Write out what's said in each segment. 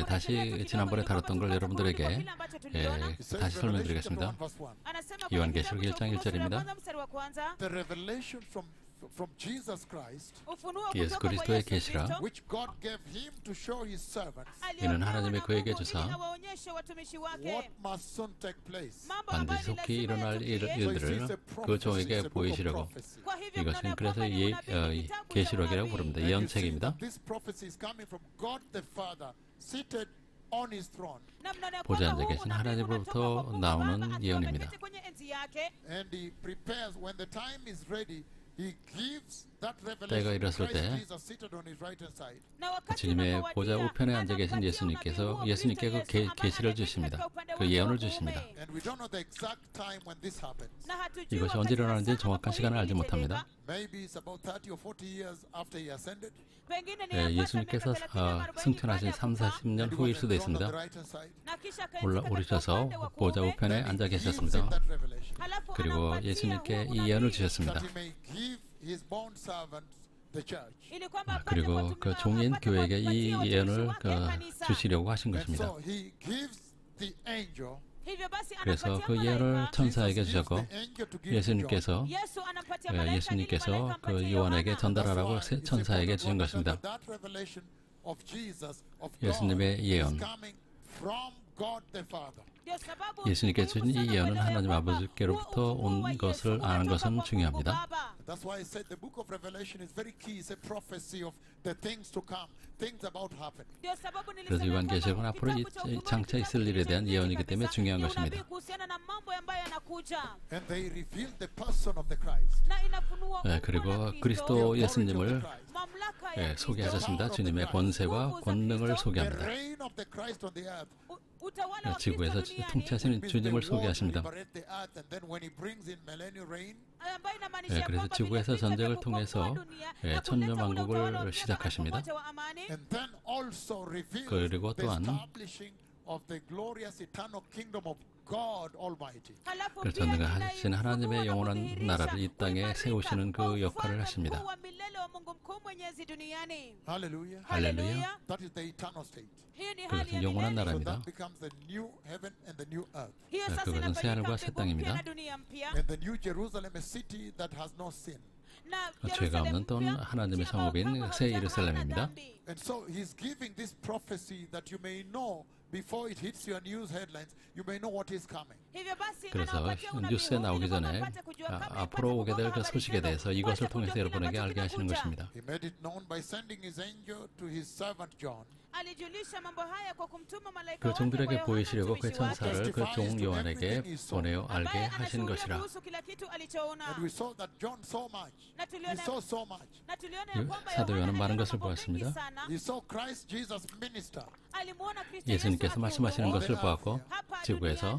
다시 지난번에 다뤘던 걸 여러분들에게 다시 설명드리겠습니다. 요한계시록 1장 1절입니다. 예수 그리스도의 계시라 이는 하나님이 그에게 주사 반드시 속히 일어날 일들을 그 종에게 보이시려고. 이것은 그래서 계시록이라고 부릅니다. 예언책입니다. 보좌에 앉아 계신 하나님으로부터 나오는 예언입니다. 때가 이랬을 때 주님의 보좌 우편에 앉아 계신 예수님께 그 계시를 주십니다. 그 예언을 주십니다. 이것이 언제 일어나는지 정확한 시간을 알지 못합니다. 예수님께서 승천하신 3, 40년 후일 수도 있습니다. 오르셔서 보좌 우편에 앉아 계셨습니다. 그리고 예수님께 이 예언을 주셨습니다. 그리고 그 종인 교회에게 이 예언을 주시려고 하신 것입니다. 그래서 그 예언을 천사에게 주셨고 예수님께서 그 요한에게 전달하라고 천사에게 주신 것입니다. 예수님의 예언, 예수님께 주신 이 예언은 하나님 아버지께로부터 온 것을 아는 것은 중요합니다. 그래서 요한계시록은 앞으로 장차 있을 일에 대한 예언이기 때문에 중요한 것입니다. 그리고 그리스도 예수님을 소개하셨습니다. 주님의 권세와 권능을 소개합니다. 지구에서 통치하시는 주님을 소개하십니다. 그래서 지구에서 전쟁을 통해서 천년왕국을 시작하십니다. 그리고 또한 그 전능하신 하나님의 영원한 나라를 이 땅에 세우시는 그 역할을 하십니다. 할렐루야. 그것은 영원한 나라입니다. 그것은 새하늘과 새 땅입니다. 죄가 없는 또 하나님의 성읍인 새 예루살렘입니다. 그래서 뉴스에 나오기 전에 앞으로 오게 될 그 소식에 대해서 이것을 통해서 여러분에게 알게 하시는 것입니다. 그 종들에게 보이시려고 그 천사를 그 종 요한에게 보내어 알게 하신 것이라. 사도 요한은 많은 것을 보았습니다. 예수님께서 말씀하시는 것을 보았고 지구에서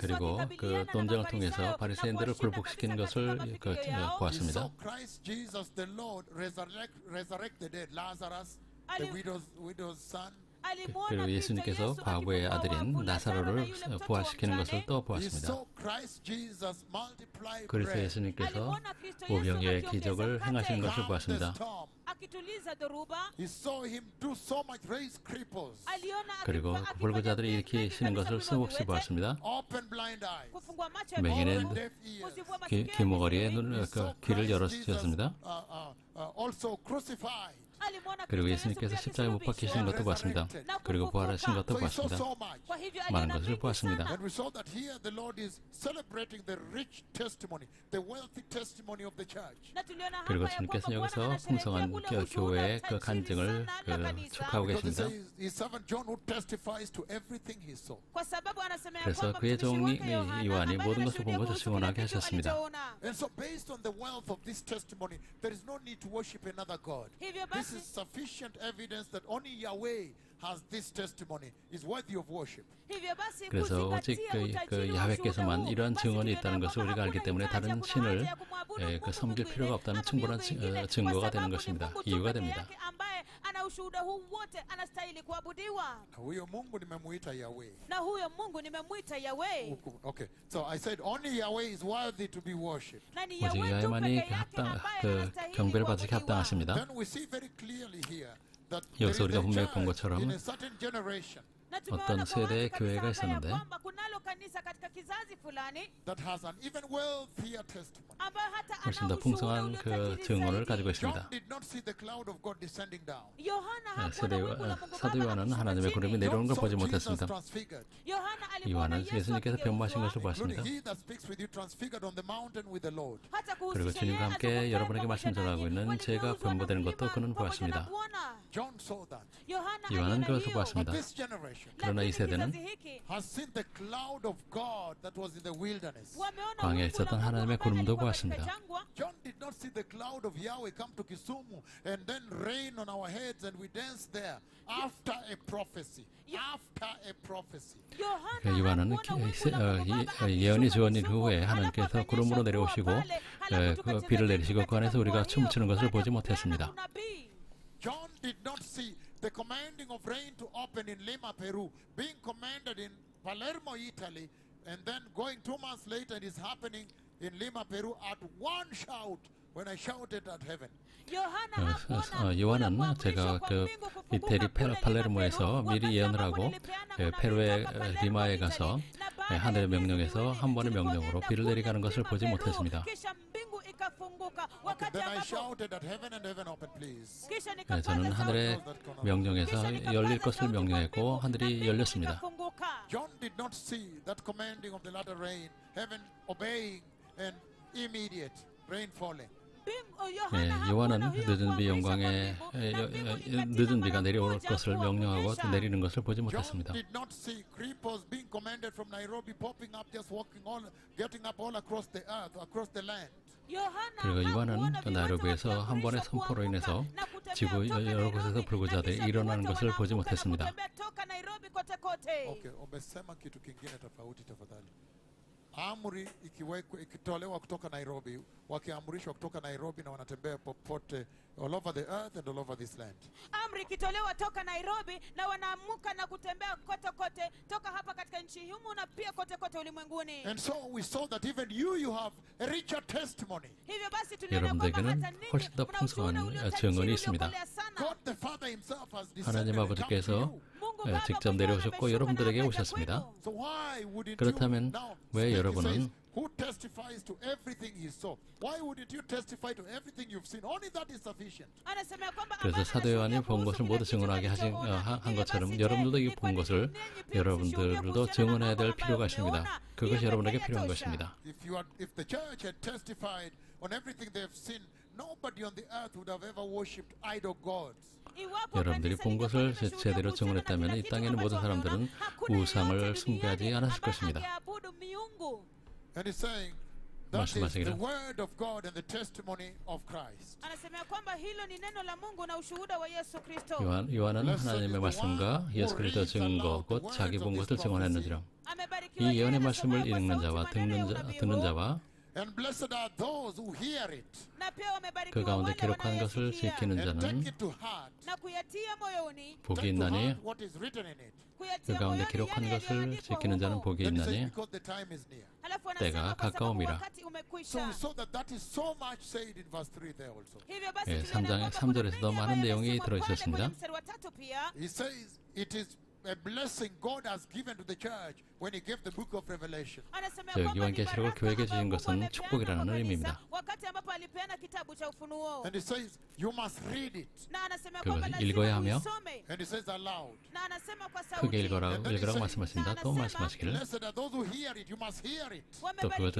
그리고 그 논쟁을 통해서 바리새인들을 굴복시키는 것을 보았습니다. 그리고 예수님께서 과거의 아들인 나사로를 부활시키는 것을 또 보았습니다. 그래서 예수님께서 오병이어의 기적을 행하시는 것을 보았습니다. 그리고 불구자들을 일으키시는 것을 수없이 보았습니다. 맹인의 귀머거리에 귀를 열어주셨습니다. 그리고 예수님께서 십자가에 못 박히시는 것도 보았습니다. 그리고 부활하신 것도 보았습니다. 많은 것을 보았습니다. 그리고 주님께서 여기서 풍성한 교회의 그 간증을 축하하고 계십니다. 그래서 그의 종 요한이 모든 것을 본 것을 증언하게 하셨습니다. This is sufficient evidence that only Yahweh has this testimony is worthy of worship. 그래서 오직 그 야훼께서만 이러한 증언이 있다는 것을 우리가 알기 때문에 다른 신을 섬길 필요가 없다는 충분한 증거가 되는 것입니다. 이유가 됩니다. ushuhuda huu wote anastahili kuabudiwa, Huyo Mungu nimemuita Yahweh. na huyo Mungu nimemwita Yahweh, Okay, so I said only Yahweh is worthy to be worshipped. na ni 오직 Yahweh tu 야훼만이 peke yake ambaye 그 anastahili 경배를 받기 kuabudiwa. 합당하십니다. Then we see very clearly here that there is 여기서 우리가 a 분명히 본 church 것처럼 in a certain generation Na 어떤 tumeona kwa 세대의 wazi kabisa 교회가 hapa ya 있었는데 kwamba kunalo kanisa katika kizazi fulani that has an even wealthier testimony. ambayo hata 훨씬 ana 더 풍성한 ushuhuda 그 uliotajiri 증언을 zaidi. 가지고 John 있습니다. did not see the cloud of God descending down. Yohana 네, hakuona 세대 wingu la Mungu 사도 Baba 요한은 akishuka 하나님의 chini. 구름이 내려오는 걸 John 보지 saw Jesus 못했습니다. transfigured, Yohana alimwona 요한은 Yesu 예수님께서 변모하신 것을 akigeuzwa. 보았습니다. including he that speaks with you transfigured on the mountain with the Lord. hata 그리고 kuhusisha 주님과 yeye 함께 azungumzaye 여러분에게 pamoja 말씀 전하고 nanyi, 있는 제가 waligeuzwa na 변모되는 것도 mlima 그는 pamoja na 보았습니다. Bwana. John saw that. Yohana 요한은 aliona 그것을 hiyo. 보았습니다. But this generation 그러나 이 Lakini 세대는 kizazi hiki has seen the cloud of God that was in the wilderness. wameona 광야에 wingu la 있었던 Mungu 하나님의 ambaye 구름도 alikuwa katika 보았습니다. jangwa. John did not see the cloud of Yahweh come to Kisumu and then rain on our heads and we dance there after a prophecy. After a prophecy. Yohana 요한은 hakuona wingu la Mungu Baba 예언이 akishuka 주어진 Kisumu, 후에 halafu 하나님께서 akanyesha 구름으로 mvua 내려오시고 pale, halafu 그 tukacheza 비를 densi 내리시고 그 katika 안에서 우리가 mvua 춤을 추는 hiyo, 것을 baada 보지 ya 못했습니다. kupeana unabii. John did not see the commanding of rain to open in Lima, Peru, being commanded in Palermo, Italy, and then going 2 months later, it is happening in Lima, Peru at one shout when I shouted at heaven. Yohana hakuona 요한은 kule 제가 kuamrishwa 그 kwa mbingu kufunguka 이태리 kule 팔레르모에서 Lima, 미리 Peru, 예언을 wakati 하고 ambapo nilipeana unabii 페루의 toka Palermo, 리마에 Italy, 가서 na baada ya 하늘의 miezi 명령에서 miwili 한 번의 명령으로 tulipoenda 비를 kule 내리가는 것을 Lima, 보지 Peru, 못했습니다. kisha mbingu ikafunguka Okay, wakati then I ambapo shouted at heaven and heaven opened, please. kisha 네, nikapaza 저는 sauti 하늘의 명령에서 열릴 것을 명령했고 하늘이 열렸습니다. John did not see that commanding of the latter rain, heaven obeying and immediate rain falling. 네, 요한은 늦은 비 영광에 늦은 비가 내려올 것을 명령하고 내리는 것을 보지 John 못했습니다. did not see creepers being commanded from Nairobi popping up, just walking all, getting up all across the earth, across the land. 그리고 요한은 그 나이로비에서 한 번의 선포로 인해서 지구 여러 곳에서 불구자들이 일어나는 것을 보지 못했습니다. Okay, umesema kitu kingine tofauti tafadhali. Amri ikitolewa kutoka Nairobi, wakiamrishwa kutoka Nairobi na wanatembea popote all over the earth and all over this land. Amri ikitolewa toka Nairobi na wanaamuka na kutembea kote kote toka hapa katika nchi humu na pia kote kote ulimwenguni. And so we saw that even you have a richer testimony. Hivyo basi tuliona kwamba 여러분들에게는 hata ninyi 훨씬 더 mna 풍성한 ushuhuda uliotajiri 증언이 있습니다. uliokolea sana. God the Father himself has 하나님 descended and come to 아버지께서 you. Mungu Baba 직접 mwenyewe 내려오셨고 ameshuka 여러분들에게 na akaja 오셨습니다. kwenu. So why wouldn't 그렇다면 you now 왜 speak, he 여러분은 says, who testifies to everything he saw? Why wouldn't you testify to everything you've seen? Only that is sufficient. anasema kwamba 그래서 ambaye 사도 요한이 anashuhudia 본 것을 kuhusu 모두 kile 증언하게 kitu alichoona. 한 Hivyo 것처럼 basi, 여러분들도 je, 이 ni 본 kwa 것을 nini ninyi pia 여러분들도 msishuhudie 증언해야 될 kuhusiana na 필요가 mambo 있습니다. ambayo 그것이 mmeona? 여러분에게 Hiyo 필요한 pekee yatosha. 것입니다. If the church had testified on everything they've seen, nobody on the earth would have ever worshipped idol gods. 이wapo 여러분들이 kanisa 본 lingekuwa 것을 limeshuhudia 제대로 kuhusiana na 증언했다면 kila 이 kitu 땅에는 모든 ambacho 사람들은 wameona, hakuna 우상을 yeyote 숭배하지 duniani 않았을 ambaye 것입니다. angeabudu miungu. And he's saying that is the 말씀하시기를 word of God and the testimony of Christ. Anasema kwamba hilo ni neno la Mungu na ushuhuda wa Yesu Kristo. 요한은 하나님의 말씀과 예수 그리스도의 증거 곧 자기 본 것을 증언했는지라. Amebarikiwa 이 yeye 예언의 anasoma 말씀을 kwa 읽는 sauti 자와 maneno ya unabii 듣는 huu, 자와 And blessed are those who hear it na pia 그 wamebarikiwa 가운데 wale 기록한 것을 wanaoyasikia 지키는 and take 자는 it to heart. na kuyatia moyoni, 복이 Take to 있나니 heart what is written in it. 그 kuyatia 가운데 moyoni 기록한 yale 것을 yaliyoandikwa 지키는 자는 humo. 복이 Then he says 있나니 because the time is near. Alafu 때가 anasema kwa sababu 가까움이라. wakati So umekwisha. we saw that is so much said in verse 3 there also. Hivyo basi 예, tuliona 3장 kwamba 3절에서도 kuna 많은 mengi 내용이 ambayo 들어 yamesemwa pale 있었습니다. kwenye mstari wa 3 pia. He says it is a blessing God has given to the church when he gave the book of Revelation. Anasema 저 kwamba ni 요한계시록을 baraka 교회에게 ambayo 주신 Mungu 것은 amepeana 축복이라는 kwa 의미입니다. kanisa wakati ambapo alipeana kitabu cha ufunuo. And he says you must read it. Na anasema 그것을 kwamba 읽어야 lazima 하며 uisome. And he says aloud. Na anasema kwa 크게 sauti. 읽으라고 말씀하십니다. 또 말씀하시기를 Blessed are those who hear it. You must hear it. 또 그것을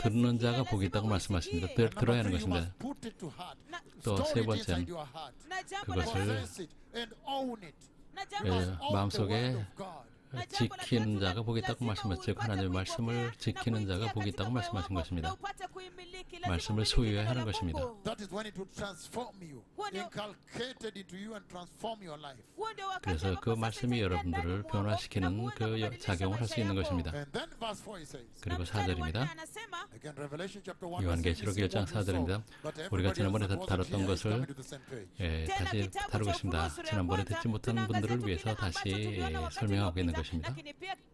듣는 자가 복이 있다고 말씀하십니다. And 들어야 하는 number 3, you 것입니다. must put it to heart. 또 Store 세 it 번째는 inside your heart. na jambo la 그것을 Possess it and own it. na You jambo must 예, own the 마음속에 word of God. 지키는 자가 복이 있다고 말씀하셨죠. 즉 하나님의 말씀을 지키는 자가 복이 있다고 말씀하신 것입니다. 말씀을 소유해야 하는 것입니다. That is when it will transform you, inculcated into you and transform your life. 그래서 그 말씀이 여러분들을 변화시키는 그 작용을 할 수 있는 것입니다. And then verse 4 he says, 그리고 4절입니다. again Revelation chapter 1 요한계시록 1장 4절입니다. 우리가 지난번에 다뤘던 것을 다시 다루겠습니다. 지난번에 듣지 못한 분들을 위해서 다시 설명하고 있는 것입니다.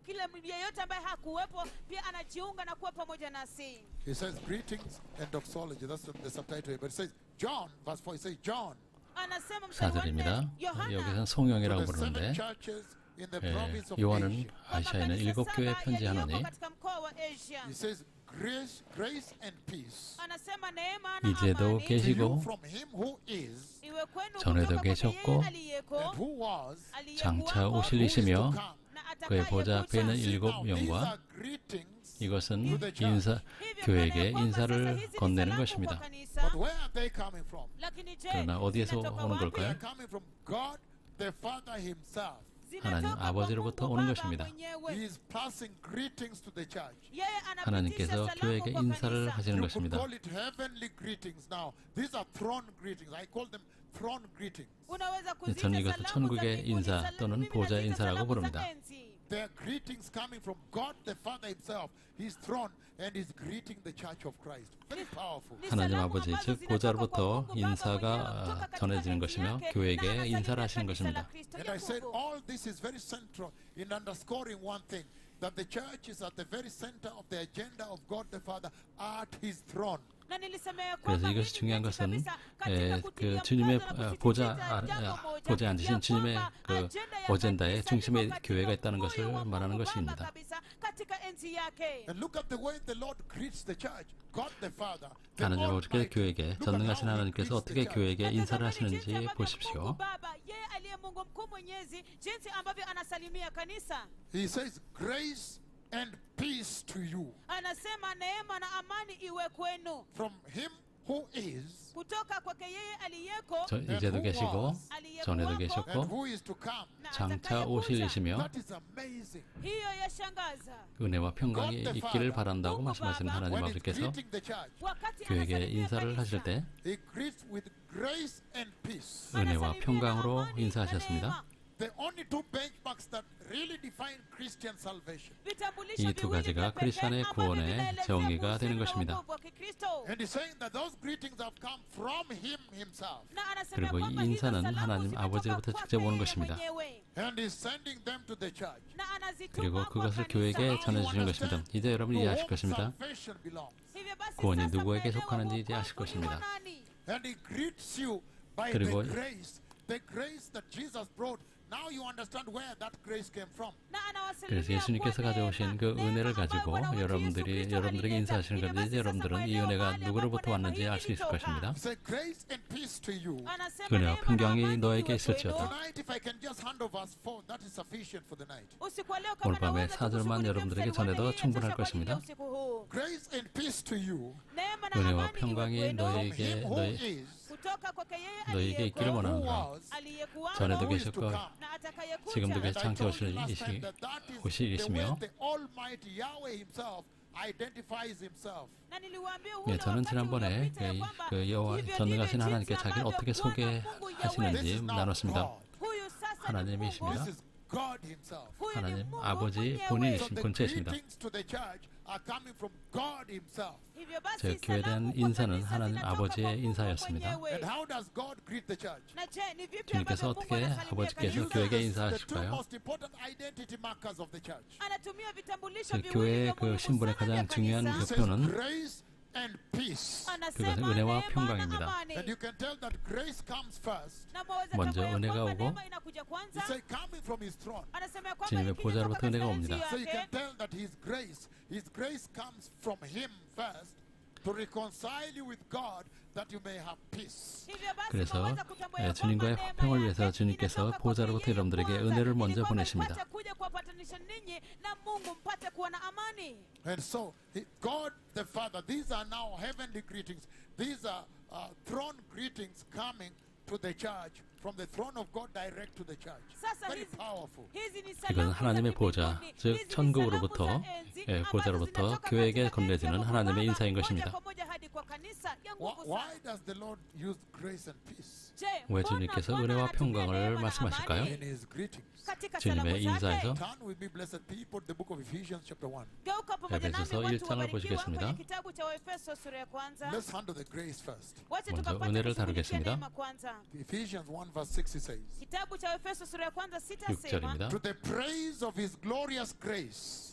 kila yeyote ambaye hakuwepo pia anajiunga na kuwa pamoja nasi. It says greetings and doxology. That's the subtitle here. But it says John, verse 4, it says John. 안asema mstari wa 4절입니다. Yohana 여기서는 송영이라고 The seven 부르는데 churches in the province of 요한은 Asia. 아시아에는 7교회 편지하노니 katika mkoa wa Asia. He says grace and peace Anasema neema na 이제도 amani to you 계시고 from him who is iwe kwenu 전에도 kutoka kwake 계셨고 yeye aliyeko, and who was aliyekuwako, 장차 오실 who is to 이시며 come. na 그의 보좌 앞에 있는 atakayekuja. 일곱 Now, these 영과 are greetings, 이것은 Hivyo 교회에게 kwamba 인사를 sasa hizi ni 건네는 salamu 것입니다. kwa kanisa. but where are they coming from? Lakini je, 그러나 어디에서 zinatoka 오는 wapi? They 걸까요? are coming from God the Father himself. Zinatoka 하나님 kwa 아버지로부터 Mungu 오는 Baba 것입니다. mwenyewe. He is passing greetings to the church. Yeye anapitisha 하나님께서 salamu 교회에게 kwa 인사를 kanisa. 하시는 You could 것입니다. call it heavenly greetings now. These are throne greetings. I call them throne greetings. unaweza kuziita 저는 이것을 salamu 천국의 za mbinguni, 인사 salamu, 또는 mimi 보좌 naziita 인사라고 salamu za 부릅니다. enzi. They are greetings coming from God the Father himself, his throne, and he's greeting the church of Christ. Very powerful. Ni 하나님 salamu 아버지 ambazo 즉 zinatoka 보좌로부터 kwa Mungu Baba 인사가 mwenyewe kutoka katika 전해지는 enzi 것이며 yake, 교회에게 na anasalimia 인사를 하시는 kanisa la 것입니다. Kristo And I said Yakobo. all this is very central in underscoring one thing, that the church is at the very center of the agenda of God the Father at his throne. Na nilisema ya 그래서 kwamba 이것이 hili 중요한 ni 것은 kabisa katika 그 kutilia 주님의 mkazo na 보좌 kusisitiza jambo 모ja, 보좌에 앉으신 ya 주님의 kwamba 그 ajenda ya 어젠다의 kanisa 중심에 liko katika 교회가 있다는 moyo 것을 wa Mungu 말하는 Baba 것입니다. kabisa katika enzi yake. And look at the way the Lord greets the church. God the Father, the 하나님 아버지께서 Almighty. 교회에게 Look at 전능하신 how he 하나님께서 greets 어떻게 the church. 교회에게 Na 인사를 tazameni jinsi 하시는지 ambavyo Mungu 보십시오. Baba, yeye aliye Mungu mkuu mwenyezi, jinsi ambavyo anasalimia kanisa. He says, grace and peace to you Anasema neema na amani iwe kwenu from him who is kutoka kwake yeye aliyeko 이제도 계시고 전에도 and 계셨고 who is to come. na 장차 atakayekuja. 오실 이시며 That is amazing. Hiyo yashangaza. 은혜와 평강이 있기를 바란다고 말씀하시는 하나님 When he's 아버지께서 greeting the church, wakati 교회에게 anasalimia 인사를 하실 kanisa, 때 he greets with grace and peace. 은혜와 anasalimia 평강으로 na amani 인사하셨습니다. na neema. The only two benchmarks that really define Christian salvation. Vitambulisho 이 두 viwili 가지가 vya pekee 크리스천의 ambavyo 구원의 vinaelezea 정의가 kuhusiana 되는 na 것입니다. wokovu wa Kikristo. And he's saying that those greetings have come from him himself. Na anasema 그리고 이 kwamba hizo 인사는 salamu 하나님 zimetoka 아버지로부터 kwake 직접 오는 yeye 것입니다. mwenyewe. And he's sending them to the church. Na anazituma 그리고 kwa 그것을 kanisa. 교회에게 Now you 전해주시는 것입니다. understand 이제 여러분 to 이해하실 whom 것입니다. salvation belongs. Hivyo basi 구원이 sasa 누구에게 mmeelewa 속하는지 이제 아실 wokovu ni wa 것입니다. nani. And he greets you by 그리고 the grace that Jesus brought. Now you understand where that grace came from. Na anawasalimia 그래서 예수님께서 kwa 가져오신 neema. 그 은혜를 neema 가지고 ambayo Bwana wetu 여러분들이 Yesu Kristo 여러분들에게 alileta. 인사하시는 Hivyo 건데 basi 이제 sasa 여러분들은 이 mwaelewa 은혜가 mahali 누구로부터 ambapo 왔는지 neema 알 수 있을 ilitoka. 것입니다. He said, grace and peace to you. Anasema 은혜와 neema na 평강이 amani 너에게 iwe 있을지어다. kwenu. Tonight, if I can just handle verse 4, that is sufficient for the night. Usiku wa leo kama 오늘 밤에 naweza 4절만 kushughulikia 여러분들에게 mstari wa 전해도 nne, hii 충분할 yatosha kwa ajili ya 것입니다. usiku huu. Grace and peace to you Neema na 은혜와 amani iwe 평강이 kwenu. from 너에게 him who 너희 is, kutoka kwake yeye 너희에게 aliyeko, 있기를 who 원하노라. was, aliyekuwako, 전에도 who is to 계셨고 come. na atakayekuja. 지금도 And I 장차 told you 오실 last time 이시 that that is 오실 the way 이시며 the Almighty Yahweh himself identifies himself. Na niliwaambia 예, ule 저는 wakati 지난번에 uliopita ya kwamba 그 여호와 hivyo 전능하신 ndivyo 하나님께 jinsi 자기를 ambavyo 어떻게 Bwana Mungu Yahweh, 소개하시는지 This is now 나눴습니다. God. huyu sasa ni 하나님이십니다. Mungu, This is God himself. huyu ni 하나님 Mungu 아버지 mwenyewe. 본인이신 So the 본체이십니다. greetings to the church are coming from God himself. Hivyo basi 제 교회에 대한 salamu kwa 인사는 kanisa 하나님 zinatoka 아버지의 kwa Mungu 인사였습니다. mwenyewe. And how does God greet the church? Na je, ni vipi 주님께서 ambavyo Mungu 어떻게 anasalimia 아버지께서 kanisa? 교회에게 The two 인사하실까요? most important identity markers of the church. anatumia vitambulisho 그 viwili 교회의 vya 그 muhimu 신분의 sana vya 가장 중요한 kanisa. He 그 says 표는 grace and peace. Anasema 그것은 은혜와 neema na 평강입니다. amani. And you can tell that grace comes first. Na mwaweza 먼저 tambua ya 은혜가 kwamba 오고 neema inakuja He kwanza. says coming from his throne. Anasema ya kwamba 주님의 ikija 보좌로부터 kutoka 은혜가 katika 옵니다. enzi So you can yake. tell that his grace comes from him first to reconcile you with God that you may have peace. Hivyo basi 그래서 mwaweza kutambua ya 주님과의 kwamba 화평을 neema 위해서 yake 주님께서 inatoka 보좌로부터 kwake 여러분들에게 yeye 은혜를 kwanza, 먼저 ili kwamba 보내십니다. ipate kuja kuwapatanisha ninyi na Mungu mpate kuwa na amani. And so, God the Father, these are now heavenly greetings. These are throne greetings coming to the church from the throne of God direct to the church. Sasa Very hizi powerful. hizi ni 이건 salamu za 하나님의 보좌, mbinguni. 즉 Hizi ni 천국으로부터 salamu za enzi ambazo 보좌로부터 zinatoka 교회에게 katika enzi 건네지는 ya Mungu 하나님의 Baba, 인사인 moja 것입니다. kwa moja hadi kwa kanisa ya nguvu Why sana. does the Lord use grace and peace Je, 왜 mbona 주님께서 Bwana 은혜와 anatumia 평강을 neema na 말씀하실까요? amani in His greetings? katika 주님의 salamu 인사에서 zake? Turn with me, blessed people, to the book of Ephesians chapter 1. Geuka pamoja nami 에베소서 watu 1장을 wabarikiwa 보시겠습니다. kwenye kitabu cha Waefeso sura ya kwanza. Let's handle the grace first. Wacha 먼저 tukapate 은혜를 kushughulikia 다루겠습니다. neema kwanza. Ephesians 1 verse 6 it says, Kitabu cha Waefeso sura ya kwanza 6 sema 6절입니다. to the praise of His glorious grace.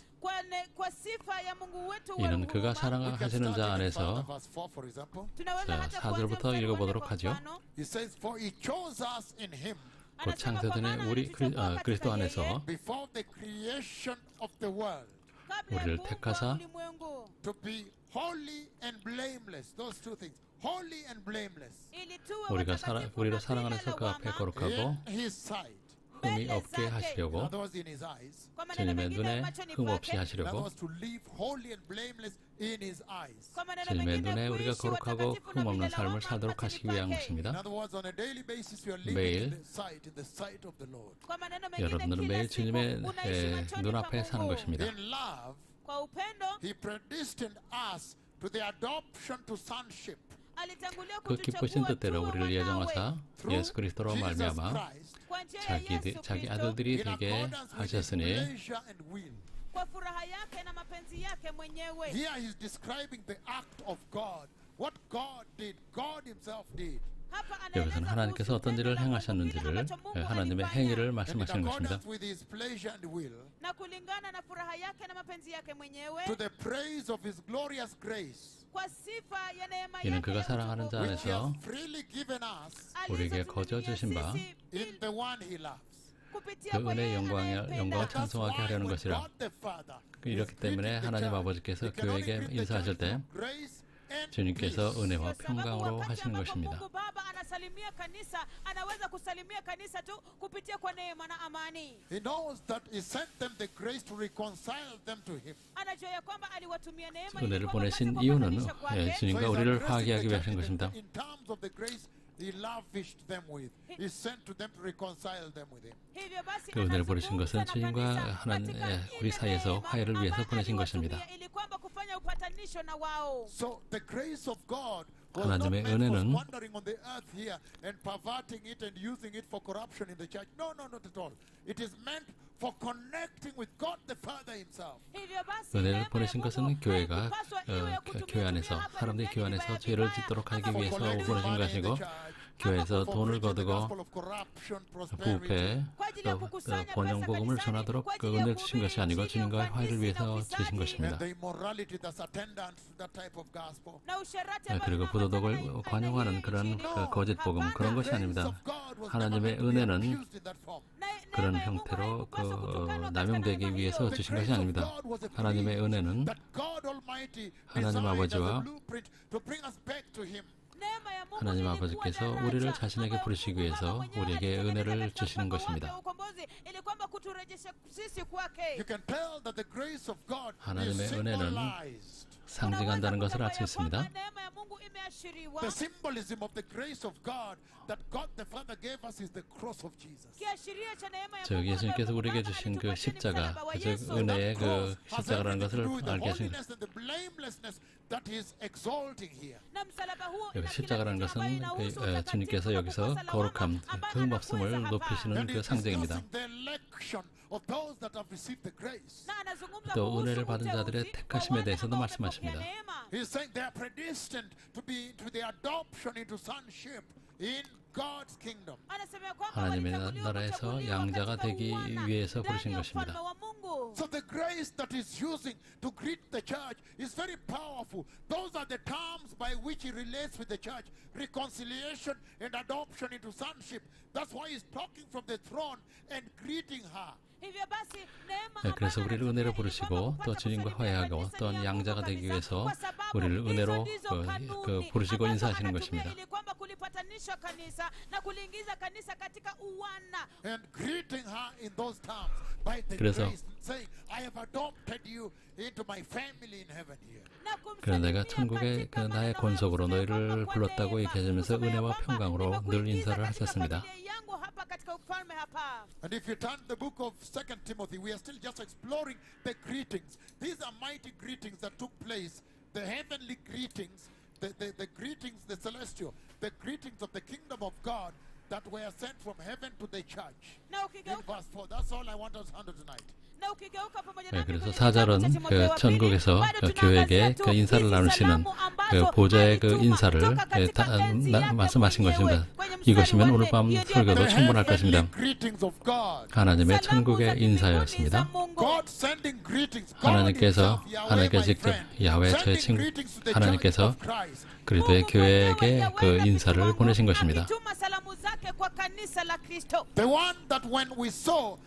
kwa sifa ya Mungu wetu wa 이는 그가 huruma. We can 사랑하시는 start 자 even further, 안에서 verse 4 for example. tunaweza 자, hata 4절부터 kuanzia mstari wa 읽어보도록 nne kwa 하죠. mfano. He says, for He chose us in Him 곧 Anasema 창세 kwa 전에 maana 우리 alituchagua katika 그리스도 yeye, 안에서 before the creation of the world kabla ya 우리를 kuumbwa 택하사 ulimwengu, to be holy and blameless. Those two things. Holy and blameless. ili tuwe 우리가 watakatifu 우리를 na 사랑하면서 bila 그 앞에 lawama, 거룩하고 In His sight. 흠이 없게 In 하시려고 other words, in His eyes. kwa maneno 주님의 mengine 눈에 machoni 흠 없이 pake, In other 하시려고 words, to live holy and blameless in His eyes. kwa maneno 주님의 mengine 눈에 우리가 kuishi 거룩하고 watakatifu na 흠 없는 bila 삶을 lawama 살도록 machoni 하시기 위한 pake. 것입니다. In other words, on a daily basis, you are living 매일 in the sight of the Lord. Kwa maneno mengine 여러분들은 kila 매일 siku 주님의 unaishi machoni pa 눈앞에 사는 Mungu. 것입니다. In love, Kwa upendo He predestined us to the adoption to sonship alitangulia 그 기쁘신 kutuchagua 뜻대로 tuwe 우리를 wanawe 예정하사 through 예수 그리스도로 Jesus 말미암아 Christ kwa njia ya Yesu 자기 Kristo, 아들들이 in 되게 accordance with His 하셨으니 pleasure and will. kwa furaha yake na mapenzi yake mwenyewe. Here He's describing the act of God. What God did, God Himself did. Hapa anaeleza 여기서는 하나님께서 kuhusu 어떤 tendo 일을 la Mungu, 행하셨는지를 kile ambacho Mungu 하나님의 alifanya. 행위를 And in 말씀하시는 것입니다. accordance with His pleasure and will, na kulingana na furaha yake na mapenzi yake mwenyewe, to the praise of His glorious grace, kwa sifa ya neema 이는 yake 그가 ya 사랑하는 자 utukufu, which He has 안에서 freely given us 우리에게 alizotununulia 거저 주신 바 sisi in the one He loves. kupitia 그 kwa 은혜 yeye 영광을 anayempenda. That's 찬송하게 why 하려는 when 것이라. God the Father 이렇기 is 때문에 greeting the 하나님 church, 아버지께서 He can only 교회에게 greet the 인사하실 church 때 with grace and 주님께서 peace. 은혜와 Kwa sababu 평강으로 wakati 하시는 ambapo 것입니다. Mungu Baba anasalimia kanisa, anaweza kusalimia kanisa tu kupitia kwa neema na amani. He knows that He sent them the grace to reconcile them to Him. Anajua ya kwamba aliwatumia neema 은혜를 ili 보내신 wapate 이유는 kupatanisha kwake. 주님과 So he's 우리를 addressing 화하게 하기 the 위하신 church 것입니다. in terms of the grace He lavished them with. He sent to them to reconcile them with Him. Hivyo basi 그 은혜를 보내신 것은 anazungumza na 주님과 kanisa 하나님, katika 우리 ile 사이에서 neema 화해를 위해서 ambayo 보내신 것입니다. aliwatumia ili kwamba kufanya upatanisho na wao. So the grace of God was not 하나님의 meant for 은혜는 wandering on the earth here and perverting it and using it for corruption in the church. No, not at all. It is meant for connecting with God the Father Himself. hivyo basi 은혜를 neema ya 보내신 Mungu 것은 교회가 haikupaswa iwe ya kutumia 교회 안에서 tumia hapa 사람들이 duniani 교회 안에서 vibaya 죄를 vibaya, 짓도록 하기 ama 위해서 for 보내신 money in 것이고 the church, 교회에서 for 돈을 preaching the 거두고 gospel of corruption, prosperity. 부패 kwa ajili ya kukusanya pesa 번영복음을 kanisani, 전하도록 kwa 그 ajili ya 은혜를 주신 것이 아니고 kuhubiri 주님과의 injili, 화해를 위해서 ufisadi 주신 na 것입니다. And the immorality that's attendant to that type of gospel. na usherati ambao 그리고 unaambatana 부도덕을 na aina 관용하는 hii 그런 injili. 그 거짓 복음 Hapana. 그런 것이 Grace 아닙니다. of God was 하나님의 never meant to be 은혜는 abused in that form. Na 그런 neema ya Mungu 형태로 haikupaswa kutukanwa katika 남용되기 namna 위해서 hiyo. The 주신 grace 것이 of 아닙니다. God was a 하나님의 plea 은혜는 that God Almighty 하나님 designed as a 아버지와 blueprint to bring us back to Him. neema ya Mungu 하나님 ilikuwa 아버지께서 daraja 우리를 자신에게 ambayo 부르시기 Mungu 위해서 Baba mwenyewe 우리에게 alitengeneza 은혜를 katika 주시는 mpango wake 것입니다. wa ukombozi ili kwamba kuturejesha sisi kwake. You can tell that the grace of God 하나님의 is 은혜는 symbolized. 상징한다는 것을 알 수 있습니다. neema ya Mungu imeashiriwa. The symbolism of the grace of God that God the Father gave us is the cross of Jesus. kiashiria cha neema ya 저 Mungu 예수님께서 ambayo 우리에게 Baba 주신 그 alitupatia ni 십자가, msalaba wa 즉 Yesu. 은혜의 그 Cross has 십자가라는 everything to do 것을 with the 알게 하신 holiness and the blamelessness that He's exalting here. na msalaba huo 여기 ina 십자가라는 kila kitu ambayo 것은 inahusu 그, utakatifu 주님께서 na 여기서 kukosa lawama 거룩함, ambayo 흠없음을 anakuweza hapa. 높이시는 And 그 He's 상징입니다. discussing the election of those that have received the grace. na anazungumza 또 kuhusu 은혜를 받은 자들의 uteuzi 택하심에 wa wale 대해서도 ambao 말씀하십니다. wamepokea neema. He's saying they are predestined to be to the adoption into sonship in God's kingdom. Anasema ya kwamba 하나님의 walichaguliwa 나라에서 kuchaguliwa 양자가 katika 되기 uwana 위해서 ndani 부르신 ya 것입니다. ufalme wa Mungu. So the grace that He's using to greet the church is very powerful. Those are the terms by which He relates with the church: reconciliation and adoption into sonship. That's why He's talking from the throne and greeting her. hivyo basi neema 네, 그래서 ambayo 우리를 은혜로 anatumia 부르시고 ili kwamba 또 주님과 kupata 화해하고 kusalimia 또한 kanisa 양자가 ni 되기 Mungu 위해서 kabisa, kwa sababu 우리를 hizo 은혜로 ndizo kanuni 부르시고 ambazo 인사하시는 anatumia 것입니다. ili kwamba kulipatanisha kuunganishwa kanisa na kuliingiza kanisa katika uwana. And greeting her in those terms by the 그래서 grace, saying, I have adopted you into my family in heaven here. Na 그래서 내가 kumsalimia 천국의 katika 그 나의 maneno 권속으로 haya, 너희를 kusema kwa 불렀다고 neema, 얘기하면서 kusema ya 은혜와 kwamba 평강으로 늘 nimekuingiza 인사를 katika 하셨습니다. familia yangu hapa katika ufalme hapa. And if you turn the book of 2 Timothy, we are still just exploring the greetings. These are mighty greetings that took place, the heavenly greetings, the greetings, the celestial, the greetings of the kingdom of God that were sent from heaven to the church. Na In ukigeuka verse 4, that's all I want us to handle tonight. na ukigeuka pamoja 네, nami 그래서 kwenye 사절은 kitabu cha Timotheo 그 wa pili, 천국에서 bado 그 tunaangazia 교회에게 tu 그 인사를 hizi 나누시는 salamu ambazo 그 보좌의 그 alituma 인사를 kutoka katika enzi yake 말씀하신 mwenyewe. 것입니다. kwenye mstari 이것이면 wa 오늘 nne, 밤 hiyo ndiyo 설교도 The 충분할 heavenly 것입니다. greetings of God. 하나님의 salamu za 천국의 mbinguni 인사였습니다. za Mungu. God sending greetings. God 하나님께서 himself, Yahweh, 하나님께서 my 직접 friend, 야훼 저의 sending 친구 greetings to the 하나님께서 church of Christ. 그리스도의 Mungu 교회에게 mwenyewe, 그 Yahweh, 인사를 rafiki 보내신 wangu, 것입니다. akituma salamu zake kwa kanisa la Kristo. The one that when we saw,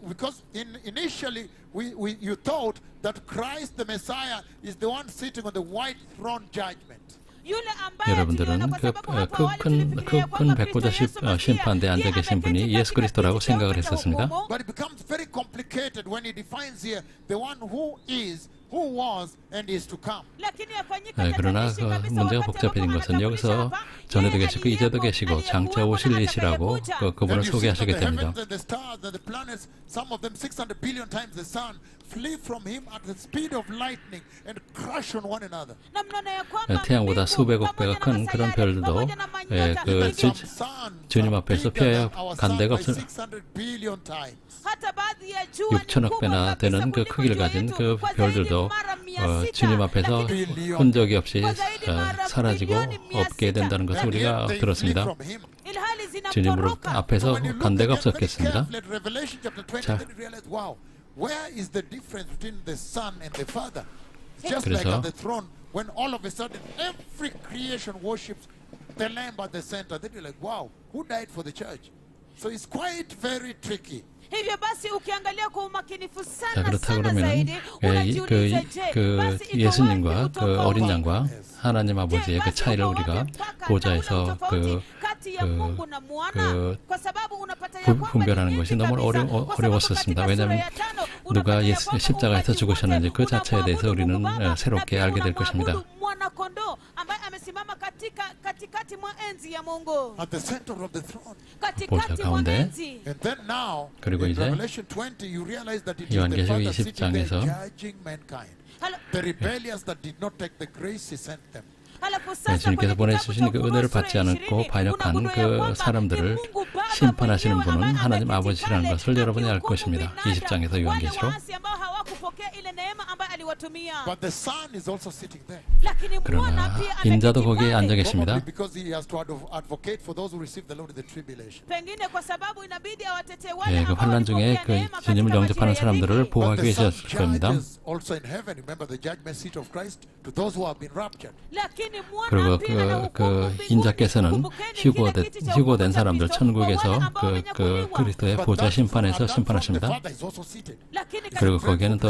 because initially you thought that Christ the Messiah is the one sitting on the white throne judgment. Yule ambaye 여러분들은 tuliona kwa 그 sababu hapo awali tulifikiria 큰 kwamba 백보자 Kristo Yesu Masihi, 심판대 앉아 yeye 계신 분이 ameketi 예수 katika 그리스도라고 kiti 생각을 cheupe cha 했었습니다. hukumu. But it becomes very complicated when he defines here the one who is, who was, and is to come. lakini yafanyika 네, 그러나 tatanishi 그 kabisa 문제가 wakati 복잡해진 ambapo 것은 anatambulisha 여기서 hapa, 전에도 yeye 계시고 이제도 aliyekuwa, 계시고 장차 aliyekuwa 오실 na 이시라고 atakayekuja. 그분을 And you see that 소개하셨기 the 때문이죠. heavens and the stars and the planets, some of them 600 billion times the sun, flee from him at the speed of lightning and crush on one another. na mnaona ya kwamba 태양보다 mbingu 수백억 배가 pamoja na 큰 그런 sayari, 별들도 pamoja na manyota, 예, 그 Even 주, some suns 주님 are 앞에서 bigger than 피하여 our 간 sun 데가 by 없을 600 billion times. hata baadhi ya jua ni 6천억 kubwa 배나 kabisa 되는 그 kuliko 크기를 jua 가진 yetu 그 kwa zaidi 별들도 mara 600, 주님 앞에서 lakini 흔적이 없이 kwa zaidi mara 사라지고 bilioni 600. 없게 된다는 것을 And 우리가 yet they flee 들었습니다. from him. ilhali 주님으로 zinatoroka. 앞에서 When you look 간 데가 again very 없었겠습니다. carefully at Revelation chapter 20, 자. then you realize, wow, where is the difference between the Son and the Father? It's just 그래서 like at the throne, when all of a sudden every creation worships the Lamb at the center. Then you're like, wow, who died for the church? So it's quite very tricky. hivyo basi ukiangalia kwa umakinifu 자, sana 그렇다 sana 그러면 zaidi unajiuliza je basi iko 예수님과 wapi 그 kutoka 어린 huko? 양과 하나님 Je, 아버지의 그 basi 차이를 uko wapi 우리가 mpaka na ule 보좌에서 utofauti kati ya Mungu na mwana? Kwa sababu unapata ya kwamba 분별하는 ni 것이 nyeti 너무 kabisa. Kwa sababu 어려웠었습니다. katika 왜냐하면 sura ya tano 누가 unapata ya kwamba 십자가에서 uumbaji 죽으셨는지 wote 그 자체에 대해서 unamwabudu 우리는 Mungu Baba, 새롭게 na 알게 pia 될 것입니다. unamwabudu mwana-kondoo ambaye amesimama katikati mwa enzi ya Mungu, At the center of the throne. katikati mwa 가운데. enzi. And then now, 그리고 in 이제 Revelation 20, you realize that it is the 요한계시록 Father sitting there 20장에서 judging mankind. The rebellious that did not take the grace he sent them. Halafu sasa 주님께서 kwenye 보내주신 kitabu 그 cha 은혜를 Ufunuo 받지 sura ya 않고 20, 반역한 unagundua ya 그 kwamba 사람들을 ni Mungu Baba 심판하시는 mwenyewe 분은 ambaye 하나님 ameketi 아버지라는 pale 것을 여러분이 알 akihukumu 것입니다. binadamu, 20장에서 wale 요한계시록. waasi ambao hawakupokea ile neema ambayo aliwatumia. But the Son is also sitting there. Lakini mwana 그러나 pia 인자도 ameketi 거기에 앉아 pale. 계십니다. Probably because he has to advocate for those who receive the Lord in the tribulation. Pengine kwa sababu inabidi awatetee wale 예, 그 ambao 환란 중에 walipokea 그 neema 주님을 katika 영접하는 majira ya 사람들을 dhiki. But 보호하기 the Son 위해서일 겁니다. judges also in heaven. Remember the judgment seat of Christ to those who have been raptured. lakini mwana 그리고 pia anahukumu 그 mbinguni. 인자께서는 Kumbukeni kile kiti cha 휴고된 hukumu cha 사람들 Kristo, 천국에서 kwa wale ambao 그 wamenyakuliwa. 그리스도의 But 보좌 that- 심판에서 at that throne, the 심판하십니다. Father is also seated. lakini 그리고 katika- 거기에는 또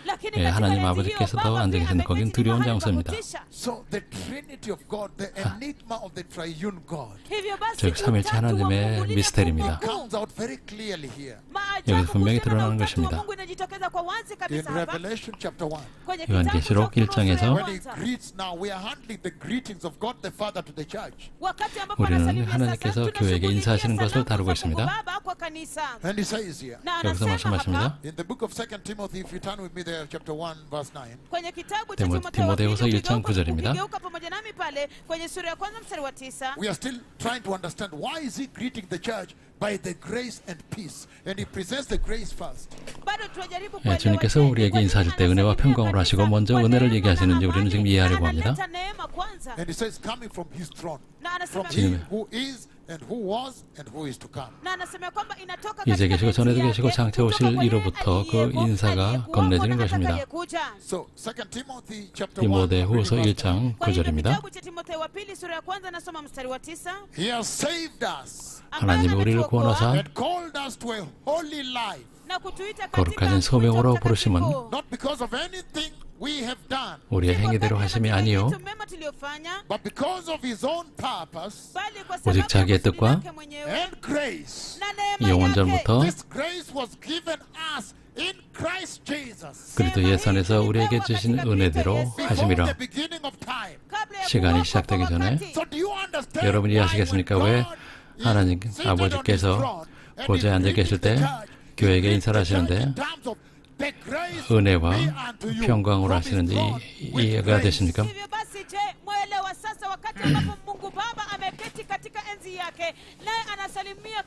lakini 예, katika 하나님 enzi 아버지께서도 hiyo, Baba 앉아 pia 계시는 거긴 ameketi 두려운 mahali pa 장소입니다. kutisha. So the Trinity of God, the enigma of the triune God, hivyo basi 즉 삼일체 utatu wa 하나님의 Mungu lile 미스테리입니다. fungu kuu. comes out very clearly here. Maajabu 여기서 분명히 kusema na 드러나는 utatu wa 것입니다. Mungu inajitokeza kwa wazi In kabisa hapa Revelation chapter 1, kwenye 요한계시록 kitabu cha Ufunuo sura 1장에서 ya when he kwanza. greets now, we are handling the greetings of God the Father to the church. wakati ambapo 우리는 anasalimia 하나님께서 sasa, 교회에게 tunashughulikia 인사하시는 것을 salamu 다루고 za 있습니다. Mungu Baba kwa kanisa. And he says here, Na 여기서 anasema hapa 말씀하십니다. in the book of 2 Timothy, if you turn with me there, chapter 1, verse 9, kwenye kitabu cha 디모데후서 1장 9절입니다. ukigeuka pamoja nami pale kwenye sura ya kwanza mstari wa 9. we are still trying to understand why is he greeting the church by the grace and peace. And he presents the grace first. bado tunajaribu 예, kuelewa 주님께서 je, 우리에게 kwa nini 인사하실 때 은혜와 anasalimia 평강으로 하시고 kanisa 먼저 kwa 은혜를 neema 얘기하시는지 na 우리는 지금 amani, 이해하려고 na 합니다. analeta neema kwanza. And he says, coming from his throne, Na from anasema him who is and who was and who is to come. na anasema kwamba inatoka 이제 katika 계시고 enzi 전에도 yake, 계시고 장차 kutoka 오실 kwa yeye 이로부터 그 aliyeko, 인사가 aliyekuwako 건네지는 na 것입니다. atakayekuja. So 2 Timothy chapter 1, 디모데후서 reading verse 9. 1장 Kwa hiyo 9절입니다. kitabu cha Timotheo wa pili sura ya kwanza nasoma mstari wa 9. He has saved us ambaye 하나님이 우리를 ametuokoa 구원하사 and called us to a holy life, na kutuita 거룩하신 katika 소명으로 mwito 부르심은 mtakatifu. not because of anything we have done, 우리의 행위대로 하심이 아니요 mema tuliyofanya, but because of his own purpose bali kwa 오직 sababu 자기의 ya kusudi 뜻과 lake mwenyewe and grace. na neema 영원 yake. 전부터 This grace was given us in Christ Jesus 그리스도 예수 안에서 우리에게 주신 은혜대로 before 하심이라. the beginning of time. kabla ya 시간이 kuwekwa 시작되기 kwa 전에 wakati. So do you understand 여러분이 why 아시겠습니까? when 왜 God is 하나님 seated 아버지께서 on his throne and 보좌에 is 앉아 계실 greeting 때 the church, 교회에게 he 인사를 greets the church 하시는데 in terms of the grace 은혜와 be unto you 평강으로 from his 하시는지 throne with 이해가 grace. 되십니까? Hivyo basi, je, mwelewa sasa wakati ambapo Mungu Baba ameketi katika enzi yake, naye anasalimia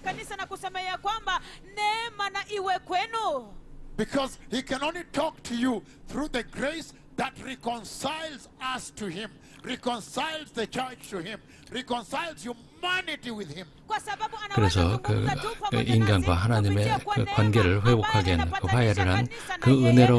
kanisa na kusema ya kwamba neema na iwe kwenu. Because he can only talk to you through the grace that reconciles us to him, reconciles the church to him, reconciles humanity with him. Kwa sababu 그래서 anaweza 그 kuzungumza tu pamoja 인간과 nasi 하나님의 kupitia kwa 그 neema 관계를 ambayo 회복하게 하는 그 inapatanisha 화해를 한 kanisa na 그 yeye, 은혜를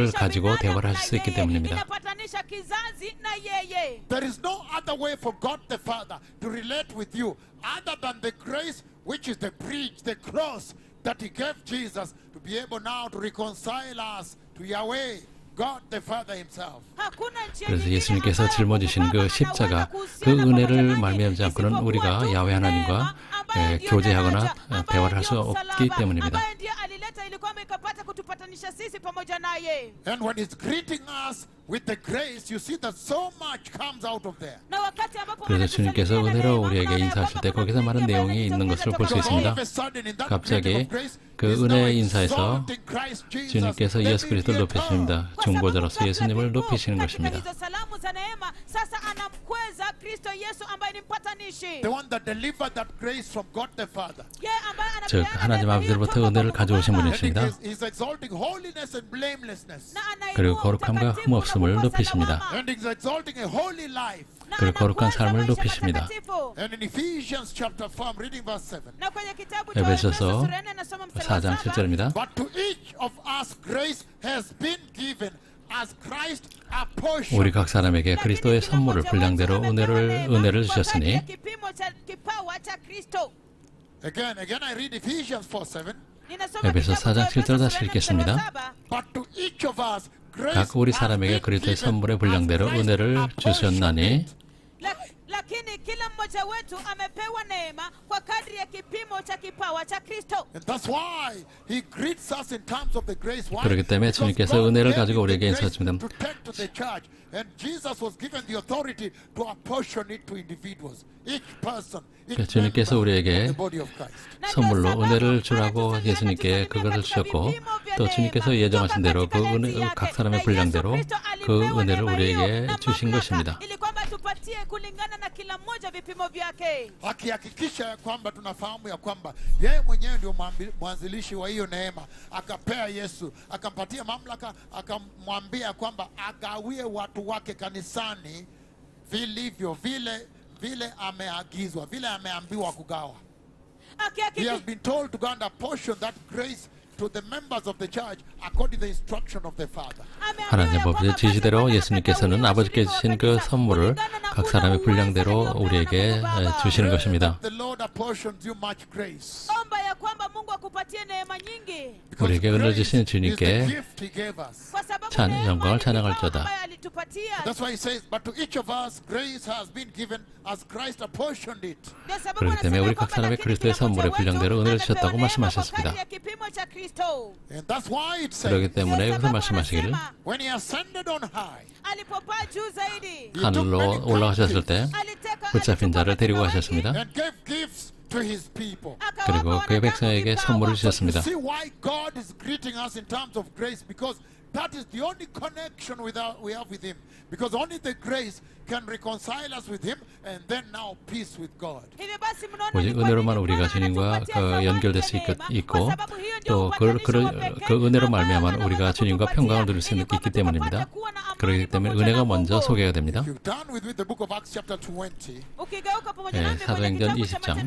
inapatanisha 가지고 binadamu 대화를 할 na 수 있기 yeye, 때문입니다. inapatanisha kizazi na yeye. There is no other way for God the Father to relate with you other than the grace which is the bridge, the cross that he gave Jesus to be able now to reconcile us to Yahweh, God the Father himself. hakuna njia 그래서 nyingine 예수님께서 ambayo жил어주신 Mungu 그 Baba 십자가 anaweza 그 kuhusiana 은혜를 pamoja naye 말미암지 않고는 isipokuwa 우리가 tu 야훼 하나님과 neema ambayo ndiyo 교제하거나 daraja, ambayo 대화를 할 수 ndiyo 없기 msalaba, 때문입니다. ambayo ndiye alileta ili kwamba ikapata kutupatanisha sisi pamoja naye. And when he's greeting us with the grace, you see that so much comes out of there. Na wakati ambapo 그래서 주님께서 anatusalimia na 은혜로 neema, 우리에게 unaona ya 인사하실 kwamba 때 kuna 거기서 많은 mengi ambayo 내용이 있는 것을 볼 수 yanajitokeza All 있습니다. of a sudden in that 갑자기 greeting of grace, 그 he's now 은혜의 인사에서 exalting Christ Jesus, 주님께서 the 예수 그리스도를 mediator. 높이십니다. kwa sababu 중보자로서 katika 예수님을 mbingu, 높이시는 katika 것입니다. hizo salamu za neema sasa anamkweza Kristo Yesu ambaye ni mpatanishi. The one that delivered that grace from God the Father. Yeye ambaye 즉 anapeana 하나님 neema hiyo 아버지로부터 toka 은혜를 kwa 가져오신 Mungu Baba. 분이십니다. And he's exalting holiness and blamelessness. Na anainua 그리고 거룩함과 utakatifu 흠없음을 na kukosa 높이십니다. lawama. And he's exalting a holy life. Na 그리고 거룩한 anakweza 삶을 maisha 높이십니다. matakatifu. And in Ephesians chapter 4, I'm reading verse 7. Na kwenye kitabu cha 에베소서 Efeso sura ya 4 nasoma mstari wa 4장 7. 7절입니다. But to each of us grace has been given as Christ apportioned. 우리 각 사람에게 Lakini 그리스도의 kila 선물을 mmoja 분량대로 wetu amepewa neema 은혜를 kwa kadri 주셨으니 ya kipimo cha kipawa cha Kristo. Again, I read Ephesians 4, 7. Ninasoma 에베소 kitabu cha 4장 7절 Efeso 다시 sura ya 4 읽겠습니다. mstari wa 7. But to each of us grace 각 우리 has 사람에게 been 그리스도의 given 선물의 as 분량대로 Christ 은혜를 apportioned 주셨나니 it. Lakini kila mmoja wetu amepewa neema kwa kadri ya kipimo cha kipawa cha Kristo. And that's why he greets us in terms of the grace. Why? 그렇기 때문에 Because 주님께서 God 은혜를 gave 가지고 him 우리에게 the grace 인사하십니다. to take to the church. And Jesus was given the authority to apportion it to individuals. Each person, each 주님께서 member 우리에게 of the body of Christ. 선물로 은혜를 주라고 예수님께 그것을 주셨고 또 주님께서 예정하신 대로 그 은혜, 각 사람의 분량대로 그 은혜를 우리에게 주신 것입니다. ili kwamba tupatie kulingana na kila mmoja vipimo vyake. Akihakikisha ya kwamba tunafahamu ya kwamba yeye mwenyewe ndio mwanzilishi wa hiyo neema, akapea Yesu, akampatia mamlaka, akamwambia kwamba agawie watu wake kanisani vilivyo vile ameagizwa, vile ameambiwa kugawa. He has been told to go and apportion that grace to the members of the church according to the instruction of the Father. 하나님 아버지의 지시대로 예수님께서는 아버지께 주신 그 선물을 각 사람의 분량대로 우리에게 주시는 것입니다. The Lord apportions you much grace. Omba ya kwamba Mungu akupatie neema nyingi. 우리에게 은혜 주신 Grace is the 주님께 gift he gave us. Kwa sababu 영광을 neema ni 찬양할지어다. kipawa ambayo alitupatia. That's why he says, but to each of us grace has been given as Christ apportioned it. Ndio sababu 그렇기 때문에 anasema 우리 각 kwamba 사람의 lakini 그리스도의 kila mmoja 선물의 분량대로 wetu 은혜를 amepewa 주셨다고 neema 말씀하셨습니다. kwa kadri ya kipimo cha Kristo. And that's why it 그렇기 says, 때문에 Ndio 여기서 sababu 말씀하시기를 anasema, when he ascended on high, alipopaa juu zaidi he took 하늘로 many 올라가셨을 captives 때 aliteka 붙잡힌 자를 데리고 가셨습니다. and gave gifts to his people. 그리고 그의 백성에게 선물을 주셨습니다. See why God is greeting us in terms of grace, because that is the only connection we have with him, because only the grace can reconcile us with him and then now peace with God. 오직 은혜로만 우리가 주님과 연결될 수 있고 또 그 은혜로 말미암아 우리가 주님과 평강을 누릴 수 있기 때문입니다. 그렇기 때문에 은혜가 먼저 소개가 됩니다. If you turn with me the book of Acts chapter 20, 사도행전 20장.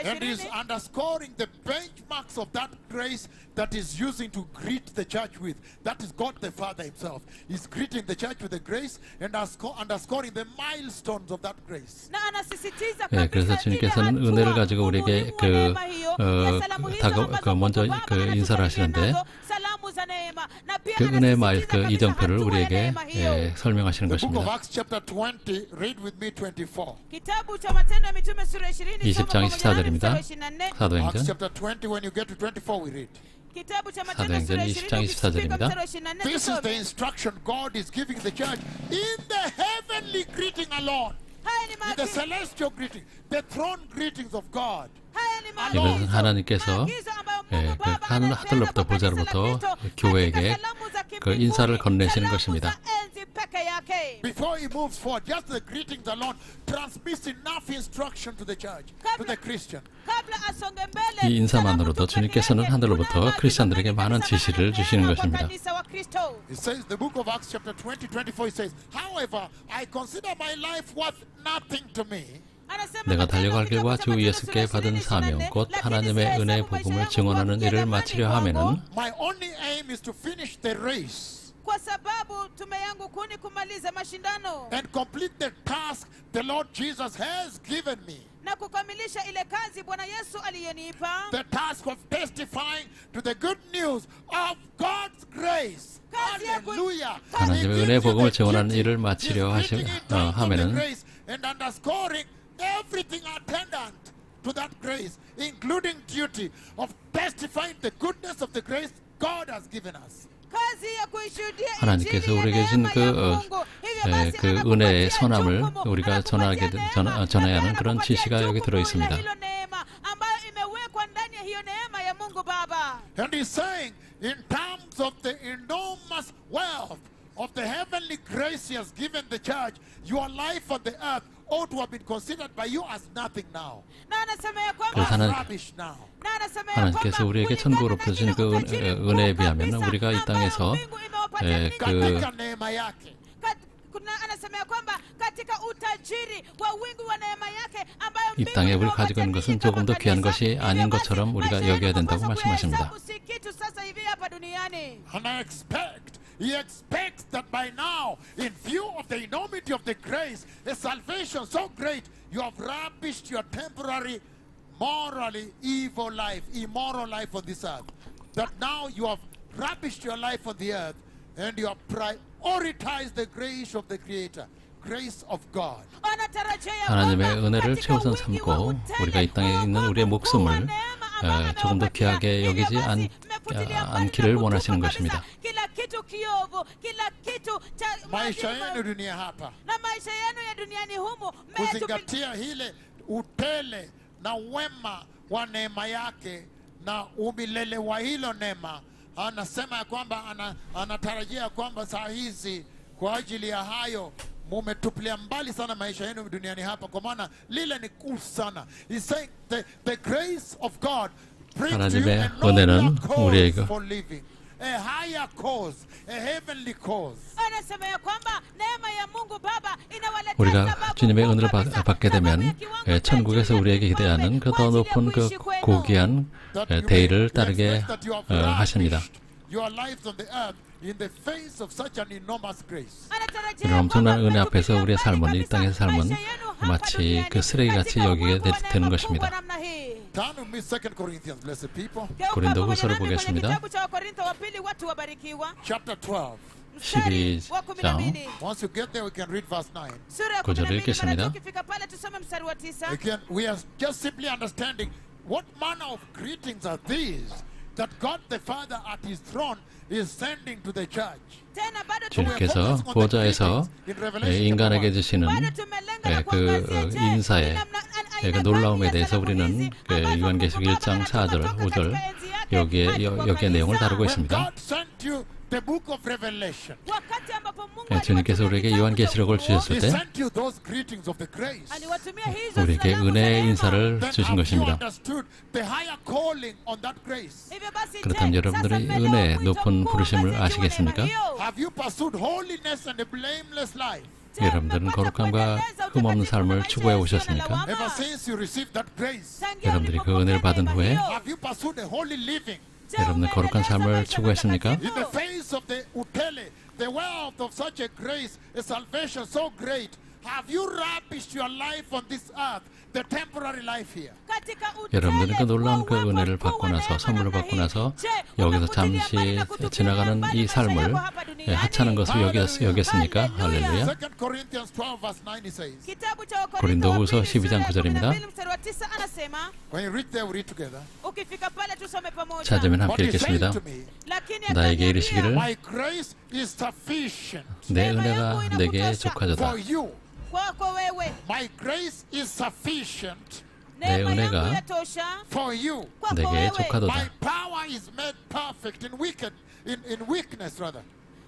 and is underscoring the benchmarks of that grace that is using to greet the church with. That is God the Father himself. He's greeting the church with the grace and underscoring the milestones of that grace. 그래서 주님께서는 은혜를 가지고 우리에게 먼저 인사를 하시는데 za neema na pia 그 은혜의 말, anasisitiza 그 kabisa 이정표를 hatua ya 우리에게 neema hiyo. 설명하시는 The book of 것입니다. Acts chapter 20, read with me 24. kitabu cha matendo ya mitume sura 20 20장 24절입니다. Acts 사도행전 chapter 20, when you get to 24, we read. kitabu cha matendo 사도행전 sura 20장 20 ukifika 24절입니다. mstari wa 24 This is the tusome. instruction God is giving the church in the heavenly greeting alone. Haya ni In the maagizo. celestial greeting, the throne greetings of God. Haya ni 이것은 하나님께서 maagizo ambayo 예, Mungu 그 Baba 하늘 하늘로부터 anapeana kwa kanisa la 보좌로부터 Kristo 교회에게 katika salamu za 그 kimbinguni, 인사를 건네시는 salamu 것입니다. za enzi peke yake. Before he moves forward, just the greetings alone transmits enough instruction to the church, to the Christian. kabla asonge mbele, 이 인사만으로도 salamu tu 주님께서는 peke yake, 하늘로부터 kuna 크리스천들에게 maagizo 많은 mengi 지시를 sana 주시는 kwa 것입니다. kanisa wa Kristo. It says, the book of Acts chapter 20, 24, it says, however, I consider my life worth nothing to me. Anasema 내가 Matendo 달려갈 kitabu 길과 cha 주 Matendo 예수께 sura 받은 20, 사명 24, 곧 lakini 하나님의 sihesabu 은혜의 maisha 복음을 yangu 증언하는 kuwa 일을 thamani 마치려 kwangu, 하면은 My only aim is to finish the race kwa sababu tume yangu kuu ni kumaliza mashindano and complete the task the Lord Jesus has given me. na kukamilisha ile kazi Bwana Yesu aliyonipa, The task of testifying to the good news of God's grace. Kazi ya ku- Hallelujah. 하나님의 He gives 은혜의 you 복음을 the 증언하는 duty, 일을 마치려 He's written in terms of the 하면은 grace and underscoring everything attendant to that grace, including duty of testifying the goodness of the grace God has given us. kazi ya kuishuhudia 하나님께서 injili ya 우리에게 주신 neema 그, ya Mungu. Hivyo basi 그 anakupatia 은혜의 선함을 jukumu, 우리가 anakupatia neema, 전해야 하는 na 그런 anakupatia 지시가 여기 jukumu 들어 ya 있습니다. hilo neema ambayo imewekwa ndani ya hiyo neema ya Mungu Baba. And he's saying, in terms of the enormous wealth of the heavenly grace he has given the church, your life on the earth ought to have been considered by you as nothing now, Na anasema ya 그래서 kwamba as 하나님- rubbish now. na anasema ya 하나님께서 kwamba 우리에게 천국으로부터 kulingana 주신 na 그 ile utajiri 은혜에 mkuu 비하면 kabisa 우리가 이 ambayo 땅에서 mbingu imewapatia 예, ninyi. Katika neema yake. Anasema ya kwamba katika utajiri wa wingi wa neema yake ambayo 이 땅에 우리 가지고 있는 것은 조금 더 귀한 것이 아닌 것처럼 우리가 여겨야 된다고 말씀하십니다. si kitu sasa hivi hapa duniani. And he expects that by now, in view of the enormity of the grace, a salvation so great, you have rubbished your temporary, morally evil life, immoral life on this earth. That now you have rubbished your life on the earth and you have prioritized the grace of the Creator, grace of God. 하나님의 은혜를 최우선 삼고 우리가 이 땅에 있는 우리의 목숨을 조금 더 귀하게 여기지 않기를 원하시는 것입니다. Maisha yenu dunia hapa, na maisha yenu ya duniani humu kuzingatia ile utele na wema wa neema yake na umilele wa hilo neema. Anasema ya kwamba anatarajia kwamba saa hizi kwa ajili ya hayo mumetupilia mbali sana maisha yenu duniani hapa, kwa maana lile ni kuu sana. He's saying the grace of God brings to you 하나님의 a 은혜는 nobler cause 우리에게 for living, a higher cause, a heavenly cause. anasema ya kwamba neema ya Mungu Baba inawaletea 우리가 sababu 주님의 kuu 은혜를 kabisa, 받게 되면 sababu ya kiwango cha 천국에서 juu 우리에게 ya 기대하는 그 더 kwa ajili ya 높은 그 kuishi kwenu. 고귀한 대의를 따르게 하십니다. Your lives on the earth in the face of such an enormous grace. anatarajia 이런 엄청난 은혜 앞에서 우리의 kabisa 삶은 이 땅의 삶은 maisha yenu hapa 마치 duniani 그 쓰레기같이 katika 여기게 uwepo wa 되는 neema 것입니다. kubwa namna hii. Turn with me 2 Corinthians, blessed people. Geuka 고린도 pamoja 후서를 nami kwenye 보겠습니다. kitabu cha Wakorintho wa pili, watu wabarikiwa, Chapter 12. mstari wa 12. 12장 Once you get there, we can read verse 9. Sura ya 구절을 12, 읽겠습니다. mara tukifika pale tusome mstari wa 9. We are just simply understanding what manner of greetings are these that God the Father at his throne is sending to the church. Tena bado 주님께서 보좌에서 인간에게 주시는 그 인사의 그 놀라움에 대해서 우리는 요한계시록 1장 4절, 5절 여기에 내용을 다루고 있습니다. God sent you the book of Revelation. wakati ambapo Mungu 주님께서 우리에게 요한계시록을 주셨을 He 때 sent you those greetings of the grace. aliwatumia hizo 우리에게 salamu za 은혜의 neema. 인사를 Then 주신 have you 것입니다. understood the higher calling on that grace? Hivyo basi, 그렇다면 je, 여러분들이 sasa mmelewa 은혜의 mwito 높은 mkuu 부르심을 katika 아시겠습니까? neema hiyo? Have you pursued holiness and a blameless life? Je, 여러분들은 mmepata 거룩함과 kuendeleza 흠없는 utakatifu 삶을 na maisha 추구해 yasiyo na 오셨습니까? lawama? Ever since you received that grace, Tangia 여러분들이 그 ulipopokea 은혜를 받은 neema 후에 hiyo, have you pursued a holy living? je, 여러분은 거룩한 umeendeleza 삶을 maisha 추구했습니까? matakatifu? In the face of the utele, the wealth of such a grace, a salvation so great, have you lavished your life on this earth, the temporary life here? katika 여러분들은 그 놀라운 그 utele wa 은혜를 uwepo wa 받고 neema 나서 선물을 namna 받고 hii. 나서 Je, 여기서 unaputilia 잠시 mbali na kutupilia 지나가는 mbali 이 maisha 삶을 yako hapa duniani? 하찮은 것을 여겼습니까? 할렐루야. 2 Corinthians 12 verse 9 it says. Kitabu cha 고린도후서 Wakorintho wa pili 12장 9절입니다. 12 mstari wa 9 anasema, When you read there, we read together. ukifika pale tusome pamoja. 찾으면 But 함께 he said 읽겠습니다. to me, Lakini 나에게 akaniambia, 이르시기를 my grace is sufficient 내 은혜가 내게 족하도다. for you. kwako wewe, My grace is sufficient 내 neema yangu 은혜가 yatosha for you. kwako 내게 wewe, My 족하도다. power is made perfect in weakness rather.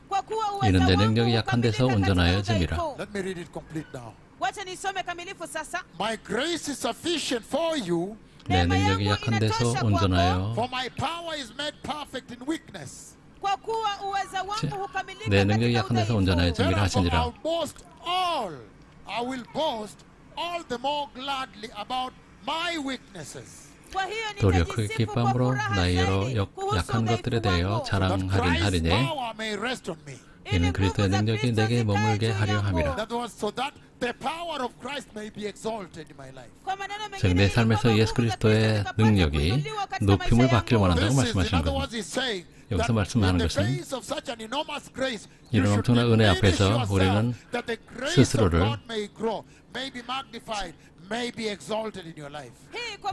kwa kuwa uweza 이는 내 wangu 능력이 약한 데서 hukamilika 온전하여 katika 짐이라. udhaifu. Let me read it complete now. Wacha nisome kamilifu sasa. My grace is sufficient for you, 내 능력이 약한 데서 온전하여 for my power is made perfect in weakness. kwa kuwa uweza wangu hukamilika 내 능력이 katika 약한 데서 온전하여 udhaifu. 짐이라 Therefore, 하시니라. I'll boast all. I will boast all the more gladly about my weaknesses. kwa hiyo 도리어 그 nitajisifu kwa 기쁨으로 furaha 나의 여러 zaidi kuhusu 약한 것들에 udhaifu 대하여 wangu. That 자랑하린 Christ's 하리니 power may rest on me. 이는 그리스도의 능력이 내게 머물게 하려 함이라. That was so that the power of Christ may be exalted in my life. 즉 내 삶에서 예수 그리스도의 능력이 높임을 받기를 원한다고 This is, in 말씀하시는 other 겁니다. words, he's saying 여기서 that 말씀하는 in the 것은 face of such an enormous grace, you 이런 should 엄청난 은혜 diminish 앞에서 yourself, 우리는 that the grace 스스로를 of God may grow, may be magnified, may be exalted in your life.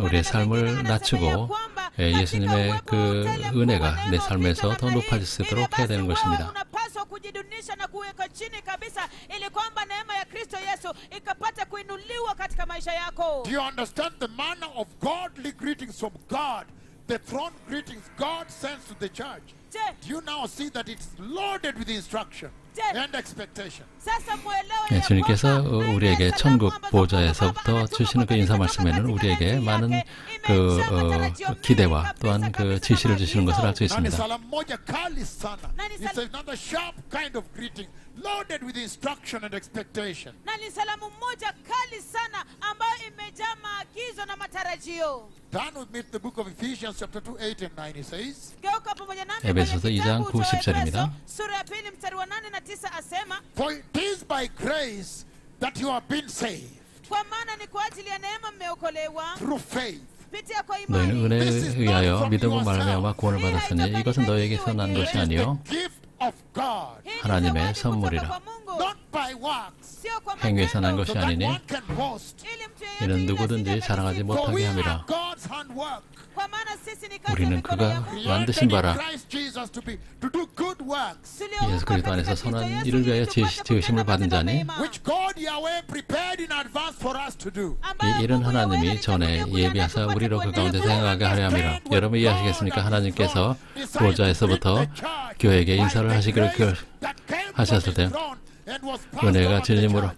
우리의 삶을 낮추고 예수님의 그 은혜가 내 삶에서 더 높아질 수 있도록 해야 되는 것입니다. unapaswa kujidunisha na kuweka chini kabisa ili kwamba neema ya Kristo Yesu ikapata kuinuliwa katika maisha yako. Do you understand the manner of godly greetings from God? The throne greetings God sends to the church. Je, Do you now see that it's loaded with instruction and expectation? sasa muelewe 예, ya 주님께서 kwamba 우리에게 salamu 천국 ambazo 보좌에서부터 Baba 주시는 그 anatuma 인사 kutoka 말씀에는 katika 우리에게 enzi 많은 yake, 그 imejaa matarajio mengi 기대와 kabisa, 또한 그 kabisa 지시를 na 주시는 것을 알 수 Nani 있습니다. salamu moja kali sana. Nani It's another sharp kind of greeting, loaded with instruction and expectation. na ni salamu moja kali sana ambayo imejaa maagizo na matarajio. Turn with me to the book of Ephesians chapter 2, 8 and 9. He says, Geuka pamoja nami 에베소서 kwenye 2장 kitabu cha 90절입니다. Efeso, sura ya 2 mstari wa 8 na 9 asema, for it is by grace that you have been saved, kwa maana ni kwa ajili ya neema mmeokolewa through faith. kupitia kwa 너희는 imani. 은혜에 의하여 믿음으로 말미암아 구원을 받았으니 이것은 너에게서 난 It 것이 is the 아니요 gift of God, Hii ni 하나님의 zawadi kutoka 선물이라. kwa Mungu, not by works, sio kwa 행위에서 난 matendo, so 것이 that 아니니 one can boast. ili mtu yeyote 이는 yule 누구든지 asije 자랑하지 akajisifu. For we 못하게 are 함이라. God's handwork, Kwa maana sisi ni kazi ya 우리는 mikono ya 그가 Mungu. 만드신 created in 바라 Christ Jesus to do good works, Tulioumbwa 예수 그리스도 katika 안에서 Kristo 선한 Yesu 일을 위하여 ili tupate 지으심을 kutenda 받은 matendo 자니 mema, which God Yahweh prepared in advance for us to do. ambayo 이 일은 Mungu 하나님이 Yahweh 전에 alitangulia 예비하사 tupate 우리로 그 kuendelea 가운데서 kuwa 행하게 하려 함이라. 여러분 이해하시겠습니까? 하나님께서 보좌에서부터 교회에게 인사를 하시기를 하셨을 때 은혜가 주님으로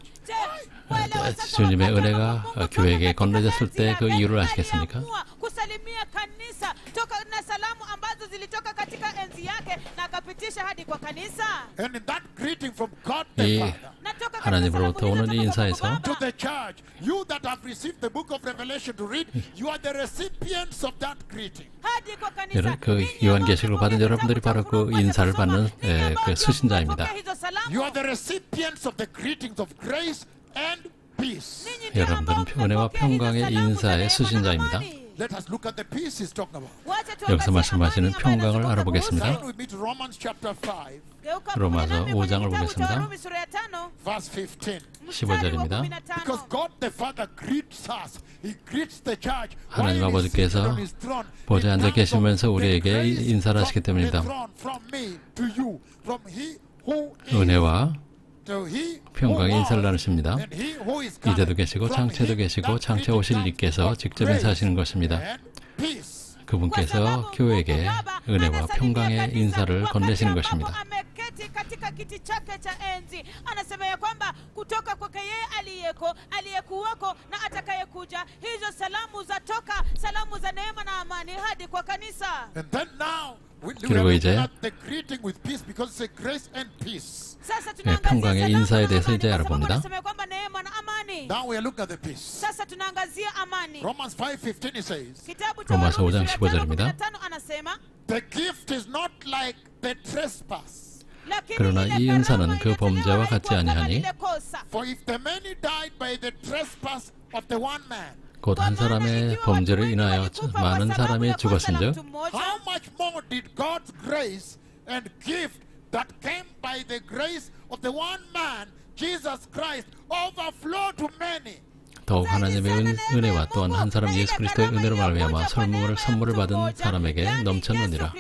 주님의 은혜가 교회에게 건네졌을 때 그 이유를 아시겠습니까? kusalimia kanisa toka na salamu ambazo zilitoka katika enzi yake na akapitisha hadi kwa kanisa. And in that greeting from God the 이 Father Na toka katika 하나님으로부터 salamu 오는 이 hizo toka kwa 인사에서 Baba, to the church, you that have received the book of Revelation to read, you are the recipients of that greeting. hadi kwa kanisa. 그 Ninyi 요한계시록을 ambao 받은 mmepokea 여러분들이 바로 kitabu 그 cha 인사를 kusoma, 받는 ninyi ambao 그 수신자입니다. mmepokea hizo salamu. You are the recipients of the greetings of grace and peace. Ninyi ndio ambao 여러분들은 은혜와 mmepokea hizo 평강의 salamu za 인사의 neema na 수신자입니다. amani. Let us look at the peace he's talking about. Wacha tuangazie 여기서 말씀하시는 amani ambayo 평강을 inazungumza 알아보겠습니다. kuhusu. Turn with me to Romans chapter 5, Geuka 로마서 pamoja nami kwenye 5장을 kitabu cha 보겠습니다. Warumi sura ya 5 verse 15. mstari wa 15절입니다. 15. Because God the Father greets us. He greets the church 하나님 while he's seated 아버지께서 on his throne. 보좌에 In 앉아 terms of 계시면서 the 우리에게 grace 인사를 from 하시기 the 때문입니다. throne, from me to you, from he who is 은혜와 to he 평강의 who 인사를 was, 나누십니다. and he who is coming. 이제도 계시고 From 장체도 him 계시고 that 장체 오실 greeting 이께서 comes 직접 grace 인사하시는 것입니다. and peace. 그분께서 교회에게 은혜와 평강의 인사를 건네시는 것입니다. ameketi katika kiti chake cha enzi, anasema ya kwamba kutoka kwake yeye aliyeko, aliyekuwako na atakayekuja, hizo salamu za toka, salamu za neema na amani hadi kwa kanisa. And then now we 그리고 are 이제 looking at the greeting with peace because it's a grace and peace. Sasa 평강의 tunaangazia 인사에 salamu na 대해서 amani 이제 kwa sababu 알아봅니다. anasema ya kwamba neema na amani. Now we are looking at the peace. Sasa tunaangazia amani. Romans 5:15 it says, Kitabu cha 로마서 Warumi 5장 sura ya 15절입니다. 5 anasema the gift is not like the trespass. 그러나 이 은사는 그 범죄와 같지 아니하니 For if the many died by the trespass of the one man, 곧 한 사람의 범죄를 인하여 많은 사람이 죽었은즉 how much more did God's grace and gift that came by the grace of the one man, Jesus Christ, overflow to many? 더욱 하나님의 은혜와 또한 한 사람 예수 그리스도의 은혜로 말미암아 선물을 받은 사람에게 넘쳤느니라.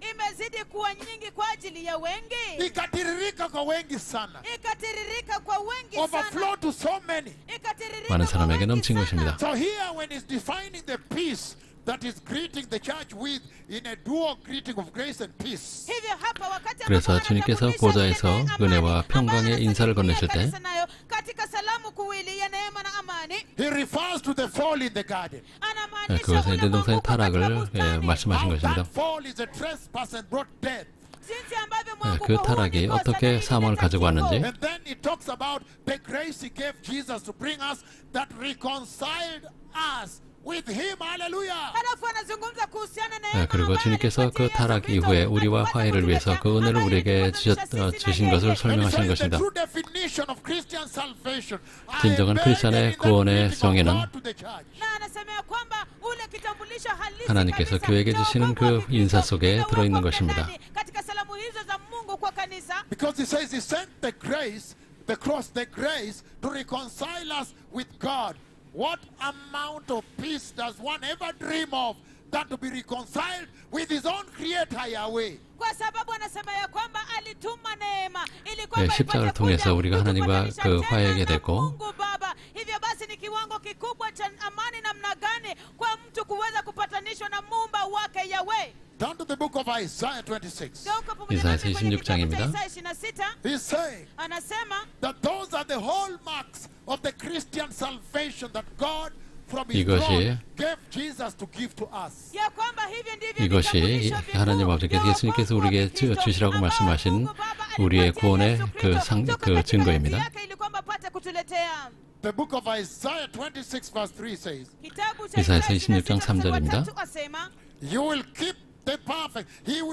imezidi kuwa nyingi kwa ajili ya wengi, Ikatiririka kwa wengi sana. ikatiririka kwa wengi Overflow sana, to so many. ikatiririka 많은 kwa 사람에게 wengi 넘친 sana. 것입니다. So here when he's defining the peace that is greeting the church with in a dual greeting of grace and peace. Hivyo hapa wakati 그래서 ambapo 주님께서 anatambulisha 보좌에서 ile amani 은혜와 ambayo 평강의 인사를 anasalimia 건네실 때 kanisa nayo katika salamu kuwili ya neema na amani, He refers to the fall in the garden. anamaanisha 그것은 ule 에덴 동산의 mwanguko katika 타락을 bustani. 말씀하신 How 것입니다. that fall is a trespass and brought death. jinsi ambavyo 그 mwanguko huu 타락이 ni kosa 어떻게 na hili 사망을 ni 가지고 tatizo. 왔는지 And then he talks about the grace he gave Jesus to bring us that reconciled us with him. Hallelujah. halafu anazungumza kuhusiana na neema 그리고 ambayo 주님께서 그 alipatia 타락 Yesu Kristo 이후에 na 우리와 kuweza 화해를 위해서 kutuletea 그 은혜를 ambayo 우리에게 ilituunganisha sisi na 주신 것을 yeye. And he 설명하시는 says the 것입니다. true definition of Christian salvation. 진정한 크리스천의 구원의 정의는 na anasemea kwamba ule kitambulisho halisi 하나님께서 kabisa 교회에게 cha 주시는 wokovu wa 그 인사 Kristo 속에 na 들어있는 wokovu 것입니다. ndani katika salamu hizo za Mungu kwa kanisa, Because he says he sent the grace, the cross, the grace to reconcile us with God. What amount of peace does one ever dream of than to be reconciled with his own creator Yahweh? kwa sababu anasema ya kwamba alituma neema ili kwamba 십자가를 ipate 통해서 kuja 우리가 하나님과 kutupatanisha 그 tena 화해하게 na 됐고 Mungu Baba. Hivyo basi ni kiwango kikubwa cha amani namna gani kwa mtu kuweza kupatanishwa na muumba wake Yahweh. Turn to the book of Isaiah 26. Geuka pamoja 이사야서 nami kwenye 26 kitabu cha 장입니다. Isaya 26. He's saying Anasema that those are the hallmarks of the Christian salvation that God from his 이것이 throne gave Jesus to give to us. ya kwamba hivi ndivyo 이것이 vitambulisho vikuu 하나님 아버지께서 vya 예수님께서 wokovu wa 우리에게 Kristo 주시라고 ambao 말씀하신 Mungu Baba 우리의 alipatia 구원의 Yesu 그 Kristo 상- toka 그 katika 증거입니다. enzi yake ili kwamba apate kutuletea. The book of Isaiah 26 verse 3 says, Kitabu cha 이사야서 Isaya 26장 26 mstari wa 3절입니다. 3 asema, you will keep the perfect. You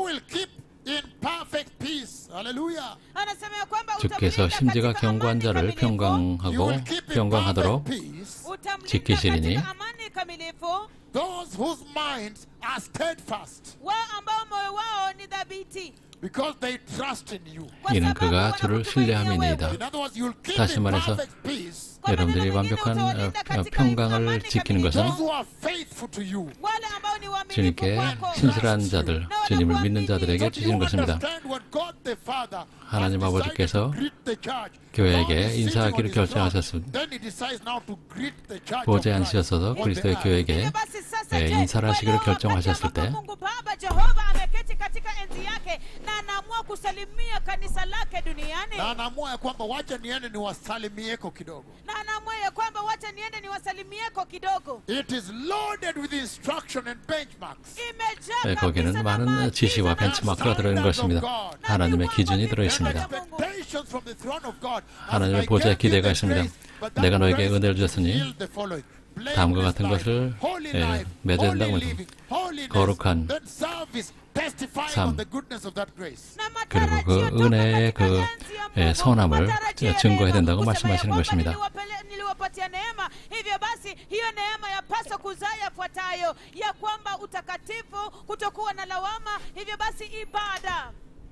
will keep in perfect peace. Hallelujah. anasema ya kwamba 주께서 utamlinda 심지가 katika 경고한 amani 자를 kamilifu, You 평강하고 will keep in 평강하도록 perfect peace utamlinda 지키시리니 katika amani kamilifu those whose minds are steadfast wao ambao moyo wao ni dhabiti, because they trust in you. kwa 이는 sababu 그가 주를 wanakutumainia 신뢰함이니이다. wewe. In other words, you'll keep 다시 in 말해서 perfect peace Kwa maneno 여러분들이 mengine 완벽한 utawalinda katika 평강을 amani 지키는 kamilifu. 것은 those who are faithful to you. wale ambao ni waaminifu 주님께 kwako. 신실한 자들, 주님을 믿는 자들에게 So do 주시는 you 것입니다. understand when God the Father 하나님 has decided 아버지께서 to greet the church, 교회에게 God is sitting 인사하기를 on his throne, 결정하셨습니다. then he decides now to greet the church of 보좌에 Christ 앉으셔서 on the 그리스도의 earth. 교회에게 Hivyo basi sasa, 예, je, 인사를 하시기를 wewe 결정하셨을 wakati 때 ambapo Mungu Baba Jehova ameketi katika enzi yake na anaamua kusalimia kanisa lake duniani, Na anaamua ya kwamba wacha niende niwasalimieko kidogo. na anaamua ya kwamba wacha niende niwasalimieko kidogo, It is loaded with instruction and benchmarks. imejaa 예, kabisa 거기는 na 많은 maagizo 지시와 na 벤치마크가 들어있는 것입니다. 하나님의 기준이 And 들어있습니다. expectations from the throne of God. As 하나님의 I 보좌에 gave you 기대가 the 있습니다. grace, but that 내가 너에게 grace 은혜를 주셨으니 yield the following. 다음과 Blameless 같은 life, 것을 holy 예, life, 맺어야 holy 된다고 living, holiness, 거룩한 then service, testifying 삶. of the goodness of that grace. na 그리고 matarajio 그 toka 은혜의 katika 그 enzi ya 예, Mungu, 선함을 matarajio ya 증거해야 neema, 된다고 kusema ya 말씀하시는 kwamba 것입니다. niliwapatia neema, hivyo basi hiyo neema yapaswa kuzaa yafuatayo, ya kwamba utakatifu, kutokuwa na lawama, hivyo basi ibada,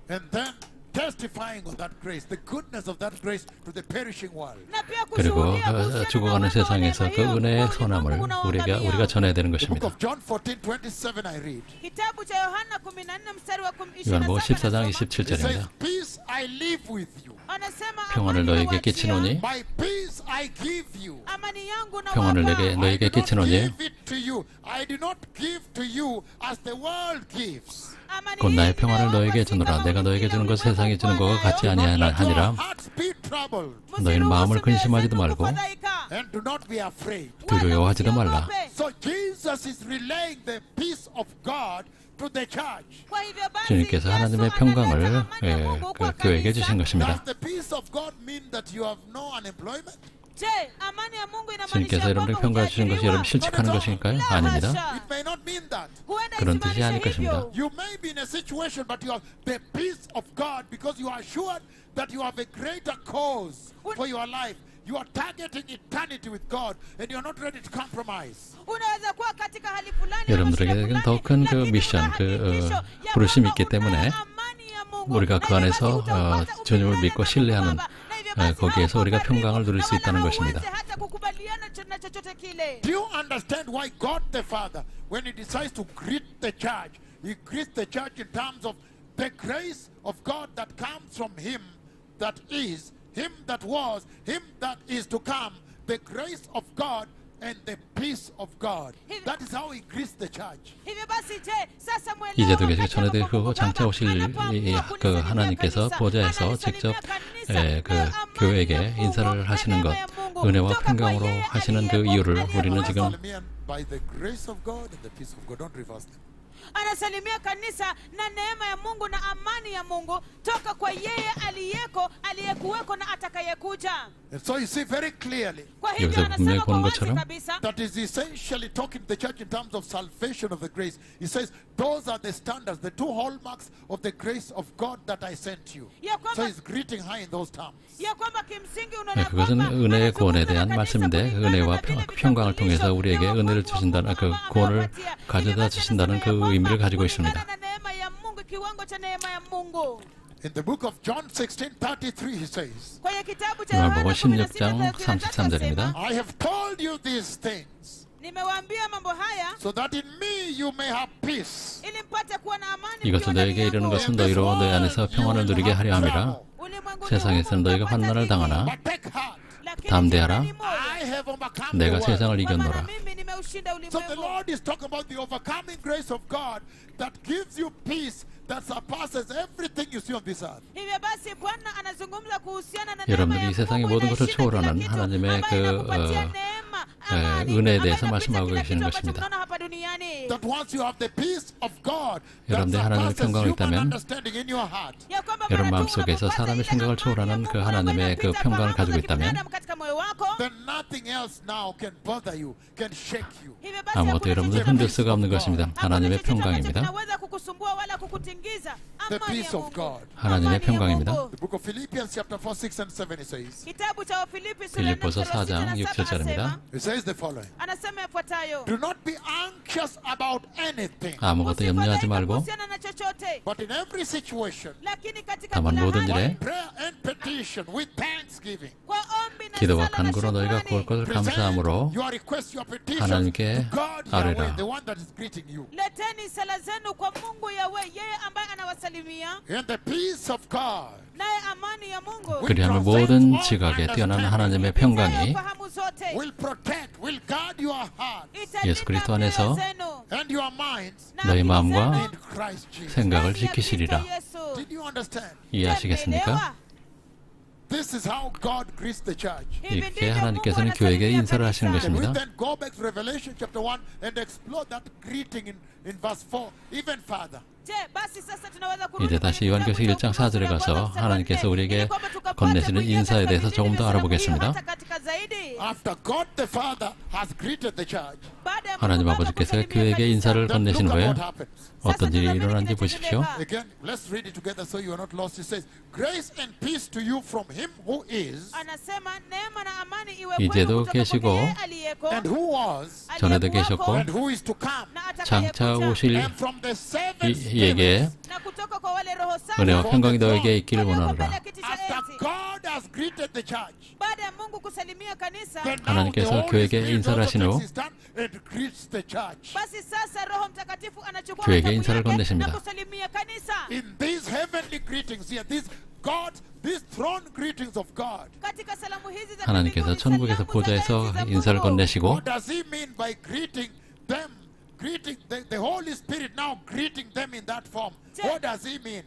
And then testifying of that grace, the goodness of that grace to the perishing world. na pia 그리고 kushuhudia kuhusiana na 죽어가는 wema wa 세상에서 neema 그 hiyo 은혜의 kwa 선함을 ulimwengu 우리가 unaoangamia. 전해야 되는 The book 것입니다. of John 14:27 I read. Kitabu cha Yohana 14 mstari wa 요한복음 14장 27 It says, 27절입니다. peace I live with you. anasema, 평안을 amani 너에게 nawaachia, 끼치노니 My peace I give you. amani yangu 평안을 nawapa. 너에게 I do not 끼치노니 give it to you. I do not give to you as the world gives. Amani 곧 나의 hii 평안을 ninawapa 너에게 si 주노라. kama 내가 너에게 vile 주는 것 ulimwengu 세상이 주는 것과 huwa 같이 nayo. Let your 아니하니라. hearts be troubled 너희는 마음을 근심하지도 Msiruhusu 말고 mioyo yenu kufadhaika, and do not be afraid. wala 두려워하지도 말라. msiogope. So Jesus is relaying the peace of God to the church. Kwa hivyo basi, 주님께서 Yesu 하나님의 analeta 평강을 amani ya Mungu kwa 교회에게 kanisa. 주신 것입니다. Does the peace of God mean that you have no unemployment? Je, amani ya Mungu inamaanisha 주님께서 여러분에게 kwamba 평강을 주신 것이 여러분 hujaajiriwa? 실직하는 것일까요? La 아닙니다. hasha. It may not mean that. Huenda 그런 뜻이 아닐 것입니다. You may be in a situation, but you have the peace of God because you are assured that you have a greater cause for your life. You are targeting eternity with God, and you are not ready to compromise. unaweza kuwa katika hali fulani 여러분들에게는 더 큰 그 미션, 부르심이 있기 때문에 우리가 그 안에서 주님을 믿고 신뢰하는 거기에서 우리가 평강을 누릴 수 있다는 것입니다. Do you understand why God the Father, when He decides to greet the church, He greets the church in terms of the grace of God that comes from Him that is, Him that was, Him that is to come, the grace of God and the peace of God. That is how He greets the church. 이제도 계시기 전에도 그 장차 오실 그 하나님께서 보좌에서 직접 그 교회에게 인사를 하시는 것, 은혜와 평강으로 하시는 그 이유를 우리는 지금 By the grace of God and the peace of God. Don't reverse them. anasalimia kanisa na neema ya Mungu na amani ya Mungu toka kwa yeye aliyeko, aliyekuweko na atakayekuja. And so you see very clearly Kwa hivyo anasema kwa wazi kabisa that is essentially talking to the church in terms of salvation of the grace. He says those are the standards, the two hallmarks of the grace of God that I sent you. So he's greeting her in those terms. ya kwamba kimsingi unaona 그것은 은혜의 구원에 대한 말씀인데 은혜와 평강을 통해서 우리에게 은혜를 주신다는 그 구원을 가져다 주신다는 그 의미를 가지고 있습니다. na neema ya Mungu, kiwango cha neema ya Mungu. In the book of John 16:33 he says, Kwenye kitabu cha 요한복음 Yohana 16장 33절입니다. I have told you these things nimewaambia mambo haya so that in me you may have peace. ili mpate kuwa na amani. 이것을 너에게 이르는 것은 너희로 너희 안에서 평안을 누리게 하려 함이라. 세상에서는 너희가 환난을 당하나 But take heart, 담대하라. I have overcome the 내가 world. 세상을 이겼노라. So the Lord is talking about the overcoming grace of God that gives you peace that surpasses everything you see on this earth. hivyo basi Bwana anazungumza kuhusiana na 여러분들이 이 세상의 모든 것을 초월하는 하나님의 은혜에 대해서 말씀하고 계시는 것입니다. That once you have the peace of God that 여러분들이 하나님의 surpasses 평강이 human 있다면 understanding in your heart, 여러분 마음속에서 사람의 생각을 초월하는 그 하나님의 그 평강을 가지고 있다면 then nothing else now can bother you, can shake you. 아무것도 여러분을 흔들 수가 없는 것입니다. 하나님의 평강입니다. The peace of God. 하나님의 평강입니다. The book of Philippians chapter 4, 6 and 7 it says. 빌립보서 4장 6, 7절입니다. It says the following. anasema yafuatayo: Do not be anxious about anything, 아무것도 염려하지 말고 kuhusiana na chochote, but in every situation, lakini katika 다만 kila 모든 hali, 일에 prayer and petition with thanksgiving. kwa ombi na 기도와 sala na 간구로 너희가 구할 shukrani, 것을 감사함으로 Your request, your petition 하나님께 to God 아뢰라. Yahweh, the one that is greeting you. leteni sala zenu kwa Mungu Yahweh, yeye ambaye anawasalimia, And the peace of God, naye amani ya Mungu 그리하면 모든 지각에 뛰어난 하나님의 평강이 fahamu zote will protect, will guard your heart 예수 그리스도 안에서 and your minds 너희 마음과 in Christ Jesus. 생각을 지키시리라. Did you understand? 이해하시겠습니까? This is how God greets the church. 이렇게 하나님께서는 교회에게 인사를 하시는 Can we 것입니다. then go back to Revelation chapter 1 and explore that greeting in verse 4 even further? 이제 다시 요한계시록 1장 4절에 가서 하나님께서 우리에게 건네시는 인사에 대해서 조금 더 알아보겠습니다. After God the Father has greeted the church, 하나님 아버지께서 교회에게 인사를 then look 건네시는 at 거예요. what happens. 어떤 일이 일어난지 보십시오. Again, let's read it together so you are not lost. It says, grace and peace to you from him who is 이제도 계시고 and who was 전에도 계셨고 and who is to come, 장차 오실 and from the seven 이에게 은혜와 평강이 너에게 있기를 원하노라. after God has greeted the church, then now 하나님께서 the Holy 교회에게 Spirit 인사를 also 하신 후 takes his stand and greets the church. 교회에게 인사를 건네십니다. In these heavenly greetings here, these throne greetings of God, 하나님께서 천국에서 보좌에서 인사를 건네시고 what does he mean by greeting them? Greeting the Holy Spirit now greeting them in that form. What does he mean?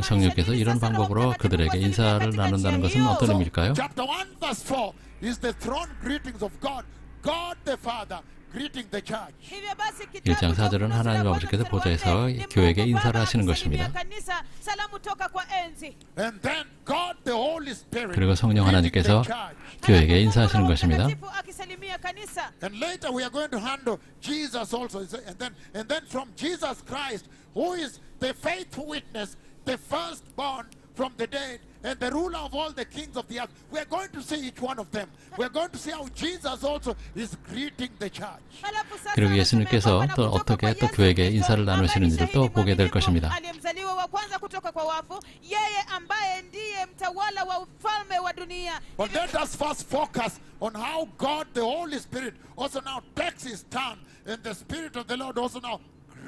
성령께서 이런 방법으로 그들에게 인사를 나눈다는 것은 어떤 의미일까요? Chapter 1 verse 4 is the throne greetings of God. God the Father greeting the church. hivyo basi 1장 4절은 하나님 아버지께서 보좌에서 교회에게 인사를 하시는 것입니다. kanisa salamu toka kwa enzi. And then God the Holy Spirit 그리고 성령 greeting the 하나님께서 church. 교회에게 인사하시는 것입니다. Mtakatifu akisalimia kanisa. And later we are going to handle Jesus also. And then from Jesus Christ, who is the faithful witness, the firstborn from the dead, and the ruler of all the kings of the earth. We are going to see each one of them. We are going to see how Jesus also is greeting the church. 그리고 예수님께서 또 어떻게 또 교회에게 인사를 나누시는지를 또 보게 될 것입니다. aliyemzaliwa wa kwanza kutoka kwa wafu, yeye ambaye ndiye mtawala wa ufalme wa dunia. But let us first focus on how God the Holy Spirit also now takes his turn, and the Spirit of the Lord also now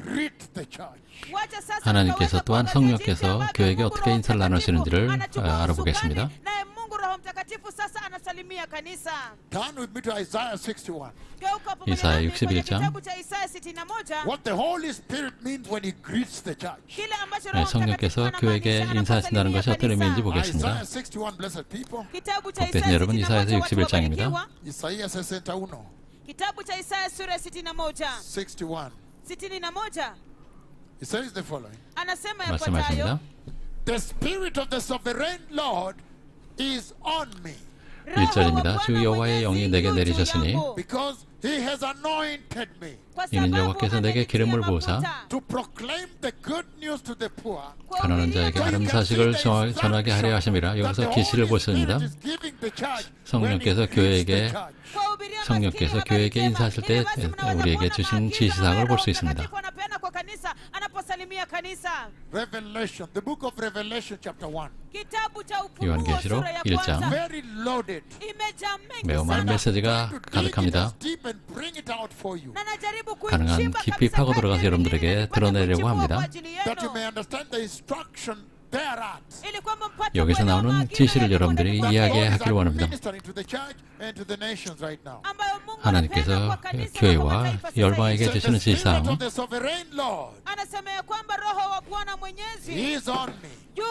greet the church. 하나님께서 또한 성령께서 교회에게 어떻게 인사를 나누시는지를 알아보겠습니다. 나ye Mungu Roho Mtakatifu sasa anasalimia kanisa. Turn with me to Isaiah 61. Geuka pamoja 이사야 nami kwenye 61장. kitabu cha Isaya 61. What the Holy Spirit means when he greets the church. Kile ambacho Roho 성령께서 Mtakatifu 교회에게 anamaanisha 인사하신다는 것이 어떤 의미인지 anaposalimia 보겠습니다. Isaiah 61, blessed people. kitabu cha 복되신 Isaya 여러분, 이사야서 61 61장입니다. watu wabarikiwa. Isaiah 61. Kitabu cha Isaya sura 61. 61. 61 It says the following. anasema 말씀하십니다. yafuatayo: The Spirit of the sovereign Lord is on me, 1절입니다. 주 여호와의 영이 내게 내리셨으니 because he has anointed me 이는 여호와께서 내게 기름을 부으사 to proclaim the good news to the poor. 가난한 자에게 아름 사실을 전하게 하려 하심이라. 여기서 계시를 보십니다. 성령께서 교회에게 인사하실 때 우리에게 주신 지시사항을 볼 수 있습니다. Revelation, the book of Revelation chapter 1. 요한계시록 1장. Very loaded. 매우 많은 메시지가 가득합니다. Deep and bring it out for you. 가능한 깊이 파고 들어가서 여러분들에게 드러내려고 합니다. That you may understand the instruction thereat. 여기서 나오는 지시를 여러분들이 이해하기를 원합니다. Ministering to the church and to the nations right now. 하나님께서 교회와 열방에게 주시는 지시사항, Spirit of the sovereign Lord anasemea kwamba Roho wa Bwana Mwenyezi is on me. juu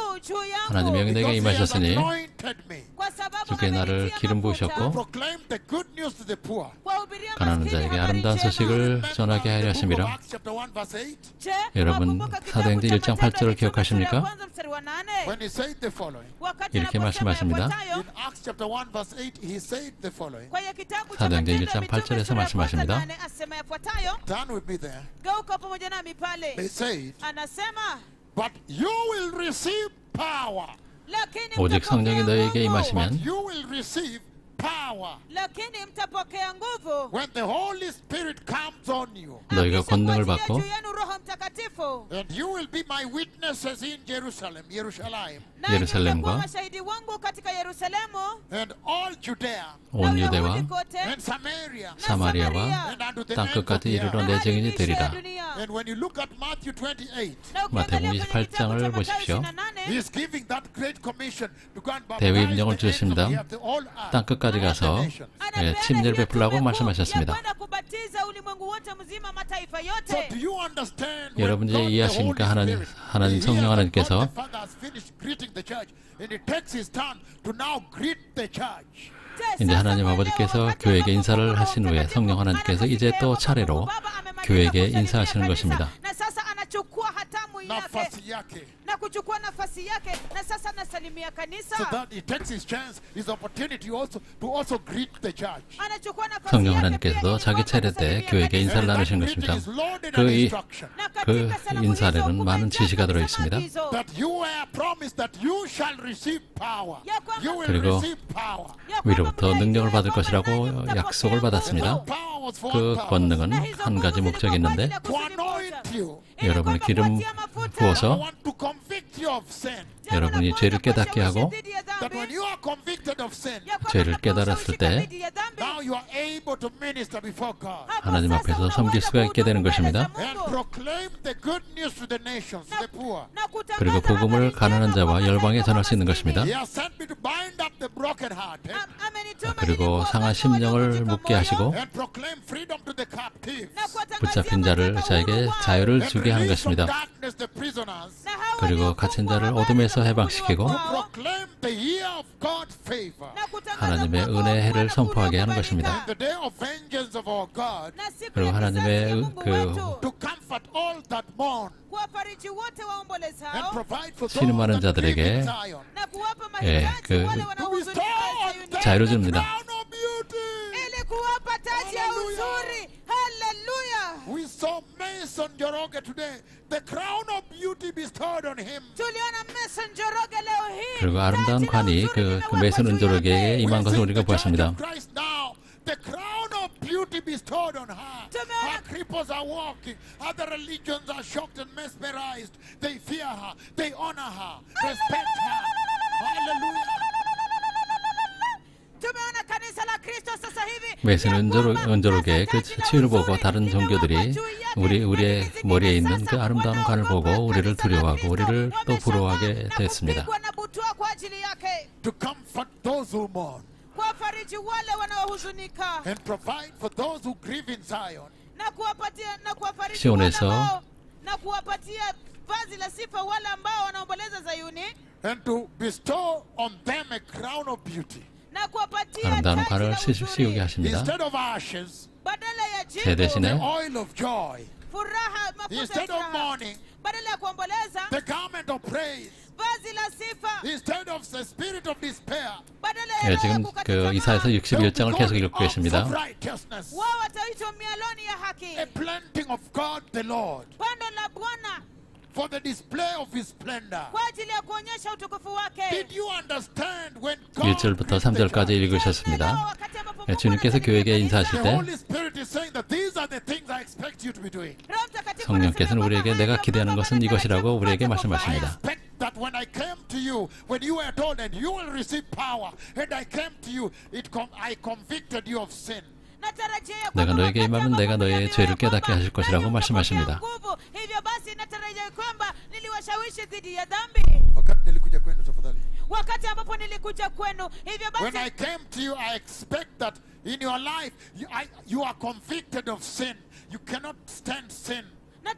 하나님의 yangu 영이 내게 Because he has 임하셨으니 anointed me kwa sababu 주께 나를 amenitia 기름 mafuta 부으셨고 proclaim the good news to the poor. kuwahubiria 가난한 maskini 자에게 habari 아름다운 njema. 소식을 전하게 하려 The book of 하심이라. Acts chapter 1 verse 8. Je, 여러분, mwakumbuka kitabu 사도행전 cha 1장 Matendo 8절을 ya 기억하십니까? kwanza mstari wa 8. When he said the following. Wakati 이렇게 anaposema 말씀하십니다. yafuatayo, In Acts chapter 1 verse 8 he said the following. kwenye kitabu cha 사도행전 Matendo 1장 ya Mitume 8절에서 sura ya 말씀하십니다. kwanza 8 asema yafuatayo. Turn with me there. Geuka pamoja nami pale. They said, Anasema, but you will receive power. lakini 오직 mtapokea 성령이 너희에게 nguvu. But 임하시면 you will receive power lakini mtapokea nguvu when the Holy Spirit comes on you. 너희가 권능을 akishakuajilia 받고 juu yenu Roho Mtakatifu. And you will be my witnesses in Jerusalem, Nanyi 예루살렘과 mtakuwa mashahidi wangu katika Yerusalemu and all Judea 온 na 유대와 Uyahudi kote and Samaria na 사마리아와 and unto the 땅 ends of 끝까지 the 이르러 earth. 내 hadi 증인이 miisho ya 되리라. dunia. And when you look at Matthew 28, Na 마태복음 ukiangalia kwenye 28 장을 kitabu cha Mathayo 보십시오. 28, he is giving that great commission to go and 대회 baptize 임명을 the ends of 주셨습니다. the earth, all earth, 땅 끝까지 all the 가서 nations. anapeana 침례를 hiyo 베풀라고 tume kuu 말씀하셨습니다. ya kwenda kubatiza ulimwengu wote mzima, mataifa So yote. do you understand 여러분 when 이제 God the 이해하십니까? Holy 하나님 Spirit, 성령 he 하나님께서 God the Father has finished greeting the church and he takes his turn to now greet the church. 이제 하나님 아버지께서 교회에게 인사를 하신 후에 성령 하나님께서 이제 또 차례로 교회에게 인사하시는 것입니다. Na sasa anachukua hatamu yake Nafasi yake. na kuchukua nafasi yake, na sasa anasalimia kanisa. So that he takes his chance, his opportunity also to also greet the church. Anachukua nafasi 성령 yake 하나님께서 pia 자기 ili 차례 때 kusalimia 교회에게 kanisa. 인사를 And that 나누시는 greeting 것입니다. is loaded 그 and 이- instruction. Na 그 katika salamu hizo 인사에는 많은 kumejaa 지시가 들어 있습니다. maagizo. That you were promised that you shall receive power. You will 그리고 receive power. Ya kwamba 위로부터 능력을 mnaijua 받을 kwamba 것이라고 nanyi mtapokea 약속을 nguvu. 받았습니다. The power was for 그 one purpose, 권능은 Na hizo 한 nguvu 가지 zilikuwa 목적이 kwa 있는데 ajili ya to kusudi anoint moja. you. Ili 여러분이 kwamba 기름 kuwatia mafuta. 부어서 I want to convict you of sin. 여러분이 죄를 깨닫게 하고 That when you are convicted of sin, 죄를 깨달았을 때 now you are able to minister before God 하나님 앞에서 섬길 수가 있게 되는 것입니다. and proclaim the good news to the nations, to the poor. 그리고 복음을 가난한 자와 열방에 전할 수 있는 것입니다. He has sent me to bind up the brokenhearted 그리고 상한 심령을 묶게 하시고 and proclaim freedom to the captives 붙잡힌 자에게 자유를 and 주게 하는 release from 것입니다. darkness the prisoners 그리고 갇힌 자를 어둠에서 해방시키고 proclaim the year of God's favor. na kutangaza 하나님의 mwaka wa 은혜의 해를 Bwana 선포하게 하는 uliokubalika. 것입니다. In the day of vengeance of our God, Na siku 그리고 ya 하나님의 kizazi ya Mungu 그 wetu, to comfort all that mourn kuwafariji wote and waombolezao provide for those 신음하는 that grieve 자들에게 in Zion. na kuwapa 예, mahitaji 그- wale To wanaohuzunika bestow on Sayuni, them 자유를 the 줍니다. crown of beauty. ili kuwapa taji ya Hallelujah. uzuri. Haleluya! We saw Mason Joroge today. The crown of beauty bestowed on him. Tuliona Mason Njoroge leo hii. 그리고 아름다운 taji la 관이 uzuri 그 limewekwa 메슨 juu 은조로에게 yake. 임한 것을 see 우리가 the Church 보았습니다. of Christ now. The crown of beauty bestowed on her. Tumeona- Her cripples are walking. Other religions are shocked and mesmerized. They fear her. They honor her. Respect her. Hallelujah. Tumeona kanisa la Kristo sasa hivi 메슨 ya kwamba 은조로게 그 sasa taji la 치유를 보고 uzuri 다른 limewekwa 종교들이 juu yake. 우리의 Lakini 머리에 zingine 있는 그 sasa 아름다운 관을 보고 wanaogopa 우리를 kanisa la 두려워하고 Kristo, 우리를 또 wameshangaa 부러워하게 na 됐습니다. kupigwa na butwaa kwa ajili yake, To comfort those who mourn kuwafariji wale wanaohuzunika and provide for those who grieve in Zion. na kuwafariji 시온에서 wale ambao na kuwapatia vazi la sifa wale ambao wanaomboleza Zayuni And to bestow on them a crown of beauty. na kuwapatia 아름다운 taji 관을 la 씌우게 uzuri 하십니다. Instead of ashes, badala ya 제 jivu, 대신에 the oil of joy. furaha, mafuta ya Instead of furaha. mourning, Badala ya kuomboleza the garment of praise. vazi la sifa, Instead of the spirit of despair, badala 예, ya roho ya 지금 kukata 그 이사에서 tamaa, 61장을 계속 읽고 oaks 계십니다. of righteousness, wao wataitwa mialoni ya haki, a planting of God the Lord, pando la Bwana for the display of His splendor. kwa ajili ya kuonyesha utukufu wake. Did you understand when God 1절부터 created the 3절까지 church? 읽으셨습니다. 예, 주님께서 교회에 인사하실 The 때 Holy Spirit is saying that these are the things I expect you to be doing. 성령께서는 우리에게 내가 기대하는 것은 이것이라고 우리에게 I 말씀하십니다. expect that when I came to you, when you were told and you will receive power, and I came to you, I convicted you of sin. 내가 너에게 임하면 내가 너의 죄를 깨닫게 하실 것이라고 말씀하십니다. hivyo basi natarajia kwamba niliwashawishi dhidi ya dhambi Wakati nilikuja kwenu tafadhali. wakati ambapo nilikuja kwenu. Hivyo When I basi came to you, I expect that in your life, you are convicted of sin. You cannot stand sin.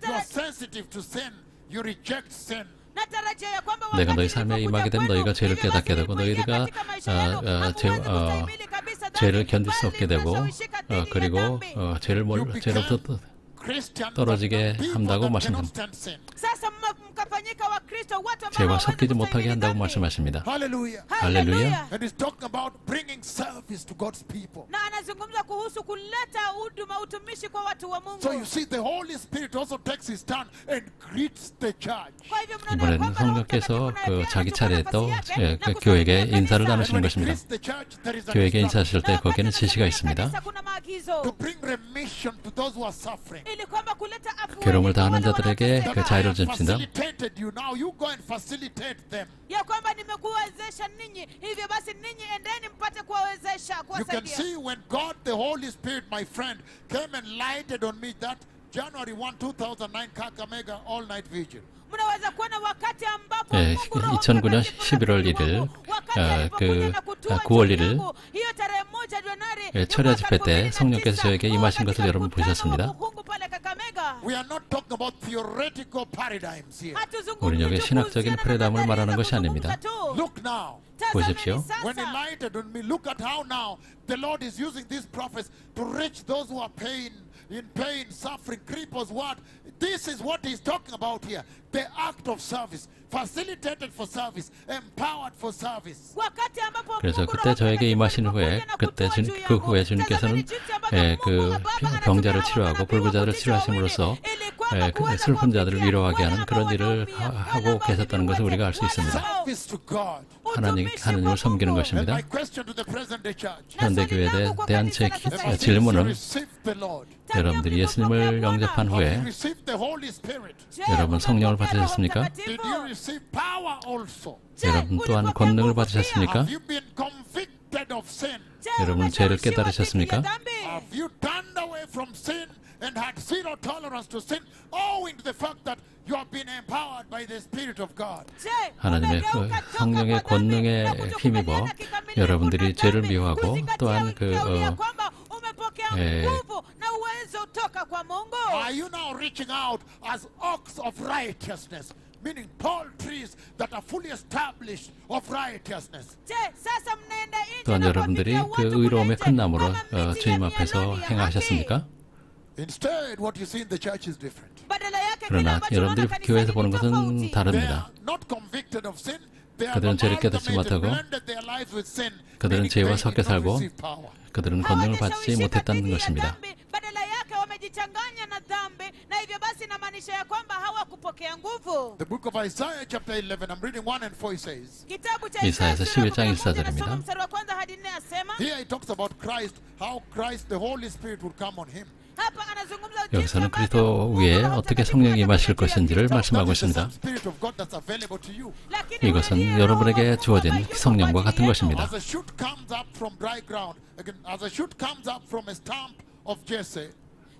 You are sensitive to sin. You reject sin. natarajia ya kwamba 내가 wakati 너희 삶에 nilipokuja 임하게 되면 kwenu, 너희가 죄를 hivyo 깨닫게 basi 되고 nilipoingia 너희가 katika maisha yenu, hamuwezi kustahimili kabisa dhambi, 죄를 견딜 수 없게 bali 되고 mnashawishika dhidi ya 그리고 dhambi. 죄로부터 Christian, 떨어지게 people 한다고 that 말씀합니다. cannot stand sin. Sasa mkafanyika Wakristo watu ambao 죄와 hawawezi 섞이지 못하게 kustahimili 한다고 dhambi. 말씀하십니다. Hallelujah. 할렐루야. And he's talking about bringing service to God's people. Na anazungumza kuhusu kuleta huduma, utumishi kwa watu wa Mungu. So you see, the Holy Spirit also takes his turn and greets the church. Kwa hivyo mnaona 이번에는 kwamba 성령께서 Roho Mtakatifu 그 naye 자기 pia 차례에 anachukua 또 nafasi yake 예, na 그 kusalimia 교회에게 kanisa. 인사를 And 나누시는 when he 것입니다. greets the church, there is an 교회에게 instruction 인사하실 때 Na 거기에는 wakati 지시가 anasalimia 있습니다. kanisa kuna maagizo. to bring remission to those who are suffering. Ili kwamba kuleta afueni 괴로움을 kwa 당하는 wale 자들에게 wanaoteseka. 그 I 자유를 have 줍니다. facilitated you. Now you go and facilitate them. Ya kwamba nimekuwezesha ninyi, hivyo basi ninyi endeni mpate kuwawezesha, You can kuwasaidia. see when God, the Holy Spirit, my friend, came and lighted on me that January 1, 2009 Kakamega all-night vigil. Mnaweza kuona wakati ambapo 예, Mungu Roho 2009년 Mtakatifu 11월 1일, wakati 아, alipokuja 그, na kutua 9월 juu 1일, yangu, hiyo tarehe 1 Januari, 예, ni 철야 mwaka 집회 때 2009, 성령께서 저에게 임하신 것을 katika 여러분 mkutano wa 보셨습니다. Mungu pale Kakamega. We are not talking about theoretical paradigms here. hatuzungumzi 우리는 여기 tu 신학적인 kuhusiana na 프레담을 nadharia 말하는 za 것이 아닙니다. kuzungumza tu. Look now. Tazameni 보십시오. When he sasa. lighted on me, look at how now the Lord is using these prophets to reach those who are in pain, suffering, cripples, what? This is what he's talking about here. The act of service, facilitated for service, empowered for service. wakati ambapo 그래서 Mungu 그때 Roho 저에게 임하신 Mtakatifu 후에 alipokuja na 그때 kutua juu 그 yangu, 후에 주님께서는 tazameni jinsi ambavyo 예, Mungu 그 Baba anatumia 병자를 roho 치료하고 na 불구자를 nabii 치료하심으로써 kujicha ili kwamba 예, 그 kuweza 슬픈 자들을 kuwafikia 위로하게 wale 하는 그런 ambao 일을 wanaumia, wale 하고 ambao 계셨다는 것을 우리가 알 수 wale 있습니다. ambao Service to God. utumishi 하나님을 kwa 섬기는 Mungu. And 것입니다. my question to the present day church. 현대 교회에 대한 제 Ever since you 질문은 received the Lord, 여러분들이 예수님을 영접한 have you 후에 received the Holy Spirit? 여러분 성령을 받으셨습니까? Did you receive power also? 여러분 또한 권능을 받으셨습니까? Have you been convicted of sin? 여러분 죄를 깨달으셨습니까? Have you turned away from sin and had zero tolerance to sin owing to the fact that you have been empowered by the Spirit of God? 하나님의 그 성령의 권능에 힘입어 여러분들이 죄를 미워하고 또한 예, Are you now reaching out as oaks of righteousness, meaning tall trees that are fully established of righteousness. Je, sasa mnaenda nje 또한 na 여러분들이 kuwafikia 그 watu 의로움의 kule 큰 nje 나무로 kama miti 주님 ya 앞에서 mialoni ya 행하셨습니까? Instead, what you see in the church is different. haki. Badala yake kile 그러나 ambacho 여러분들이 unaona 교회에서 kanisani 보는 ni 것은 tofauti. They 다릅니다. are not convicted of sin. They have 그들은 죄를 깨닫지 amalgamated, 못하고 blended their lives with sin. 그들은 meaning 죄와 they 섞여 did not 살고 receive power. 그들은 권능을 받지 Hawajashawishika 못했다는 dhidi ya 것입니다. dhambi, badala yake wamejichanganya na dhambi, na hivyo basi inamaanisha ya kwamba hawakupokea nguvu. The book of Isaiah chapter 11, I'm reading 1 and 4, it says, Kitabu cha 이사야서 Isaya 11장 11 1절입니다. nasoma mstari wa kwanza hadi 4 asema, here it talks about Christ, how Christ, the Holy Spirit, would come on him. hapa anazungumza jinsi 여기서는 ambavyo 그리스도 Mungu 위에 Roho 어떻게 Mtakatifu 성령이 임하실 atakuja juu ya 것인지를 Kristo. 말씀하고 That is the 있습니다. same Spirit of God that's available to you. Lakini 이것은 huyo ndiye 여러분에게 Roho wa 주어진 Mungu yuko 성령과 kwa 같은 ajili 것입니다. As a shoot comes up from dry ground, again, as a shoot comes up from a stump of Jesse,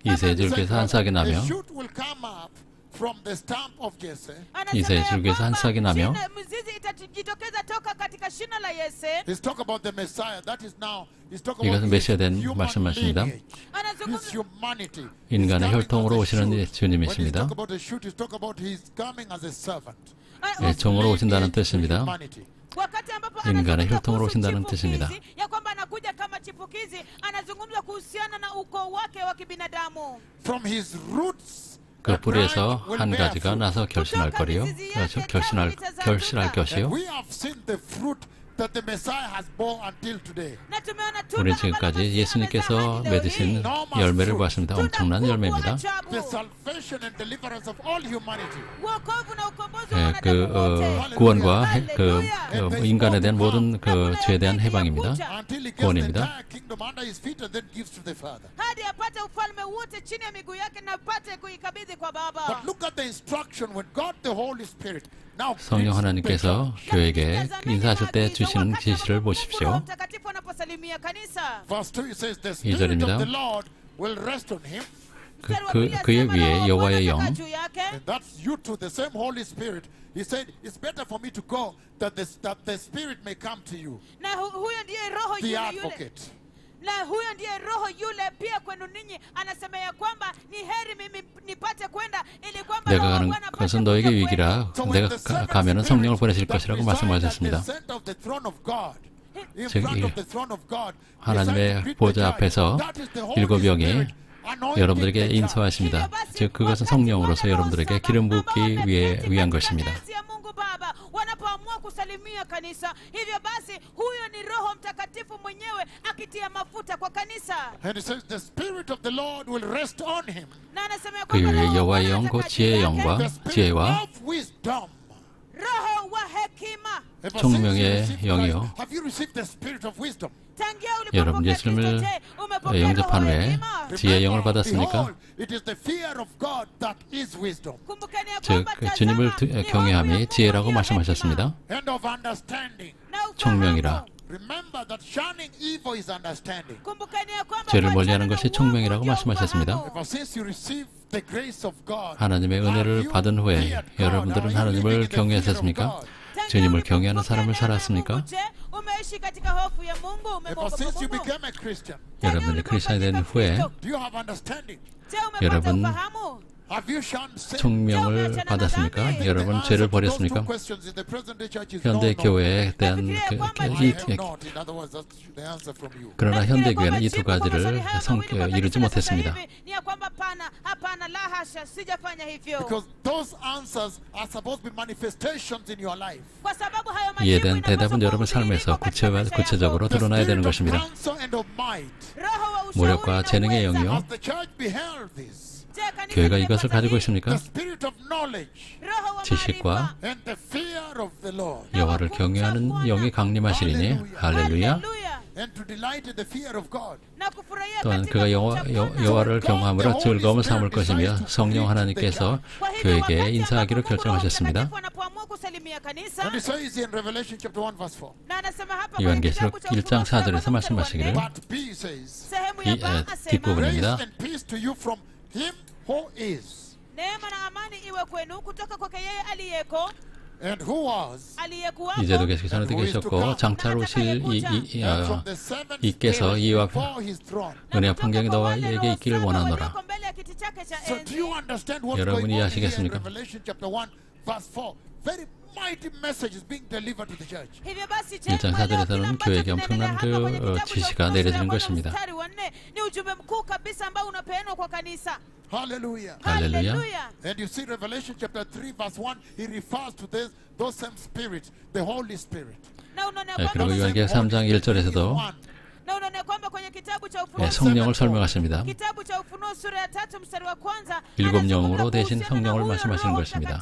이새의 줄기에서 한 싹이 나며 a shoot will come up from the stump of Jesse. Anasema 이새의 ya 줄기에서 한 kwamba 싹이 나며 mzizi itajitokeza toka katika shina la Yese. He's talking about the Messiah. That is now, he's talking 이것은 about 메시아 된 his human 말씀하십니다. lineage, his Anazungumza humanity. 인간의 He's coming 혈통으로 as a 오시는 shoot. When he's 주님이십니다. talking about a shoot, he's talking about he's coming as a servant. 예, 종으로 오신다는 Lineage to 뜻입니다. humanity. wakati ambapo 인간의 anazungumza 혈통으로 kuhusu 오신다는 chipukizi, 뜻입니다. ya kwamba anakuja kama chipukizi, anazungumza kuhusiana na ukoo wake wa kibinadamu. From his roots, 그 the 뿌리에서 branch will 한 bear 가지가 fruit. 나서 결신할 거리요. 결실할 And 것이요. we have seen the fruit that the Messiah has borne until today. Na tumeona tunda 우리는 ambalo 지금까지 Masihi 예수님께서 amezaa hadi leo 맺으신 hii. 열매를 보았습니다. Tunda 엄청난 kubwa 열매입니다. ajabu. The salvation and deliverance of all humanity. wokovu na ukombozi wa 예, wanadamu wote. 구원과 할렐루야. 인간에 대한 모든 그 죄에 대한 해방입니다. Until he gets the 구원입니다. entire kingdom under his feet and then gives to the Father. hadi apate ufalme wote chini ya miguu yake na apate kuikabidhi kwa Baba. But look at the instruction when God the Holy Spirit now 성령 하나님께서 교회에게 인사하실 때 주시는 지시를 Roho 보십시오. Mtakatifu anaposalimia kanisa. verse 2 it says the 이 Spirit 절입니다. of the Lord will rest on him. 그의 위에 여호와의 영, juu yake. And that's you too, the same Holy Spirit. He said, it's better for me to go that the Spirit may come to you. Na huyo ndiye roho The yule advocate. na huyo ndiye roho yule pia kwenu ninyi, anasema ya kwamba ni heri mimi nipate kwenda ili kwamba 내가 Roho wa 가는 Bwana apate 것은 kuja 너에게 kwenu. 위기라. So when 내가 the seventh 가면은 성령을 Spirit 보내실 that 것이라고 resides at the 말씀하셨습니다. center of the throne of God, in 즉, front 이 of the throne of God, 하나님의 resides with 보좌 the 앞에서 church. That is the Holy 일곱 영이 Spirit anointing 여러분들에게 the church. 인수하십니다. 즉 그것은 성령으로서 여러분들에게 기름 붓기 위한 것입니다. ya Mungu Baba wanapoamua kusalimia kanisa, hivyo basi huyo ni Roho Mtakatifu mwenyewe akitia mafuta kwa kanisa. And it says the Spirit of the Lord will rest on him. Na anasema ya 그 kwamba 위에 Roho wa 여호와의 Bwana 영, 곧 atakaa juu 지혜의 yake. 영과 The Spirit 지혜와 of wisdom. Roho wa hekima. Ever 총명의 since you received 영이요. Christ, have you received the Spirit of wisdom? tangia 여러분 ulipopokea 예수님을 Kristo, je, umepokea 영접한 roho ya 후에 hekima? 지혜의 영을 Remember, 받았습니까? behold, it is the fear of God that is wisdom, Kumbukeni ya 즉 kwamba 그 주님을 tazama, ni 경외함이 hofu ya 지혜라고 Mungu 말씀하셨습니다. and of understanding. na ufahamu. 총명이라. Remember that shunning evil is understanding. kumbukeni ya kwamba 죄를 kuachana 멀리하는 na 것이 uovu 총명이라고 ndio 말씀하셨습니다. ufahamu. Ever since you received the grace of God, 하나님의 have 은혜를 you 받은 후에 feared God? 여러분들은 Are you living 하나님을 in the fear of 경외하셨습니까? God? Tangia 주님을 ulipopokea 경외하는 삶을 neema ya 살았습니까? Mungu, je, umeishi katika hofu ya Mungu, Ever umemwogopa since you Mungu? became a Christian, 여러분이 크리스천이 된 후에 do you have understanding? Je, umepata 여러분, ufahamu? Have you shunned sin? 총명을 받았습니까? 여러분 죄를 버렸습니까? 현대 교회에 대한 I have not. In other words, that's the answer from you. 그러나 현대 Nafikiri 교회는 이 kwamba 두 jibu kwa 가지를 maswali haya mawili kwa kanisa 이루지 la sasa 못했습니다. hivi ni ya kwamba hapana, la hasha, sijafanya hivyo. Because those answers are supposed to be manifestations in your life. Kwa sababu hayo 이에 majibu 대한 대답은 inapaswa 여러분 삶에서 kudhihirika katika maisha yako. 구체적으로 The 드러나야 되는 spirit of 것입니다. counsel and of might. Roho wa ushauri 모력과 na 재능의 uweza. 영이요. As the church beheld this, Je, kanisa 교회가 limepata 이것을 가지고 hii? 있습니까? the spirit of knowledge Roho wa 지식과 maarifa. and the fear of the Lord, 여호와를 경외하는 영이 강림하시리니 할렐루야. 할렐루야. and to delight in the fear of God. Na kufurahia 또한 katika 그가 kumcha Bwana. 여호와를 경험함으로 즐거움을 삼을 것이며 성령 하나님께서 Kwa hivyo 교회에게 wakati 인사하기로 ambapo Roho 결정하셨습니다. Mtakatifu anapoamua kusalimia kanisa, And it says in Revelation chapter 1 verse 4. na anasema hapa kwenye 요한계시록 kitabu cha 1장 Ufunuo 4절에서 mstari wa 말씀하시기를 nne, But B says, sehemu ya ba asema, 뒷부분입니다. grace and peace to you from him who is, neema na amani iwe kwenu kutoka kwake yeye aliyeko, and who was, aliyekuwako, 이제도 계시고 전에도 계셨고 장차 오실 이께서 이와 before his throne. 은혜와 평강이 너에게 있기를 원하노라. mbele ya kiti chake cha So do you enzi. understand what's 여러분이 going on here in 이해하시겠습니까? Revelation chapter 1 verse 4, very mighty message is being delivered to the church. hivyo basi 1장 4절에서는 교회에게 엄청난 지시가 내려지는 것입니다. mstari wa 4 ni ujumbe mkuu kabisa ambao unapeanwa kwa kanisa. Hallelujah. 할렐루야. And you see Revelation chapter 3 verse 1, he refers to those same spirits, the Holy Spirit. Na unaona 네, kwamba 그리고 요한계시록 3장 1절에서도 na unaona kwamba kwenye kitabu cha Ufunuo 성령을 설명하십니다. kitabu cha Ufunuo sura ya 3 mstari wa kwanza 일곱 영으로 대신 성령을 말씀하시는 것입니다.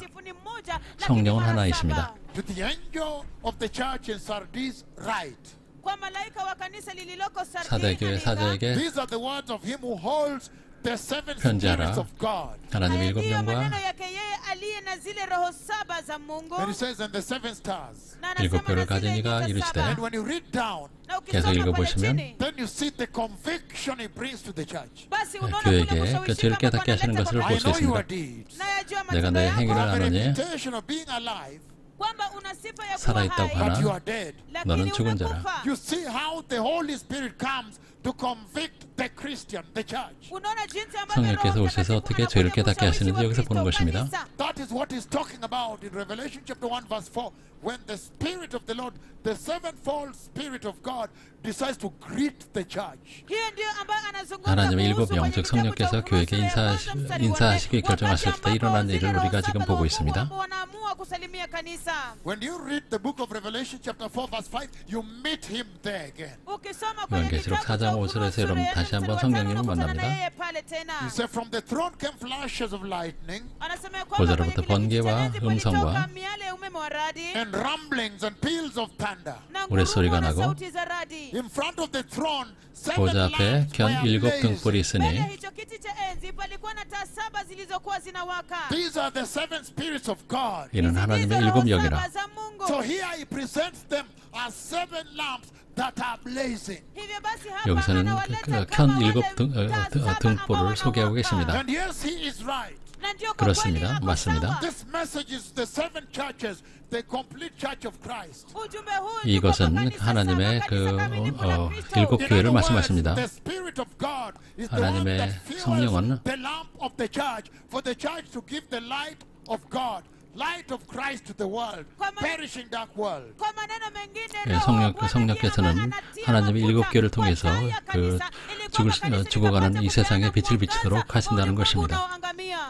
성령은 하나이십니다. To the angel of the church in Sardis write. kwa malaika wa kanisa lililoko 사대교회 사제에게 These are the words of him who holds the seven 편지하라. spirits of God. 하나님의 일곱 ndiyo 영과 maneno yake yeye aliye na zile roho saba za Mungu And he says, and the seven stars. na 일곱 anasema 별을 na zile 가진 이가 nyota 이르시되 saba. And when you read down, Na 계속 ukisoma pale 읽어보시면 chini, then you see the conviction he brings to the church. basi unaona 교회에게 kule kushawishi 죄를 kama 깨닫게 하시는 analeta 것을 kwa I 볼 수 know 있습니다. your deeds. nayajua 내가 matendo 내 yako, 행위를 You have a 아노니 reputation of being alive, kwamba una sifa ya kuwa 살아있다고 hai, 하나 but you are dead. lakini 너는 죽은 자라. unakufa. You see how the Holy Spirit comes to convict the Christian, the church. unaona jinsi ambavyo 성령께서 Roho 오셔서 Mtakatifu 어떻게 anakuja 죄를 깨닫게 하시는지 kushawishi 여기서 보는 Wakristo 것입니다. kanisa. That is what he's talking about in Revelation chapter 1 verse 4. When the Spirit of the Lord, the sevenfold Spirit of God, decides to greet the church. hiyo ndio ambayo anazungumza 하나님의 일곱 kuhusu 영적 kwenye kitabu cha 성령께서 Ufunuo 교회에게 sura ya kwanza mstari wa 인사하시기 nne. 결정하실 때 wakati 일어난 ambapo 일을 zile roho 우리가 지금 saba 보고 za Mungu 있습니다. ambao wanaamua kusalimia kanisa. When you read the book of Revelation chapter 4 verse 5, you meet him there again. ukisoma kwenye 요한계시록 kitabu cha 4장 Ufunuo 5절에서 sura 여러분 ya 다시 nne 한번 mstari wa 성령님을 tano unakutana 만납니다. na yeye pale tena. He said, from the throne came flashes of lightning Anasema ya kwamba 보좌로부터 kwenye kile kiti cha 번개와 enzi 음성과 palitoka miale ya umeme wa radi and rumblings and peals of thunder. na 우레소리가 ngurumo na 나고 sauti za radi. In front of the throne, seven 보좌 앞에 lamps 견 were 일곱 blazing. 등불이 Mbele 있으니 ya hicho kiti cha enzi palikuwa na taa saba zilizokuwa zinawaka. These are the seven spirits of God. 이는 하나님의 Hizo 일곱 roho 영이라. saba za Mungu. So here he presents them as seven lamps that are blazing. Hivyo basi hapa 여기서는 anawaleta 켠 kama 일곱 wale taa saba 등불을 ambao 소개하고 wanawaka. 계십니다. And yes, he is right. Na ndio kwa 그렇습니다. kweli ako 맞습니다. sawa. This message is the seven churches, the complete church of Christ. ujumbe huu ni 이것은 kwa kanisa 하나님의 saba, 그 kanisa kamilifu la Kristo. 일곱 In 교회를 other words, 말씀하십니다. the Spirit of God is the one 하나님의 that fuels 성령은 the lamp of the church for the church to give the light of God, light of Christ to the world, perishing dark world. kwa maneno mengine 예, Roho 성령, wa Bwana 성령께서는 ndiye ambaye anatia 하나님의 일곱 mafuta 교회를 kwa 통해서 taa ya 그 kanisa, ili kwamba kanisa 죽어가는 likapate 이 세상에 kupeana 빛을 비치도록 mwangaza 하신다는 kwa 것입니다. ulimwengu unaoangamia.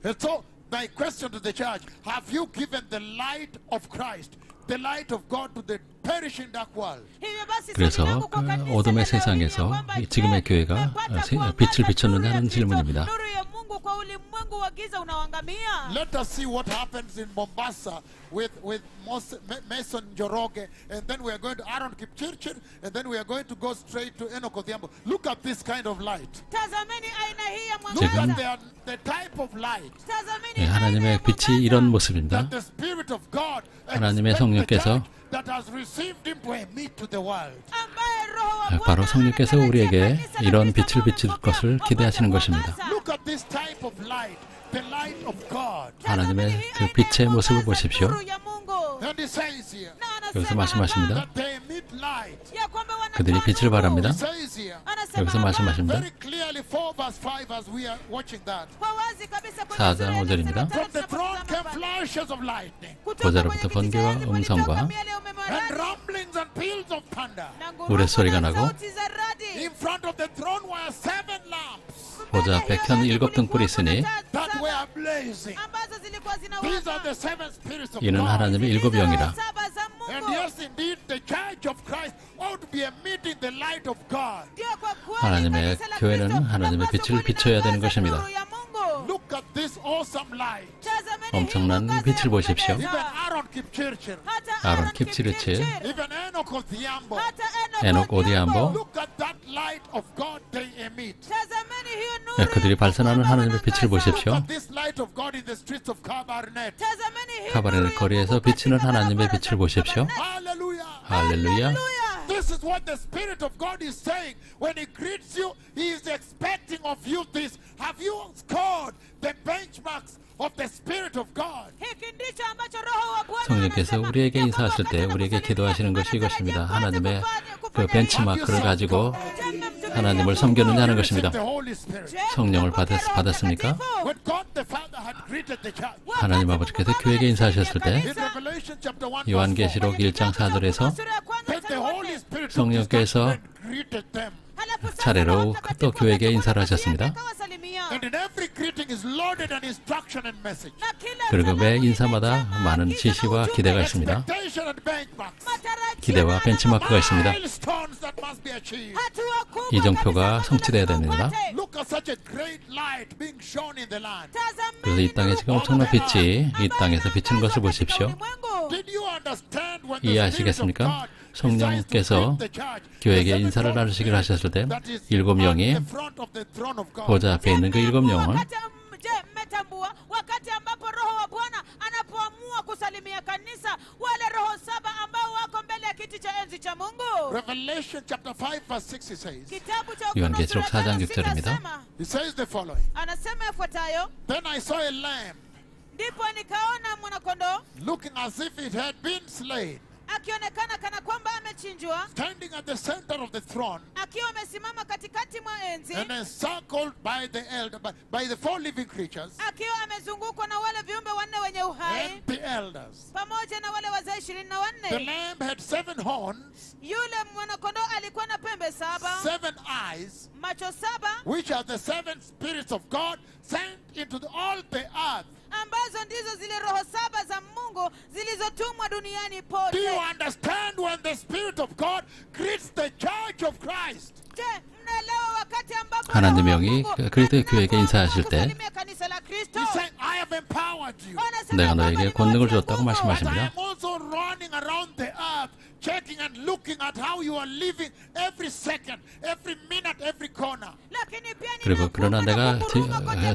And so, my question to the church, have you given the light of Christ, the light of God to the perishing dark world? Hivyo basi 그래서 swali langu kwa kanisa 어둠의 leo 세상에서 ni kwamba, 이 지금의 je, 교회가 mmepata kuangaza 빛을 nuru 비췄느냐 ya 하는 Kristo, 질문입니다. nuru ya Mungu kwa ulimwengu wa giza unaoangamia. Let us see what happens in Mombasa with Mason Njoroge, and then we are going to Aaron Kipchirchir, and then we are going to go straight to Enoch Odhiambo. Look at this kind of light. Tazameni aina hii ya Look mwangaza. at the type of light Tazameni 예, aina ya 하나님의 빛이 이런 모습입니다. that the Spirit of God 하나님의 expects the 성령께서 church that has received him to emit to the world. ambaye Roho wa Bwana 바로 성령께서 anatarajia 우리에게 kanisa la 이런 Kristo 빛을 비칠 wamepokea 것을 기대하시는 것입니다. mwangaza. Look at this type of light, the light of God. 하나님의 그 빛의 모습을 보십시오. nuru ya Mungu. And he says here Na anasema 여기서 말씀하십니다. that they emit light. ya kwamba wanatoa 그들이 빛을 nuru. 바랍니다. He says here Anasema 여기서 hapa 말씀하십니다. very clearly 4 verse 5 as we are watching that. kwa wazi kabisa kwenye 4장 sura ya 5절입니다. nne From the throne tunapotazama came hapa. flashes of lightning Kutoka 보좌로부터 kwenye kiti cha 번개와 enzi 음성과 kulitoka miale ya umeme wa and radi rumblings and peals of thunder. na ngurumo 우레소리가 na 나고 sauti za radi. In front of the throne were 7 lamps 보좌 앞에 켠 일곱 등불이 있으니 that were blazing. ambazo zilikuwa These are the zinawaka. 7 spirits of 이는 God. 하나님의 일곱 영이라. Saba za And Mungu. yes, indeed, the church of Christ ought to be emitting the light of God. Ndio kwa kweli 하나님의 kanisa la 교회는 Kristo 하나님의 lapaswa 빛을 kuwa 비춰야 되는 linatangaza 것입니다. nuru ya Mungu. Look at this awesome light. Tazameni 엄청난 hii mwangaza 빛을 ya 보십시오. kupendeza. Even Aaron Kipchirchir, Hata 아론 Aaron 킵치르치, Kipchirchir. even Enoch Odhiambo. Hata 에녹 오디암보. Look at that light of God they emit. Tazameni hiyo nuru 예, 그들이 ya 발산하는 Mungu 하나님의 빛을 wanaangaza. 보십시오. Look at this light of God in the streets of Kabarnet. Tazameni hii 카바레네 nuru ya 거리에서 Mungu 비치는 katika 하나님의 barabara 빛을 za 보십시오. Kabarnet. Hallelujah. 할렐루야. Hallelujah. This is what the Spirit of God is saying. When He greets you, He is expecting of you this. Have you scored the benchmarks of the Spirit of God? Hiki ndicho ambacho Roho wa Bwana 성령께서 anasema. 우리에게 Ya 인사하실 kwamba 때 wakati 우리에게 anakusalimia, 기도하시는 것이 anatarajia 이것입니다. kwanza 하나님의 kufanya 그 벤치마크를 hivyo. 가지고 Je, mmemtumikia 하나님을 섬겼느냐 하는 것입니다. The Holy Spirit. 성령을 받았습니까? When God the Father had greeted the church. 하나님 아버지께서 교회에게 인사하셨을 때 In Revelation chapter 1 요한계시록 1장 4절에서 that the Holy Spirit 성령께서 greeted them. 차례로 또 교회에게 인사를 하셨습니다. And in every greeting is loaded an instruction and message. 그리고 매 인사마다 많은 지시와 기대가 있습니다. Expectation and benchmarks. 기대와 벤치마크가 있습니다. Milestones that must be achieved. 이정표가 성취되어야 됩니다. Look at such a great light being shown in the land. 그래서 이 땅에 지금 엄청난 빛이 이 땅에서 비치는 것을 보십시오. Did you understand when the Spirit of 이해하시겠습니까? God 성령께서 교회에게 인사를 나누시기를 하셨을 때 7명이 보좌 앞에 있는 그 7명은 wakati ambapo roho wa Bwana anapoamua kusalimia kanisa, wale roho 7 ambao wako mbele ya kiti cha enzi cha Mungu. Revelation chapter 5 verse 6 it says. Kitabu cha 요한계시록 4장 6절입니다. It says the following. Anasema yafuatayo, Then I saw a lamb ndipo nikaona mwanakondoo looking as if it had been slain, akionekana kana kwamba amechinjwa, standing at the center of the throne akiwa amesimama katikati mwa enzi, and encircled by the 4 living creatures akiwa amezungukwa na wale viumbe wanne wenye uhai and the elders. pamoja na wale wazee The 24. lamb had 7 horns, Yule mwanakondoo alikuwa na pembe 7, 7 eyes, macho 7, which are the 7 spirits of God sent into all the earth. ambazo ndizo zile roho 7 za Mungu zilizotumwa duniani Do you pote. understand when the Spirit of God greets the church of Christ? Je, mnaelewa wakati ambapo 하나님의 Roho wa 영이 Mungu 그리스도의 교회에게 anapoamua 인사하실 때 kusalimia kanisa la Kristo, He's saying, I have empowered you. anasema 내가 kwamba 너에게 권능을 nimewatia 줬다고 nguvu. But I 말씀하십니다. am also running around the earth, checking and looking at how you are living every second, every minute, every corner. lakini pia 그리고 그러나 내가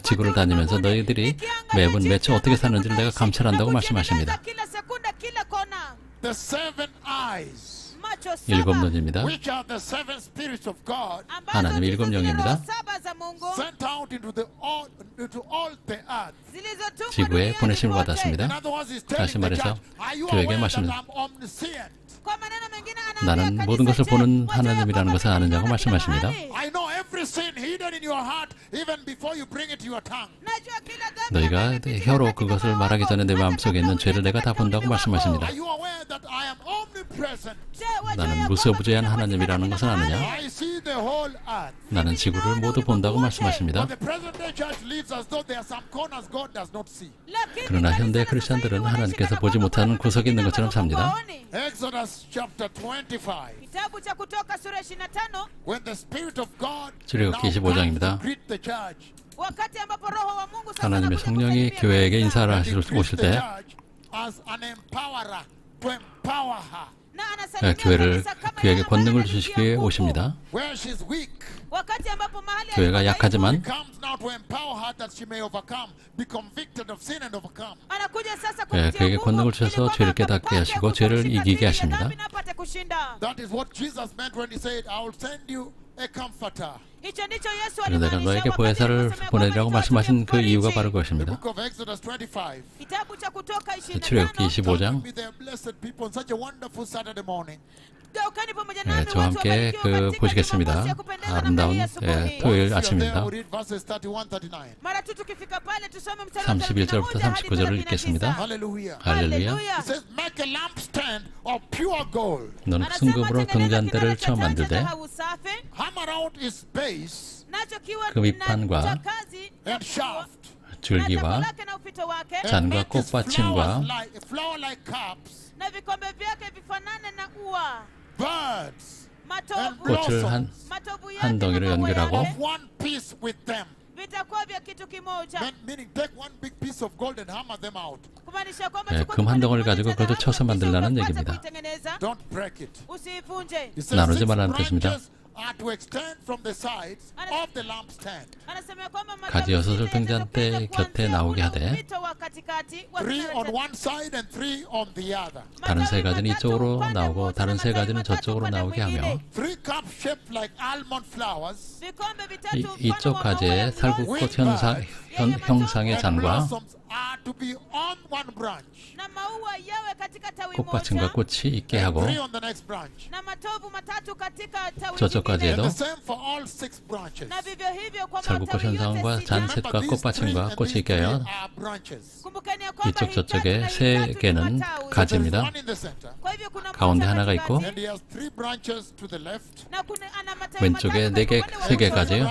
지구를 다니면서 너희들이 매분 매초 어떻게 사는지를 내가 감찰한다고 말씀하십니다. kila sekunda, kila kona. The 7 eyes, Macho 7 7 눈입니다. which are the 7 spirits of God, ambazo 하나님의 ndizo 7 zile 영입니다. roho 7 za Mungu sent out into all the earth. zilizotumwa 지구에 duniani 보내심을 pote. 받았습니다. In other words, he's 다시 telling the 말해서 church, are you 교회에게 aware that 말씀을 I'm omniscient? Kwa maneno mengine 나는 anaambia 모든 kanisa, 것을 je, 보는 wajua 하나님이라는 kwamba 것을 아느냐고 kila 말씀하십니다. mahali? I know every sin hidden in your heart even before you bring it to your tongue. najua kila dhambi 너희가 ambayo imefichika 혀로 katika 그것을 moyo 말하기 wako, 전에 내 hata 마음속에 있는 kabla 죄를 내가 다 hujatenda 본다고 ulimi wako. 말씀하십니다. Are you aware that I am omnipresent? Je, wajua 나는 ya 무소부재한 kwamba 하나님이라는 kila 것을 아느냐? mahali? I see the whole earth. 나는 지구를 모두 본다고 말씀하십니다. But the present day church lives as though there are some corners God does not see. lakini 그러나 현대 kanisa 크리스천들은 sasa hivi 하나님께서 wanaishi 보지 kana 못하는 kwamba 구석이 있는 것처럼 Mungu 삽니다. hawaoni. Exodus chapter 25. Kitabu cha Kutoka sura 25, When the Spirit of God 출애굽기 now 25장입니다. comes to greet the church, wakati ambapo roho wa Mungu sasa 하나님의 anakuja 성령이 kusalimia 교회에게 kanisa. 인사를 and he 하실 greets 오실 the 때 church as an empowerer to empower her. Na anasalimia 교회를 kanisa kama 교회에게 yeye 권능을 ambaye 주시기 anatia 위해 nguvu. 오십니다. Where she's weak, wakati ambapo mahali 교회가 alipo 약하지만 he comes now to empower her that she may overcome, be convicted of sin and overcome. anakuja sasa 예, kumtia 그에게 nguvu 권능을 ili 주셔서 kwamba 죄를 깨닫게 akapate 하시고 죄를 kushika 이기게 dhidi ya 하십니다. dhambi na apate kushinda. That is what Jesus meant when he said, I will send you a comforter. Hicho ndicho Yesu 그래서 내가 alimaanisha 너에게 wakati 보혜사를 aliposema 보내리라고 kwamba 말씀하신 그 nitawatumia 이유가 mfariji. 바로 The 그것입니다. book of Exodus 25. Kitabu cha Kutoka 출애굽기 25, 25장 Be there, blessed people, on such a wonderful Saturday morning. geukeni pamoja 예, nami 저와 watu 함께 wabarikiwa 그 katika 보시겠습니다. Jumamosi ya kupendeza namna 아름다운 hii 예, asubuhi. 토요일 Once you're there, 아침입니다. we'll read verses 31, 39. Mara tu tukifika pale tusome mstari wa 31절부터 31 hadi 39절을 읽겠습니다. 39. Hallelujah. 할렐루야. It says, make a lampstand of pure gold. 너는 Anasema 순금으로 tengeneza 등잔대를 kinara cha 처음 taa cha 만들되 dhahabu safi, Hammer out its base nacho kiwa 그 밑판과 na chakazi na and pua, shaft. na tago 줄기와 lake na upito wake, And 잔과 make its 꽃받침과 flower-like cups, na vikombe vyake vifanane na ua, birds, matovu 꽃을 matovu yake 한 na 덩이로 maua 연결하고 yake of one piece with them. vitakuwa vya kitu kimoja, Meaning take one big piece of gold and hammer them out. kumaanisha kwamba 예, chukua 금한 kipande 덩어리를 kimoja 가지고 cha 그것을 dhahabu, 쳐서 kisha 만들라는 ukapata 얘기입니다. kuitengeneza, Don't break it. usiivunje. It says 나누지 6 말라는 뜻입니다. branches are to extend from the sides of the lampstand. Anasema kwamba 가지 여섯을 matawi 등잔대 yatapita 곁에 kuanzia 나오게 ule 하되 upito wa katikati wa 3 kinara on cha- one side and 3 on the other. 다른 세 가지는 matawi 이쪽으로 matatu 나오고 upande 다른 mmoja 세 na 가지는 matawi 저쪽으로 matatu 나오게 upande 하며 mwingine. 3 cups shaped like almond flowers vikombe vitatu mfano 이쪽 wa 가지에 maua ya 살구꽃 mlozi, 형상의 and 잔과 blossoms are to be on one branch, na maua yawe katika tawi 꽃받침과 moja, 꽃이 있게 하고 three on the next branch. na matovu matatu katika tawi 저쪽까지 jingine. 해도 And the same for all 6 branches. Na vivyo hivyo kwa 살구꽃 matawi 현상과 yote sita. 잔셋과 Remember, these three 꽃받침과 and 꽃이 these 있게 three 하여 are branches. Kumbukeni ya kwamba 이쪽 hii tatu 저쪽에 na 세 hii tatu ni 개는 matawi. 가지입니다. One in the center. Kwa hivyo kuna 가운데 moja 하나가 katikati, 있고 And he has 3 branches to the left. na ana matawi 왼쪽에 matatu 네 개, upande wa 세 개 kushoto, 가지요.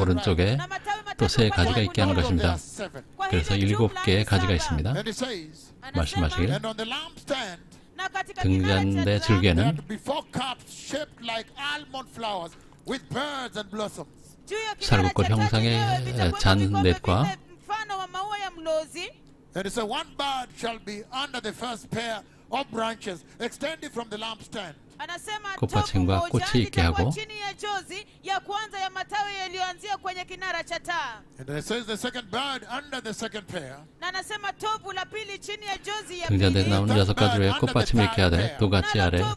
오른쪽에 na matawi matatu 또 세 upande wa 가지가 있게 하는 kulia. So there 것입니다. are 7. Kwa 그래서 hivyo 7개의 jumla 가지가 ni 있습니다. And he says, Anasema, 말씀하시길 and on the lampstand, na katika 등잔대 kinara cha 줄기에는 there are before cups shaped like almond flowers with birds and blossoms. juu ya kinara 살구꽃 cha taa 형상의 chenyewe vitakuwepo 잔넷과 vikombe vile mfano wa maua ya mlozi. And he said, one bird shall be under the first pair of branches extending from the lampstand. Anasema 꽃받침과 topu moja 꽃이 있게 litakuwa 하고 chini ya jozi ya kwanza ya matawi yaliyoanzia kwenye kinara cha taa. And then it says the second bird under the second pair. Na anasema topu la pili chini ya jozi ya 등잔대에 pili. 나오는 6가지 외에 꽃받침이 있게 하되 두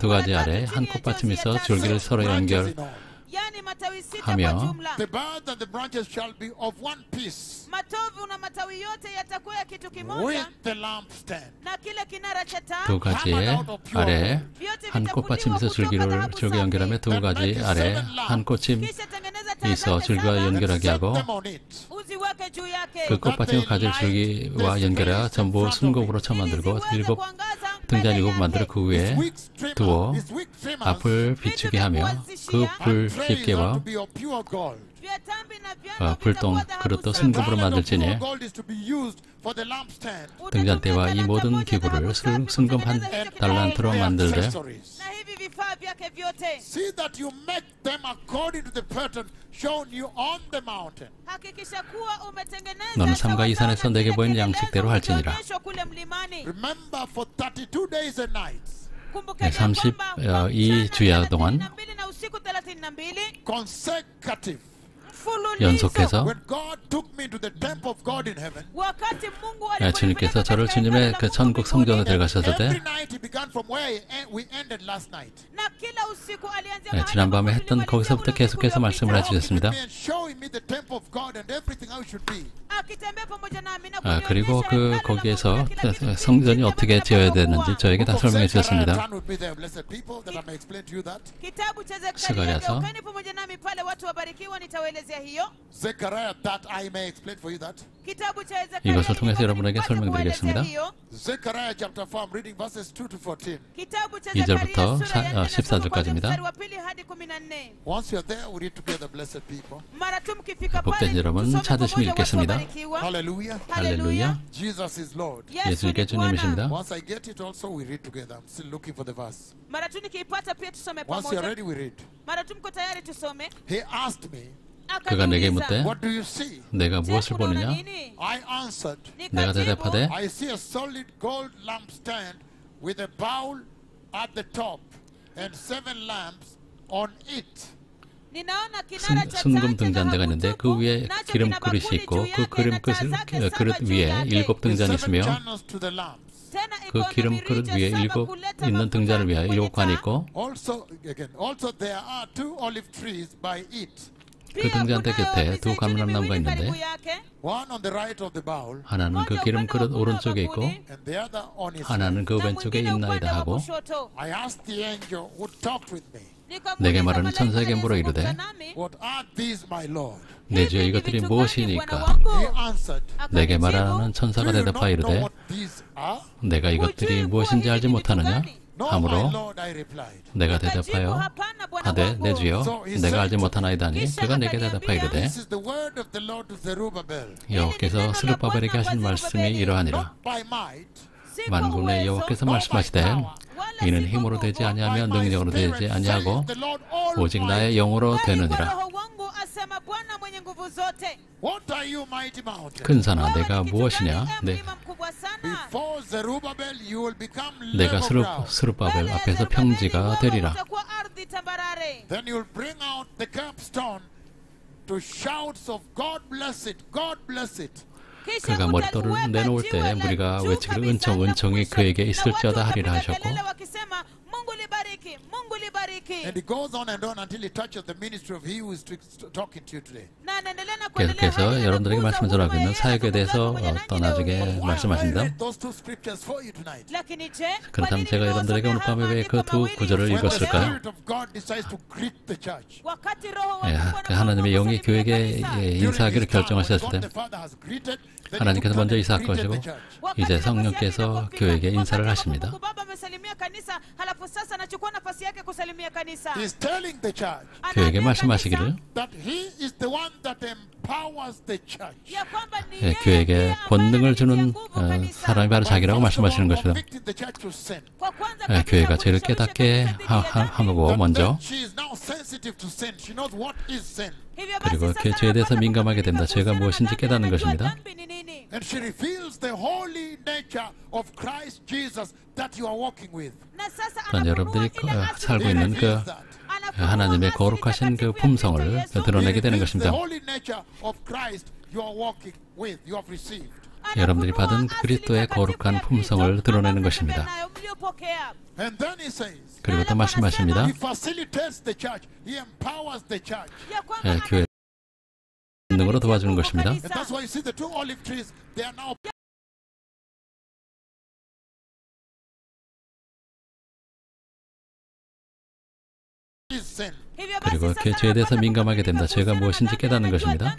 가지 아래 한 꽃받침이 있어 줄기를 서로 Branches in all. Yani matawi sita 하며 kwa jumla. The birds and the branches shall be of one piece Matovu na matawi yote yatakuwa ya kitu with kimoja the lampstand. na kile kinara cha taa. 두 가지의 아래 한 꽃받침이 있어 줄기 연결하며 두 가지 아래 한 꽃이 Kisha tengeneza taa 있어 zake 줄기와 saba, 연결하게 하고 Them on it. uziweke juu yake. 그 꽃받침을 가질 줄기와 연결하여 전부 순금으로 쳐 만들고 Ili ziweze kuangaza 등잔 mbele 7 만들어 yake. 그 위에 두어 His wick trimmers 앞을 비추게 하며 그 불 and trays are 집게와 to be of pure gold. Viatambi na vyano 불똥, vitakuwa dhahabu 그릇도 safi. 순금으로 Garland of 만들지니 pure gold is to be used for the lampstand. 등잔대와 이 모든 기구를 순금 한 달란트로 만들되 Accessories. Na hivi vifaa vyake vyote See that you make them according to the pattern shown you on the mountain. hakikisha kuwa umetengeneza 너는 삼가 이 산에서 sawasawa na 내게 kile 보인 kielelezo 양식대로 할지니라. kilichoonyeshwa kule mlimani. Remember, for 32 days and nights, Kumbukeni ya 30 kwamba 이 mchana 주야 동안 32 na usiku 32 consecutive, mfululizo. 연속해서 when God took me to the temple of God in heaven, wakati Mungu 주님께서 저를 katika 주님의 hekalu la 그 Mungu 천국 성전에 mbinguni, 들어가셨을 때 every night he began from where we ended last night. na kila usiku alianzia mahali 지난밤에 ambapo 했던 tulimalizia 거기서부터 ule 계속해서 usiku 말씀을 uliopita. 해주셨습니다. Walking with me and showing me the temple of God and everything how it should be. akitembea pamoja nami na 그리고 kunionyesha 그 hekalu la 거기에서 Mungu na kila kitu 성전이 jinsi 어떻게 ambavyo 지어야 kinapaswa 되는지 kuwa. 저에게 다 설명해 주셨습니다. Turn with me there, blessed people, that I may explain to you that. Kitabu cha Zekaria, 스가랴서 geukeni pamoja nami pale, watu wabarikiwa, nitawaelezea hiyo. Zechariah, that I may explain for you that. Kitabu cha Zekaria, 이것을 통해서 ili 여러분에게 nipate 설명드리겠습니다. kuelezea hiyo. Zechariah chapter 4, I'm reading verses 2 to 14. Kitabu cha 2절부터 Zekaria sura ya 4 nasoma 14절까지입니다. mstari wa pili hadi 14. Once you're there, we read together, blessed people. Mara tu mkifika 복된 pale, 여러분, tusome 찾으시면 pamoja, watu 읽겠습니다. wabarikiwa. Hallelujah. 할렐루야. Jesus is Lord. 예수님께 Yesu ni Bwana. 주님이십니다. Once I get it also, we read together. I'm still looking for the verse. Mara tu nikiipata pia tusome Once you're pamoja. ready, we read. Mara tu mko tayari tusome. He asked me, 그가 내게 Akaniuliza, 묻되 what do you see? 내가 "Je, 무엇을 unaona 보느냐? nini?" I answered, 내가 Nikajibu, 대답하되 I see a solid gold lampstand with a bowl at the top and 7 lamps on it. "Ninaona kinara cha 순금 taa cha 등잔대가 dhahabu 있는데 그 tupu, 위에 nacho 기름 kina 그릇이 bakuli 있고 juu 그 yake 기름 na taa zake 그릇 saba juu 위에 yake. 7 With 등잔이 7 있으며 channels to the lamps. Tena 그 iko na 기름 그릇 mirija 위에 saba 7 kuleta 있는 mafuta 등잔을 위하여 kwenye 7관이 taa. 있고 Also there are 2 olive trees by it. 그 등잔대 끝에 두 감람나무가 있는데 One on the right of the bowl 하나는 그 기름 그릇 오른쪽에 있고 and the other on its 하나는 left. 그 왼쪽에 있나이다 하고 I asked the angel who talked with me, 내게 말하는 천사에게 물어 이르되 what are these, my Lord? 내 주여 이것들이 무엇이니까? He answered, 내게 말하는 천사가 do you not 대답하여 know 이르되 what these are? 내가 이것들이 무엇인지 알지 못하느냐? No, my 하므로 Lord, I replied. 내가 대답하여 하되 내 주여 내가 알지 못하나이다니 그가 내게 대답하여 이르되 This is the word of the Lord to Zerubbabel. 여호와께서 스룹바벨에게 하신 말씀이 이러하니라 Not by might, 만군의 여호와께서 말씀하시되 이는 힘으로 되지 아니하며 능력으로 되지 아니하고 오직 나의 영으로 되느니라. What are you, mighty mountain? 큰 산아 내가 무엇이냐? Before Zerubbabel, you will become 내가 level ground. 스룹바벨 앞에서 평지가 되리라. Then you will bring out the capstone to shouts of God bless it, God bless it. 그가 머릿돌을 내놓을 때 무리가 외치기를 은총이 그에게 있을지어다 하리라 하셨고 Mungu libariki, Mungu libariki. And it goes on and on until it touches the ministry of he who is talking to you today. Na anaendelea na kuendelea 계속해서 hadi 여러분들에게 anakuza 말씀을 전하고 있는 huduma ya 사역에 Yesu 대해서 pamoja nanyi 또 leo 나중에 hii. Why have I 말씀하십니다. read those two scriptures for you tonight? lakini je, 그렇다면 kwa nini 제가 여러분들에게 오늘 밤에 왜 그 두 구절을 When the 읽었을까요? Spirit of God decides to greet the church. wakati roho wa 예, Mungu 그 하나님의 영이 anapokusalimia 교회에 kanisa, 인사하기를 결정하셨을 God 때 the Father has greeted, then 하나님께서 he 먼저 greeted 이사하시고 the church. wakati 이제 nafasi 성령께서 yake inapofika, 교회에게 인사를 wakati 하십니다. Mungu Baba amesalimia kanisa, halafu sasa anachukua nafasi yake kusalimia kanisa. He's telling the church 교회에게 Anaambia 말씀하시기를 kanisa that he is the one that empowers the church. ya kwamba ni 예, yeye 교회에게 ndiye 권능을 ambaye 주는 anatia nguvu kanisa. 사람이 바로 자기라고 First of 말씀하시는 all, 것입니다. convicting the church to sin. Kwa kwanza 예, kabisa 교회가 죄를 kumshawishi 깨닫게 kanisa dhidi ya dhambi. 하고 That 먼저 then she is now sensitive to sin. She knows what is sin. Hivyo basi 그리고 sasa 죄에 대해서 anapata 민감하게 됩니다. kuhusiana 죄가 na 무엇인지 dhambi, 깨닫는 anajua 것입니다. dhambi ni nini. And she reveals the holy nature of Christ Jesus that you are walking with. Na sasa 그러니까 여러분들이 anafunua ile asili 살고 He 있는 reveals 그 that. anafunua 하나님의 asili 거룩하신 그 takatifu ya 품성을 Kristo Yesu. 드러내게 He 되는 reveals the 것입니다. holy nature of Christ you are walking with, you have received. 여러분들이 받은 그리스도의 거룩한 품성을 드러내는 것입니다. And then he says, 그리고 또 말씀하십니다. he facilitates the church. He empowers the church. 예, 교회 능으로 도와주는 것입니다. And that's why you see the two olive trees, they are now is sin. 그리고 죄에 대해서 민감하게 된다. 죄가 무엇인지 깨닫는 것입니다.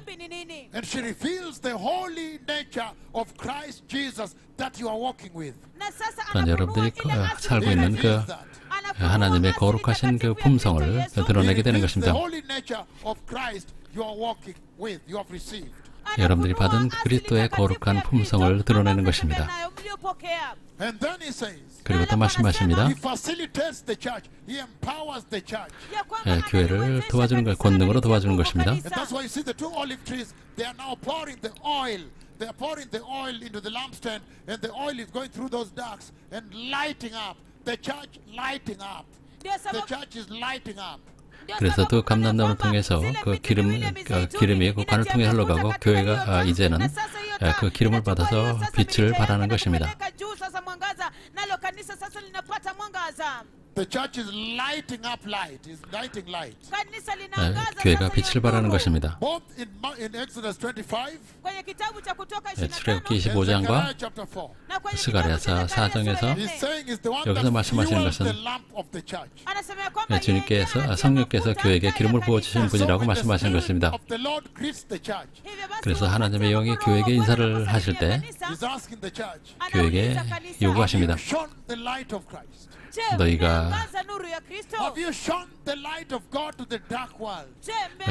And she reveals the holy nature of Christ Jesus that you are walking with. 그러니까 여러분들이 살고 있는 그 하나님의 거룩하신 그 품성을 드러내게 되는 The 것입니다. holy nature of Christ you are walking with, you have received. 여러분들이 받은 그리스도의 거룩한 품성을 드러내는 것입니다. And then he says, 그리고 또 말씀하십니다. he facilitates the church. He empowers the church. 예, 교회를 도와주는 것, 권능으로 도와주는 것입니다. And that's why you see the two olive trees, they are now pouring the oil. They are pouring the oil into the lampstand, and the oil is going through those ducts and lighting up. The church lighting up. The church is lighting up. 그래서 두 감람나무를 통해서 그 기름이 그 관을 통해 흘러가고 교회가 이제는 그 기름을 받아서 빛을 발하는 것입니다. The church is lighting up light. Is lighting light. 교회가 빛을 발하는 것입니다. Both in Exodus 25 출애굽기 and 25장과 Zechariah chapter 4. 스가랴서 4장에서 He's saying is the one 여기서 that 말씀하시는 fuels 것은 the lamp of the church. 주님께서 성령께서 교회에게 기름을 부어주신 분이라고 말씀하시는 것입니다. Of the Lord greets the church. 그래서 하나님의 영이 교회에게 인사를 하실 때 He's asking the church, 교회에게 요구하십니다. have you shone the light of Christ? 너희가 Have you shone the light of God to the dark world?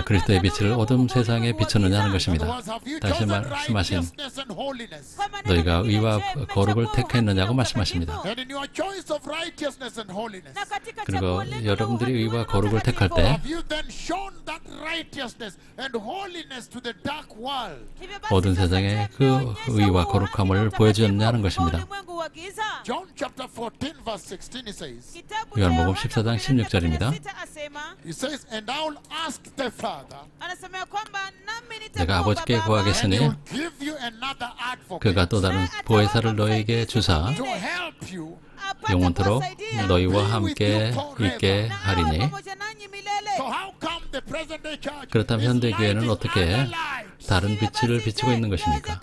그리스도의 빛을 어둠 세상에 비추느냐 하는 것입니다. Otherwise, have you 다시 chosen 말씀하신 righteousness and holiness? 너희가 의와 거룩을 택했느냐고 말씀하십니다. And in your choice of righteousness and holiness, 그리고 여러분들이 의와 거룩을 택할 때 have you then shown that righteousness and holiness to the dark world? 어두운 세상에 그 의와 거룩함을 보여주었느냐 하는 것입니다. John chapter 14 verse 16 he says, 요한복음 14장 16절입니다. he says, and I will ask the Father, 내가 아버지께 and he 구하겠으니 will give you another advocate 그가 또 다른 보혜사를 너희에게 주사 to help you. 영원토록 너희와 함께 있게 하리니. So how come the present day church 그렇다면 is 현대 교회는 lighting 어떻게 other lights? 다른 빛을 비추고 있는 것입니까?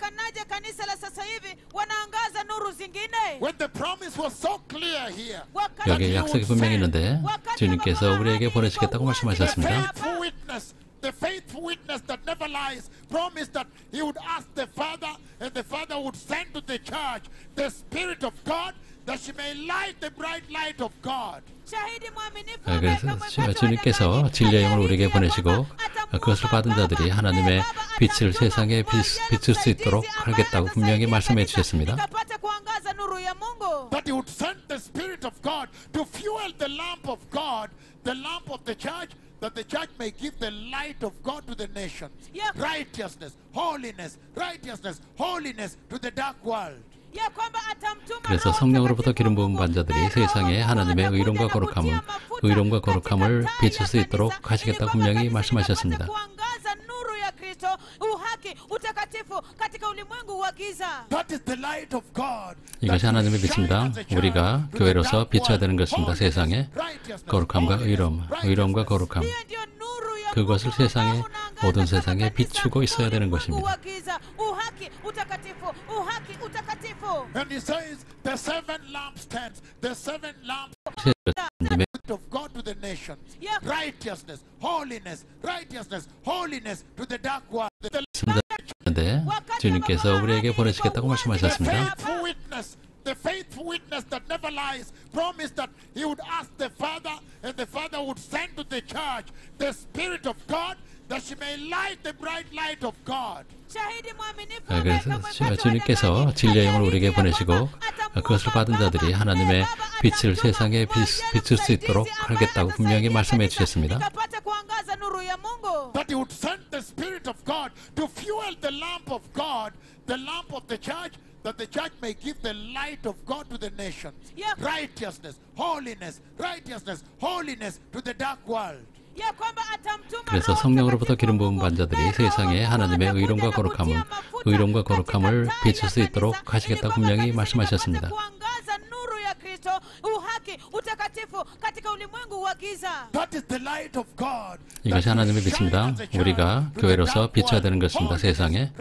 When the promise was so clear here, 여기에 약속이 분명히 있는데 주님께서 우리에게 보내시겠다고 말씀하셨습니다. the faithful witness that never lies, promised that he would ask the Father, and the Father would send to the church the Spirit of God, that she may light the bright light of God. 그래서 주님께서 진리의 영을 우리에게 보내시고 그것을 받은 자들이 하나님의 빛을 세상에 비출 수 있도록 하겠다고 분명히 말씀해 주셨습니다. That he would send the Spirit of God to fuel the lamp of God, the lamp of the church, that the church may give the light of God to the nations. Righteousness, holiness, righteousness, holiness to the dark world. 그래서 성령으로부터 기름 부은 반자들이 세상에 하나님의 의로움과 거룩함을 비출 수 있도록 하시겠다고 분명히 말씀하셨습니다. utakatifu katika ulimwengu wa giza. That is the light of God. 이것이 하나님의 빛입니다. 우리가 교회로서 빛이 되는 것입니다. 세상에 거룩함과 의로움과 거룩함, Hiyo ndio nuru ya 그것을 Mungu 세상에 ambao unaangaza 모든 katika 세상에 kanisa, 비추고 있어야 되는 ulimwengu 것입니다. wa giza, uhaki utakatifu, uhaki utakatifu. And he says the seven lampstands, the seven lamps 하나님의 of God to the nations. Yeah. Righteousness, holiness, righteousness, holiness to the dark world. The 빛인데 주님께서 우리에게 보내시겠다고 말씀하셨습니다. faithful witness, the faithful witness that never lies, promised that he would ask the Father, and the Father would send to the church the Spirit of God, that she may light the bright light of God. shahidi mwaminifu 그래서 ameweka 주님께서 mwepesi wa 진리의 영을 damu 우리에게 ya 보내시고 Baba, 그것을 받은 자들이 하나님의 빛을 세상에 비출 수 있도록 하겠다고 분명히 말씀해 주셨습니다. nikapata kuangaza nuru ya Mungu. That he would send the Spirit of God to fuel the lamp of God, the lamp of the church, that the church may give the light of God to the nations. Yeah. Righteousness, holiness, righteousness, holiness to the dark world. Ya kwamba atamtuma 그래서 Roho 성령으로부터 Mtakatifu 기름 부은 받자들이 na 세상에 Roho 하나님의 atakuja 의로움과 na 거룩함을 kutia mafuta 의로움과 katika 거룩함을 taa 비출 ya 수 있도록 kanisa, 하시겠다고 ili kwamba 분명히 kanisa 말씀하셨습니다. likapate kuangaza nuru ya Kristo, uhaki, utakatifu katika ulimwengu wa giza. That is the light of God. 이것이 하나님의 빛입니다. 우리가 교회로서 비춰야 되는 것입니다. 세상에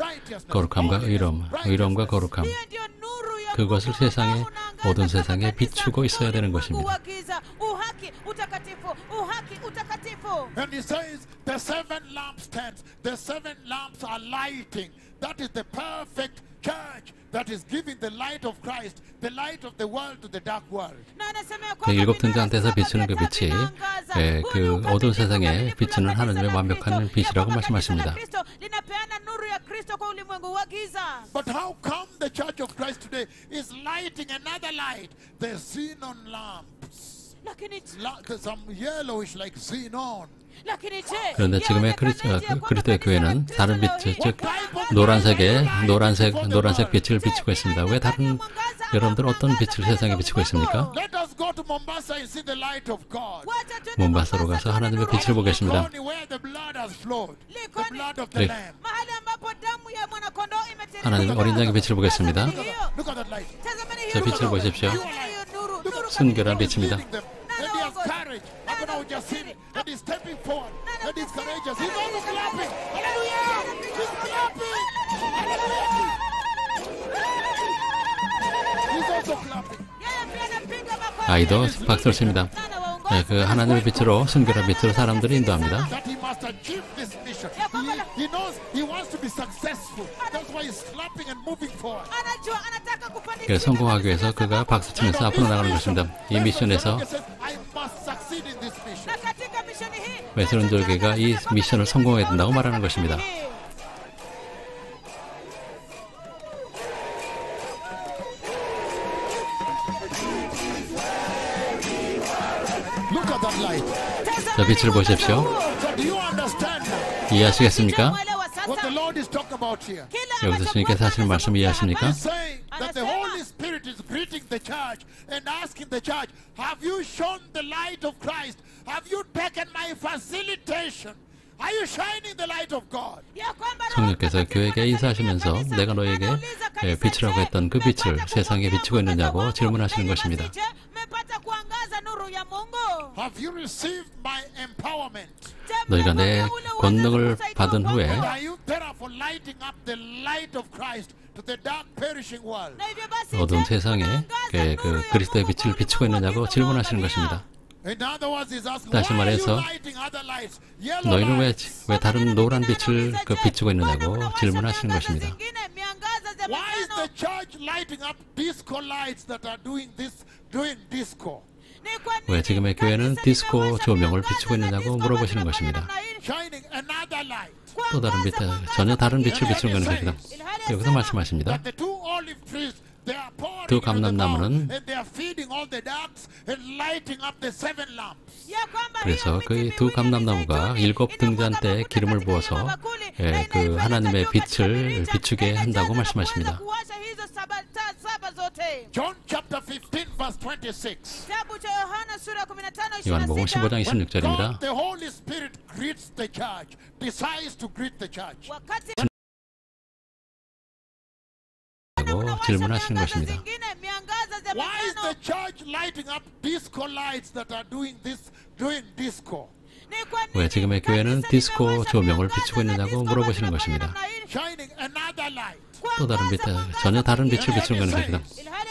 거룩함과 의로움과 거룩함, Hiyo ndio nuru ya 그것을 Mungu 세상에 ambao unaangaza 모든 katika 세상에 kanisa, 비추고 있어야 되는 ulimwengu 것입니다. wa giza, uhaki, utakatifu, uhaki, utakatifu. And he says the seven lampstands, the seven lamps are lighting. That is the perfect church that is giving the light of Christ, the light of the world to the dark world. Na anasema ya 그 kwamba 일곱 minara 등잔대에서 saba 비추는 그 za 빛이 vinaangaza. 그 Huu ni 어두운 ukamilifu 세상에 kamilifu 비추는 la kanisa 하나님의 la 완벽한 Kristo. 빛이라고 Ya kwamba 말씀하십니다. kanisa la Kristo linapeana nuru ya Kristo kwa ulimwengu wa giza. But how come the church of Christ today is lighting another light, the xenon lamps? Lakini There's some yellowish like xenon. lakini je, 그런데 지금의 yaonekanaje kwamba 그리스도의 kanisa 교회는 la 다른 Kristo 빛, leo 즉 hii 노란색 빛을 비추고 있습니다. 왜 다른 여러분들 어떤 빛을 세상에 비추고 있습니까? Let us go to Mombasa and see the light of God. wacha tuende 몬바사로 Mombasa 가서 tuone 하나님의 nuru ya 빛을 보겠습니다. Only where the blood has flowed, the Likoni. blood of the 네. Lamb. mahali ambapo damu ya mwanakondoo imetiririka. 하나님 어린 양의 빛을 보겠습니다. Look at that light. Tazameni 저 hiyo 빛을 nuru. 보십시오. Tazameni hiyo nuru, nuru 순결한 빛입니다. Leading them. And he has courage. I'm going to just him. And he's stepping forward. And he's courageous. He's also clapping. Hallelujah. He's clapping. He's also clapping. Yeye pia anapiga makofi. 아이도 박수를 칩니다. Sana waongozi. 네, 그 하나님의 빛으로 순결한 빛으로 사람들을 인도합니다. That he must achieve this mission. He knows he wants to be successful. That's why he's clapping and moving forward. Anajua anataka kufanikisha 그래서 성공하기 위해서 그가 박수 치면서 앞으로 나가는 것입니다. 이 미션에서 He says, I must succeed in this mission. na katika misheni hii 웨스런절교가 이 미션을 성공해야 된다고 말하는 것입니다. Look at that light. 저 빛을 보십시오. So do you understand now 이해하시겠습니까? what the Lord is talking about here? 여기서 주님께서 하시는 말씀 이해하십니까? He's saying that the Holy Spirit is greeting the church and asking the church, have you shown the light of Christ? Have you taken my facilitation? Are you shining the light of God? 성령께서 교회에게 인사하시면서 내가 너에게 빛이라고 했던 그 빛을 세상에 비추고 있느냐고 질문하시는 것입니다. Have you received my empowerment? 너희가 내 권능을 받은 후에 Are you therefore lighting up the light of Christ to the dark perishing world? 어두운 세상에 그 그리스도의 빛을 비추고 있느냐고 질문하시는 것입니다. In other words, he's asking, 다시 why are you 말해서 lighting other lights? Yellow 너희는 lights. 왜 다른 노란 빛을 비추고 있느냐고 질문하시는 것입니다. Why is the church lighting up disco lights that are doing disco? 왜 지금의 교회는 디스코 조명을 비추고 있느냐고 물어보시는 것입니다. Shining another light. 또 다른 빛, 전혀 다른 빛을 비추는 것입니다. 여기서 말씀하십니다. That the two olive trees, they are pouring 두 into the 감람나무는 ground, and they are feeding all the ducks and lighting up the seven lamps. 그래서 그 두 감람나무가 일곱 등잔대에 기름을 부어서 그 하나님의 빛을 비추게 한다고 말씀하십니다. John chapter 15 verse 26. 요한복음 15장 26절입니다. God the Holy Spirit greets the church, decides to greet the church. 질문하시는 것입니다. zingine, miangaza za Why is the manjano. church lighting up disco lights that are doing disco? Ni kwa nini 왜 지금의 교회는 kanisa 디스코 limewasha 조명을 miangaza 비추고 za 있느냐고 disco 물어보시는 ambazo 것입니다. zinafanya namna hii? Shining another light. 또 다른 빛, 전혀 다른 빛을 비추는 것은 것이다.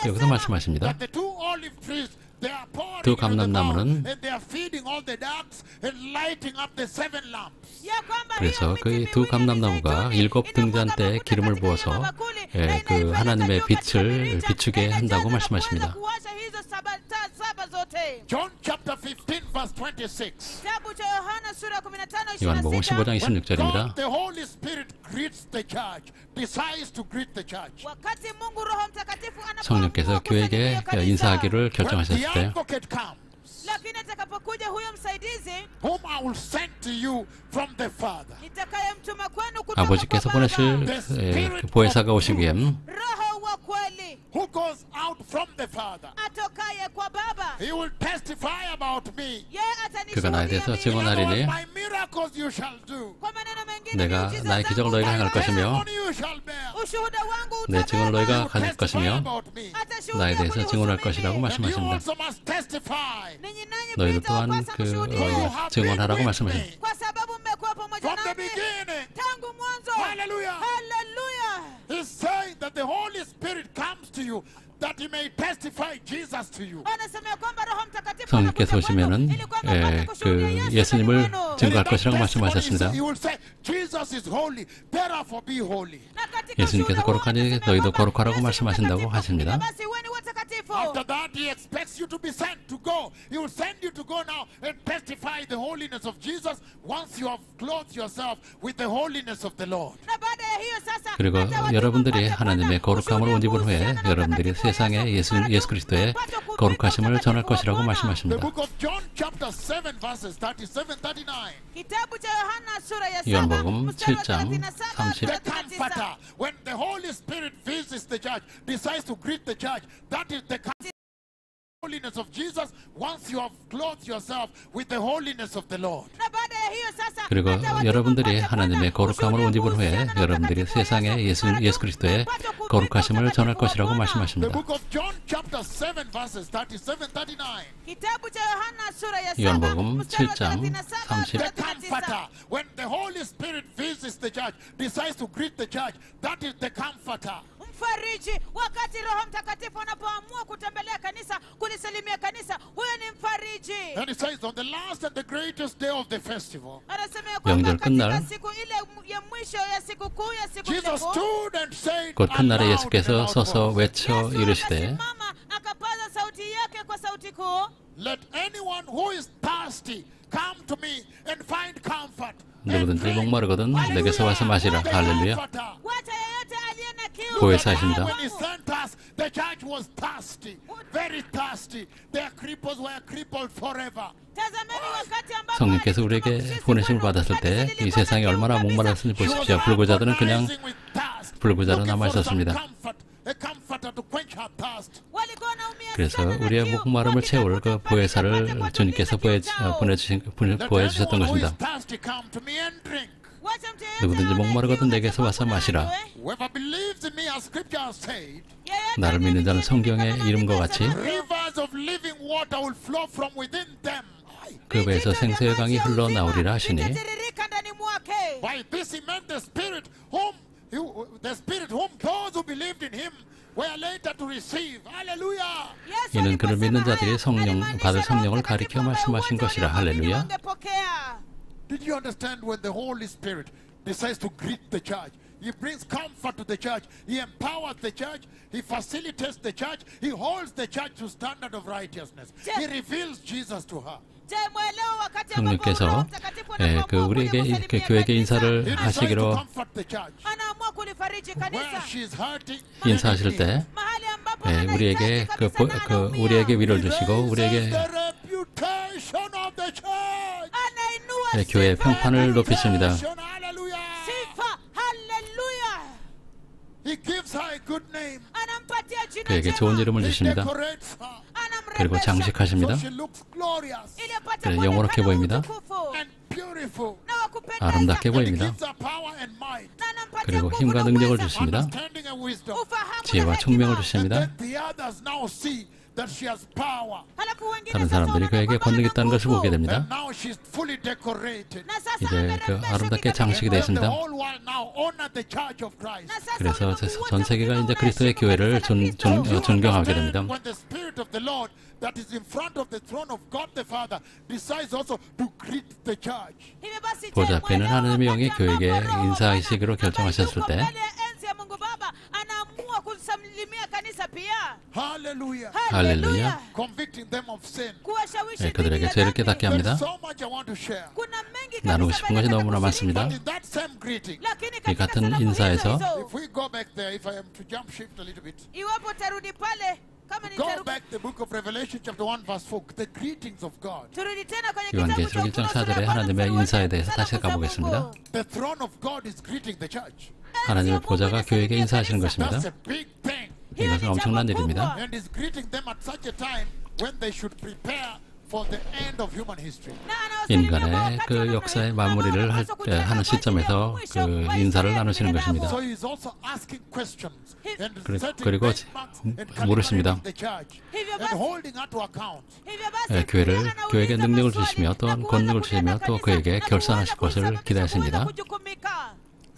여기서 말씀하십니다. That the two olive trees, they are pouring 두 into the 감람나무는 ground, and they are feeding all the ducks and lighting up the 7 lamps. Ya kwamba 그래서 hiyo 그 miti 두 miwili 감람나무가 mizeituni 일곱 inamwaga 등잔대에 mafuta 기름을 katika 부어서 ile bakuli, 예, na 그 inaipeleka 하나님의 juu katika 빛을 birija, 비추게 na 한다고 inajaza na 말씀하십니다. kuweza kuwasha hizo taa saba zote. John chapter 15 verse 26. Kitabu cha Yohana sura 15:26. 요한복음 15장 When 26절입니다. God, the Holy Spirit greets the church, decides to greet the church. wakati Mungu Roho Mtakatifu 성령께서 anapoamua 교회에게 kusalimia kanisa, 인사하기를 When the 결정하셨을 때 advocate comes, lakini atakapokuja huyo msaidizi whom I will send to you from the Father. nitakayemtuma kwenu kutoka 아버지께서 kwa Baba, 보내실 그 보혜사가 오시기엔 Roho wa kweli Who goes out from the Father. atokaye kwa Baba, He will testify about me. yeye 그가 나에 대해서 atanishuhudia mimi. In other words, 증언하리니 my miracles you shall do. Kwa maneno mengine, 내가 miujiza 나의 zangu 기적을 너희가 행할 utafanya. 것이며 Testimony you shall bear. ushuhuda wangu 내 증언을 utabeba. 너희가 You 가질 testify 것이며 about me. Atashuhudia 나에 대해서 kunihusu 증언할 mimi. 것이라고 And you 말씀하십니다. also must testify. Ninyi nanyi 너희도 pia 또한 itawapasa 그 mshuhudie. You have 증언하라고 been with 말씀하십니다. me kwa sababu mmekuwa pamoja from the nami beginning. tangu mwanzo. Hallelujah. Haleluya. He's saying that the Holy Spirit comes to you that he may testify Jesus to you. Anasema kwamba Roho Mtakatifu 성령께서 anakuja kwenu 오시면은 ili kwamba apate kushuhudia Yesu 그 ndani 예수님을 mwenu. 증거할 And in 것이라고 that 말씀하셨습니다. testimony, he will say, Jesus is holy, therefore be holy. Na katika 예수님께서 ushuhuda huo 거룩하니 anasema 너희도 kwamba 거룩하라고 Yesu ni 말씀하신다고 mtakatifu, 하십니다. hivyo basi uweni watakatifu. After that, he expects you to be sent to go. He will send you to go now and testify the holiness of Jesus once you have clothed yourself with the holiness of the Lord. Na baada ya hiyo sasa 그리고 atawatuma 여러분들이 mpate 하나님의 kwenda 거룩함을 옷 입은 후에 kushuhudia 여러분들이 utakatifu wa 세상에 Yesu 예수 그리스도의 mpate kuhubiri 거룩하심을 전할 utakatifu wa 것이라고 Bwana. The 말씀하십니다. book of John chapter 7 verses 37-39. Kitabu cha Yohana sura ya 7 요한복음 mstari wa 7장 37 30. The Comforter, when the Holy Spirit visits the church, decides to greet the church, that is the holiness of Jesus once you have clothed yourself with the holiness of the Lord. na baada ya hiyo sasa 그리고 atawatuma 여러분들이 mpate 하나님의 kwenda 거룩함을 옷 입은 후에 kushuhudia 여러분들이 utakatifu wa 세상에 Yesu 예수 그리스도의 mpate kuhubiri 거룩하심을 전할 utakatifu wa 것이라고 Bwana. The 말씀하십니다. book of John chapter 7 verses 37-39. Kitabu cha Yohana sura ya 7 요한복음 mstari wa 7장 37 The Comforter, when the Holy Spirit visits the church, decides to greet the church, that is the Comforter. mfariji. Wakati Roho Mtakatifu anapoamua kutembelea kanisa, kulisalimia kanisa, huyo ni mfariji. And it says, on the last and the greatest day of the festival, Anasema ya kwamba 명절 끝날 katika siku ile ya mwisho ya sikukuu ya siku Jesus ndefu, stood and said 곧 큰날에 aloud in a 예수께서 loud 서서 voice, 외쳐 Yesu 이르시되 akasimama akapaza sauti yake kwa sauti kuu, let anyone who is thirsty come to me and find comfort. 누구든지 목마르거든 내게서 와서 마시라. 할렐루야. wacha yeyote aliye na kiu. 보혜사이십니다. When he sent us, the church was thirsty, very thirsty. Their cripples were crippled forever. Tazameni wakati ambapo 성령께서 우리에게 alituma 보내심을 sisi 받았을 때 kanisa 이 lilikuwa 세상이 na kiu 얼마나 kabisa. 목마랐는지 She was 보십시오. 불구자들은 그냥 agonizing with thirst, 불구자로 looking 남아 for some 있었습니다. comfort, a comforter to quench her thirst. walikuwa wanaumia 그래서 sana na 우리의 kiu, 목마름을 채울 그 wakitafuta 보혜사를 kupata 주님께서 kutuliza kiu chao. 보여주셨던 Let anyone who is 것입니다. thirsty come to me and drink. Wacha mtu yeyote 누구든지 aone 목마르거든 kiu 내게서 와서 na 마시라. anywe. Whoever believes in me, as scripture has said, Yeyote 나를 믿는 자는 anayeniamini 성경의 kama 이름과 maandiko 같이 yasema, rivers of living water will flow from within them. 그 배에서 생수의 강이 흘러나오리라 하시니 vitatiririka ndani mwake. By this he meant the Spirit whom those who believed in him were later to receive. Hallelujah. Yesu 이는 그를 믿는 aliposema 자들이 haya, 성령 alimaanisha 받을 Roho 성령을 Mtakatifu 가리켜 ambaye 말씀하신 wote 것이라. walioamini 할렐루야. wangepokea. Did you understand when the Holy Spirit decides to greet the church? He brings comfort to the church. He empowers the church. He facilitates the church. He holds the church to standard of righteousness. He reveals Jesus to her. Je, mwelewa wakati ambapo Roho 성령께서 Mtakatifu 그 anapoamua 우리에게 kuja 이렇게 kusalimia 교회에게 kanisa, 인사를 He decides to 하시기로 comfort the church. anaamua kulifariji Where kanisa she is hurting, 인사하실 때 mahali ambapo 우리에게 anahitaji kabisa na anaumia. 우리에게 위로를 He 주시고 raises 우리에게 the reputation of the church. anainua 교회의 sifa 평판을 ya kanisa. 높이십니다. Hallelujah. Sifa, haleluya. He gives her a good name. Anampatia jina 그에게 jema. 좋은 이름을 He 주십니다. decorates her. 그리고 Anamrembesha 장식하십니다. So she looks glorious ili apate 그래, kuonekana 영원하게 보입니다. utukufu and beautiful. na wa kupendeza. 아름답게 And he 보입니다. gives her power and might. Na anampatia 그리고 nguvu 힘과 na 능력을 uweza. 주십니다. Understanding a wisdom. ufahamu 지혜와 na 총명을 hekima. 주십니다. And then the others now see that she has power. Halafu wengine 다른 sasa 사람들이 wanaona 그에게 kwamba 권능이 ana 있다는 것을 nguvu. 보게 됩니다. And now she's fully decorated. Na sasa 이제 그 amerembeshwa 아름답게 kikamilifu. 장식이 되어 And 있습니다. the whole world now honor the Church of Christ. Na sasa 그래서 ulimwengu 전 wote 세계가 이제 unaona 그리스도의 heshima 교회를 kanisa la Kristo. 존경하게 됩니다. When the Spirit of the Lord that is in front of the throne of God the Father decides also to greet the church. Hivyo basi, 보좌 앞에 있는 mwelewa 하나님의 영이 wakati 교회에게 ambapo Roho 인사하시기로 Bwana 결정하셨을 ambaye 때 yuko mbele ya enzi ya Mungu Baba anaamua kusalimia kanisa pia. Hallelujah. 할렐루야. Convicting them of sin. Kuwashawishi 네, 그들에게 dhidi ya 죄를 dhambi. 깨닫게 합니다. There's so much I want to share. Kuna mengi 나누고 kabisa 싶은 것이 nataka 너무나 kushiriki. 많습니다. But in that same greeting, Lakini 이 katika 같은 salamu 인사에서 hizo, if we go back there, if I am to jump shift a little bit, iwapo tarudi pale kama go nitarudi back the book of Revelation chapter 1 verse 4, the greetings of God. turudi tena kwenye 요한계시록 kitabu cha 1장 Ufunuo sura 4절에 ya kwanza 하나님의 mstari wa 인사에 nne, 대해서 다시 salamu za 가보겠습니다. Mungu. The throne of God is greeting the church. 하나님의 보좌가 교회에게 인사하시는 것입니다. That's a big thing. 이것은 엄청난 일입니다. And is greeting them at such a time when they should prepare for the end of human history. 인간의 그 역사의 마무리를 하는 시점에서 그 인사를 나누시는 것입니다. So he is also asking questions and setting 그리고 benchmarks and 물으십니다. calibrating the church and holding her to account. 교회를 교회에게 능력을 주시며 또한 권능을 주시며 또 그에게 결산하실 것을 기대하십니다.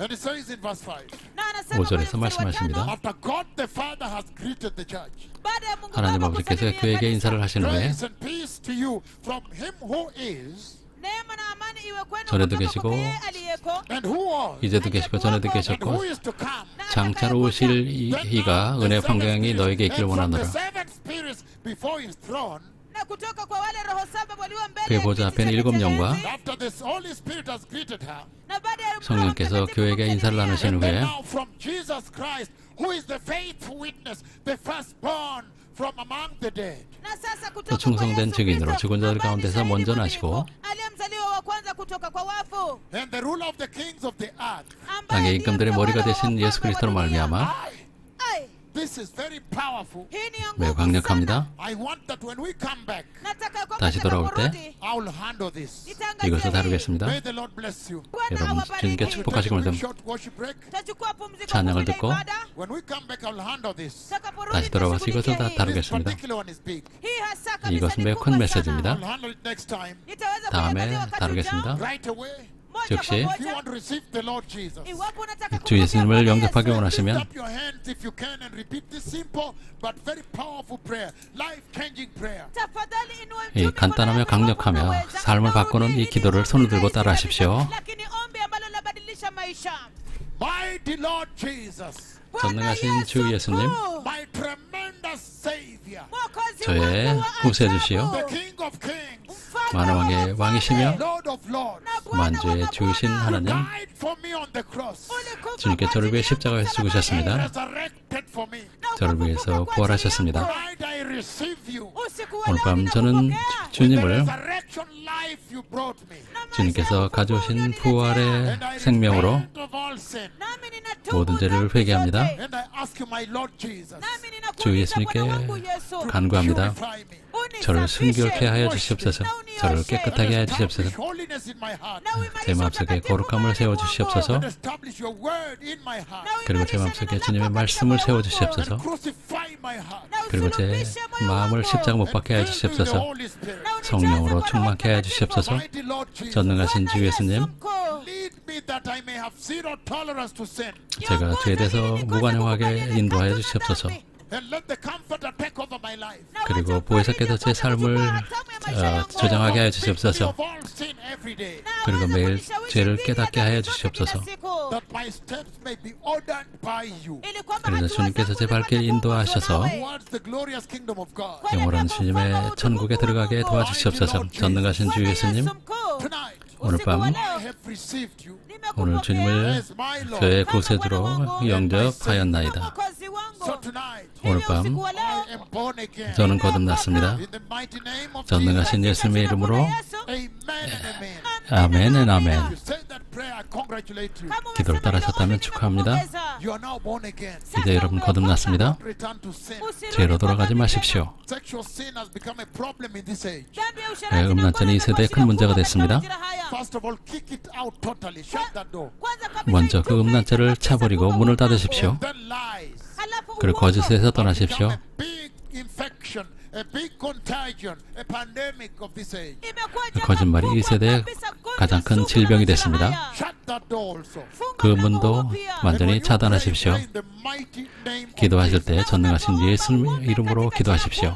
And it says in verse 5, 5절에서 말씀하십니다. after God the Father has greeted the church, 하나님 아버지께서 교회에게 인사를 하신 후에 grace and peace to you from him who is 전에도 계시고 and who was 이제도 계시고 전에도 and 계셨고 who is to come. 장차로 오실 이가 은혜의 평강이 너에게 있기를 원하노라. Before his throne, 그의 보좌 앞에는 7영과 after this Holy Spirit has greeted her, 성령께서 교회에게 인사를 나누신 and 후에 then now from Jesus Christ, who is the faithful witness, the firstborn from among the dead. 또 충성된 증인으로 죽은 자들 가운데서 먼저 나시고 And the ruler of the kings of the earth. 땅의 임금들의 머리가 되신 예수 그리스도로 말미암아 This is very powerful. 매우 강력합니다. I want that when we come back, 다시 돌아올 때 I will handle this. 이것을 다루겠습니다. May the Lord bless you. 여러분 주님께 축복하시기 바랍니다. Short worship break. 찬양을 듣고 When we come back, I will handle this. 다시 돌아와서 이것을 다 This 다루겠습니다. particular one is big. 이것은 매우 큰 메시지입니다. I'll handle it next time. 다음에 다루겠습니다. Right away. 즉시 If you want to receive the Lord Jesus, 주 예수님을 영접하기 lift 원하시면 up your hands if you can and repeat this simple but very powerful prayer, life-changing prayer. 이 간단하며 강력하며 삶을 바꾸는 이 기도를 손을 들고 따라하십시오. Mighty Lord Jesus, 전능하신 주 예수님, my tremendous Savior, 저의 구세주시오, the King of Kings, 만왕의 왕이시며 Lord of Lords, 만주의 주신 하나님, died for me on the cross, 주님께 저를 위해 십자가에서 죽으셨습니다. resurrected for me. 저를 위해서 부활하셨습니다. Tonight I receive you. 오늘 밤 저는 주님을 Resurrection life you brought me. 주님께서 가져오신 부활의 And I 생명으로 repent of all sin. 모든 죄를 회개합니다. And I ask you, my Lord Jesus, 주 예수님께 간구합니다. purify me. 저를 순결케 하여 주시옵소서. 저를 깨끗하게 하여 주시옵소서. Holiness in my heart. 제 마음속에 거룩함을 세워 주시옵소서. And establish your word in my heart. 그리고 제 마음속에 주님의 말씀을 세워 주시옵소서. Crucify my heart. 그리고 제 마음을 십자가 못 박게 하여 Fill me with the 주시옵소서. Holy Spirit. 성령으로 충만케 하여 주시옵소서. Mighty Lord Jesus, 전능하신 주 예수님, lead me that I may have zero tolerance to sin. 제가 죄에 대해서 무관용하게 인도하여 주시옵소서. And let the comforter take over my life. 그리고 보혜사께서 제 삶을 조장하게 하여 주시옵소서. Of all sin every day. 그리고 매일 죄를 깨닫게 하여 주시옵소서. That my steps may be ordered by you. 그래서 주님께서 제 발길 인도하셔서 Towards the glorious kingdom of God. 영원한 주님의 천국에 들어가게 도와주시옵소서. 전능하신 주 예수님, Tonight, 오늘 밤 I have received you 오늘 주님을 as my Lord. 저의 구세주로 영접하였나이다. So tonight, 오늘 밤 I am born again. 저는 거듭났습니다. In the mighty name of 전능하신 예수님의 이름으로 Jesus. Amen and amen. 아멘, 아멘. You said that prayer, I congratulate you. 기도를 따르셨다면 축하합니다. You are now born again. 이제 여러분 거듭났습니다. Return to sin. 죄로 돌아가지 마십시오. Sexual sin has become a problem in this age. 음란죄는 이 세대의 큰 문제가 됐습니다. First of all, kick it out totally. Shut that door. 먼저 그 음란죄를 차버리고 문을 닫으십시오. Then lies. 그리고 거짓에서 떠나십시오. A big infection, a big contagion, a pandemic of this age. 거짓말이 이 세대의 가장 큰 질병이 됐습니다. Shut that door also. 그 문도 완전히 차단하십시오. 기도하실 때 전능하신 예수 이름으로 기도하십시오.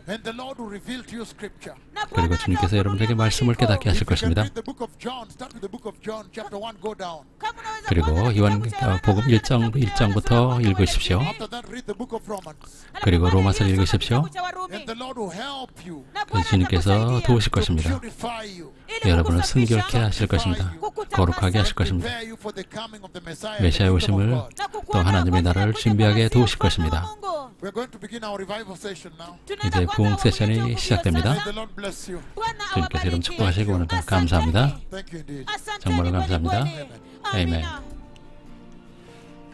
And the Lord will reveal to you scripture. 그리고 주님께서 여러분에게 말씀을 깨닫게 하실 것입니다. Read the book of John. Start with the book of John, chapter 1, go down. 그리고 요한복음 1장부터 읽으십시오. After that, read the book of Romans. 그리고 로마서를 읽으십시오. And the Lord will help you, 그래서 주님께서 도우실 것입니다. purify you, 여러분을 순결케 하실 것입니다. 거룩하게 하실 것입니다. prepare you for the coming of the Messiah. 메시아의 오심을 또 하나님의 나라를 준비하게 도우실 것입니다. We're going to begin our revival session now. 이제 부흥 세션이 시작됩니다. May the Lord bless you. 주님께서 여러분 축복하시기 원합니다. 감사합니다. Thank you indeed. 정말 감사합니다. 아멘.